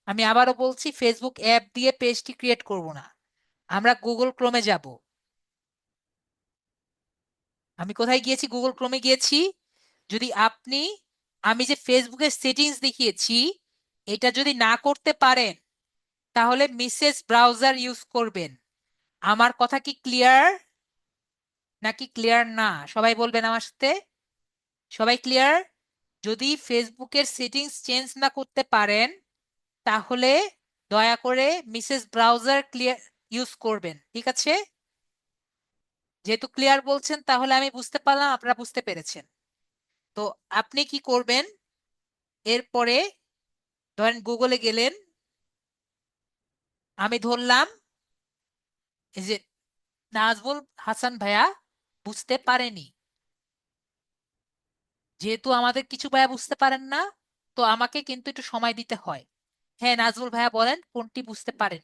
আমি আবারও বলছি, ফেসবুক অ্যাপ দিয়ে পেজটি ক্রিয়েট করব না। আমরা গুগল ক্রোমে যাব। আমি কোথায় গিয়েছি? গুগল ক্রোমে গিয়েছি। যদি আপনি, আমি যে ফেসবুকের সেটিংস দেখিয়েছি, এটা যদি না করতে পারেন তাহলে মিসেস ব্রাউজার ইউজ করবেন। আমার কথা কি ক্লিয়ার নাকি ক্লিয়ার না? সবাই বলবেন আমার সাথে। সবাই ক্লিয়ার? যদি ফেসবুকের সেটিংস চেঞ্জ না করতে পারেন তাহলে দয়া করে মিসেস ব্রাউজার ক্লিয়ার ইউজ করবেন। ঠিক আছে? যেহেতু ক্লিয়ার বলছেন তাহলে আমি বুঝতে পারলাম আপনারা বুঝতে পেরেছেন। তো আপনি কি করবেন? এরপরে ধরেন গুগলে গেলেন, আমি ধরলাম এই যে নাজমুল হাসান ভাইয়া বুঝতে পারেনি। যেহেতু আমাদের কিছু ভাইয়া বুঝতে পারেন না, তো আমাকে কিন্তু একটু সময় দিতে হয়। হ্যাঁ নাজমুল ভাইয়া বলেন কোনটি বুঝতে পারেন।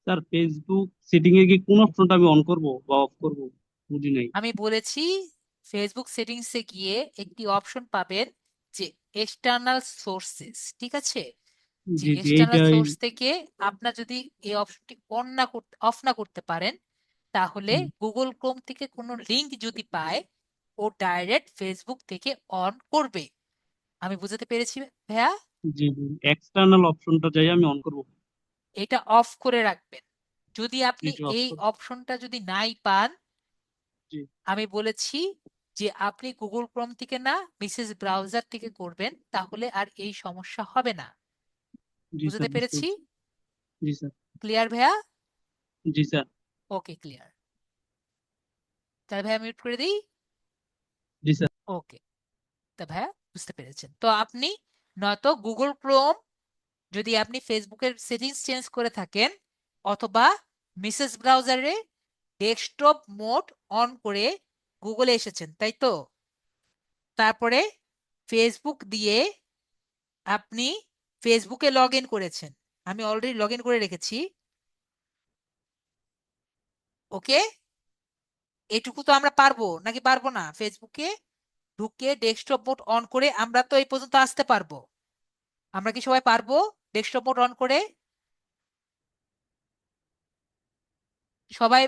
স্যার ফেসবুক সেটিং এ গিয়ে কোন অপশনটা আমি অন করব বা অফ করব বুঝি নাই। আমি বলেছি ফেসবুক সেটিংসে গিয়ে একটি অপশন পাবেন যে এক্সটার্নাল সোর্সেস। ঠিক আছে? যে জি জি এক্সটার্নাল এইটাই। সোর্স থেকে আপনার যদি এই অপশনটি অন না করতে অফ না করতে পারেন তাহলে গুগল ক্রোম থেকে কোনো লিংক যদি পায় ও ডাইরেক্ট ফেসবুক থেকে অন করবে। আমি বুঝাতে পেরেছি ভাইয়া? জি জি এক্সটার্নাল অপশনটা যাই আমি অন করব। এটা অফ করে রাখবেন। যদি জি আপনি জি অফ এই করব। অপশনটা যদি নাই পান, জি আমি বলেছি যে আপনি গুগল ক্রোম থেকে না মিসেস ব্রাউজার থেকে করবেন, তাহলে আর এই সমস্যা হবে না। জি বুঝতে স্যার বুঝতে পেরেছি? পারছি। জি স্যার। ক্লিয়ার ভাইয়া? জি স্যার। Okay clear. তাহলে ভাইয়া মিউট করে দিই। জি স্যার। ওকে। তা ভাইয়া বুঝতে পেরেছেন তো আপনি, নয়তো গুগল ক্রোম, যদি আপনি ফেসবুকের সেটিংস চেঞ্জ করে থাকেন অথবা মিসেস ব্রাউজারে ডেস্কটপ মোড অন করে গুগলে এসেছেন, তাই তো? তারপরে ফেসবুক দিয়ে আপনি ফেসবুকে লগ ইন করেছেন। আমি অলরেডি লগ ইন করে রেখেছি। ওকে, এটুকু তো আমরা পারবো নাকি পারবো না? ফেসবুকে ঢুকে ডেস্কটপ মোড অন করে আমরা তো এই পর্যন্ত আসতে পারবো। আমরা কি সবাই পারবো ডেস্কটপ মোড অন করে? সবাই?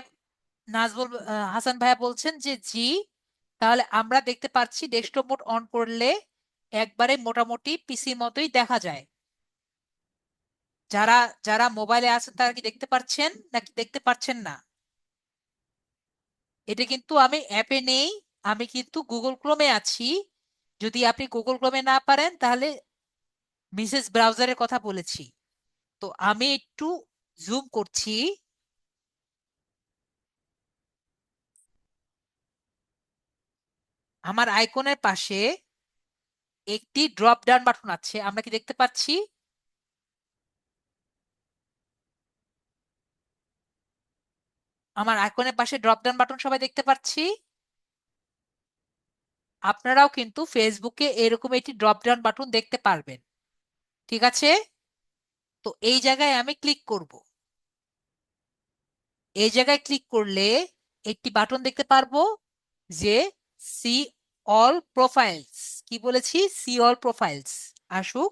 নাজবুল হাসান ভাইয়া বলছেন যে জি। তাহলে আমরা দেখতে পাচ্ছি ডেস্কটপ মোড অন করলে একবারে মোটামুটি পিসির মতোই দেখা যায়। যারা যারা মোবাইলে আছেন তারা কি দেখতে পাচ্ছেন নাকি দেখতে পাচ্ছেন না? এটা কিন্তু আমি অ্যাপে নেই, আমি কিন্তু গুগল ক্রোমে আছি। যদি আপনি গুগল ক্রোমে না পারেন তাহলে মিসেস ব্রাউজারের কথা বলেছি। তো আমি একটু জুম করছি। আমার আইকনের পাশে একটি ড্রপ ডাউন বাটন আছে, আমরা কি দেখতে পাচ্ছি? আমার আইকনের পাশে ড্রপ ডাউন বাটন সবাই দেখতে পাচ্ছি। আপনারাও কিন্তু ফেসবুকে এরকম একটি ড্রপ ডাউন বাটন দেখতে পারবেন। ঠিক আছে? তো এই জায়গায় আমি ক্লিক করব। এই জায়গায় ক্লিক করলে একটি বাটন দেখতে পারবো যে সি অল প্রোফাইলস। কি বলেছি? See all profiles. আসুক।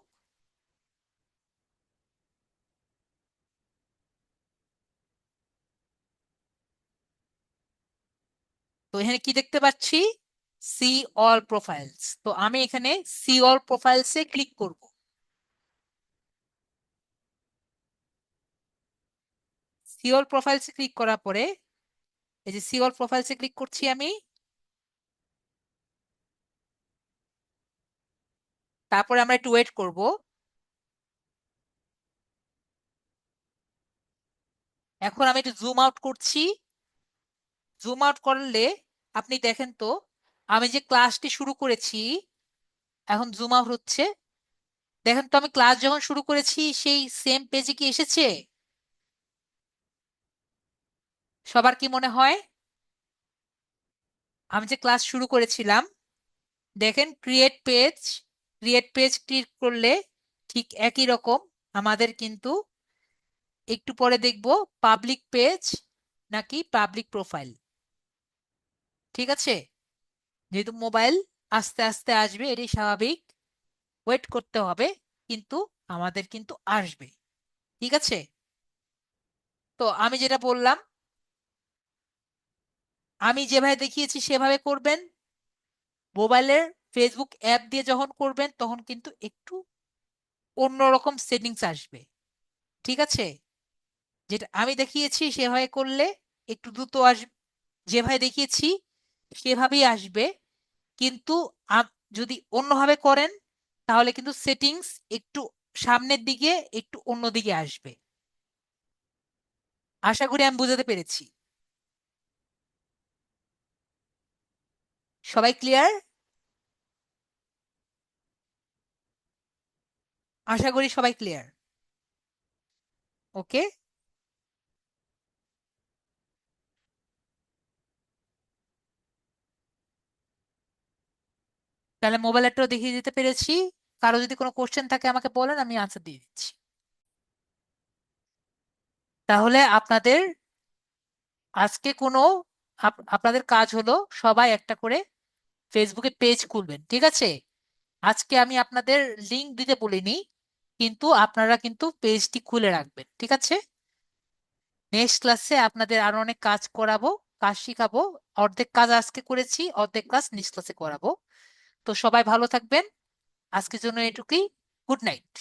তো এখানে কি দেখতে পাচ্ছি? See all profiles. তো আমি এখানে সি অল প্রোফাইলসে ক্লিক করব। সি অল প্রোফাইলসে ক্লিক করার পরে এই যে সি অল প্রোফাইলসে ক্লিক করছি আমি। তারপরে আমরা একটু ওয়েট করব। এখন আমি একটু জুম আউট করছি। জুম আউট করলে আপনি দেখেন তো আমি যে ক্লাসটি শুরু করেছি, এখন জুম আউট হচ্ছে। দেখেন তো আমি ক্লাস যখন শুরু করেছি সেই সেম পেজে কি এসেছে? সবার কি মনে হয়? আমি যে ক্লাস শুরু করেছিলাম, দেখেন ক্রিয়েট পেজ ক্লিক করলে ঠিক একই রকম আমাদের কিন্তু একটু পরে দেখব পাবলিক পেজ নাকি পাবলিক প্রোফাইল। ঠিক আছে? যেহেতু মোবাইল আস্তে আস্তে আসবে, এটাই স্বাভাবিক, ওয়েট করতে হবে, কিন্তু আমাদের কিন্তু আসবে। ঠিক আছে? তো আমি যেটা বললাম, আমি যেভাবে দেখিয়েছি সেভাবে করবেন। মোবাইলের ফেসবুক অ্যাপ দিয়ে যখন করবেন তখন কিন্তু একটু অন্যরকম সেটিংস আসবে। ঠিক আছে? যেটা আমি দেখিয়েছি সেভাবে করলে একটু দ্রুত আসবে, যেভাবে দেখিয়েছি সেভাবেই আসবে। কিন্তু যদি অন্যভাবে করেন তাহলে কিন্তু সেটিংস একটু সামনের দিকে একটু অন্য দিকে আসবে। আশা করি আমি বুঝাতে পেরেছি। সবাই ক্লিয়ার? আশা করি সবাই ক্লিয়ার। ওকে, তাহলে মোবাইল একটাও দেখিয়ে দিতে পেরেছি। কারো যদি কোনো কোশ্চেন থাকে আমাকে বলেন, আমি আনসার দিয়ে দিচ্ছি। তাহলে আপনাদের আজকে কোনো আপনাদের কাজ হলো সবাই একটা করে ফেসবুকে পেজ খুলবেন। ঠিক আছে? আজকে আমি আপনাদের লিংক দিতে বলিনি, কিন্তু আপনারা কিন্তু পেজটি খুলে রাখবেন। ঠিক আছে? নেক্সট ক্লাসে আপনাদের আরো অনেক কাজ করাবো, কাজ শিখাবো। অর্ধেক কাজ আজকে করেছি, অর্ধেক কাজ নেক্সট ক্লাসে করাবো। তো সবাই ভালো থাকবেন। আজকের জন্য এটুকুই। Good night.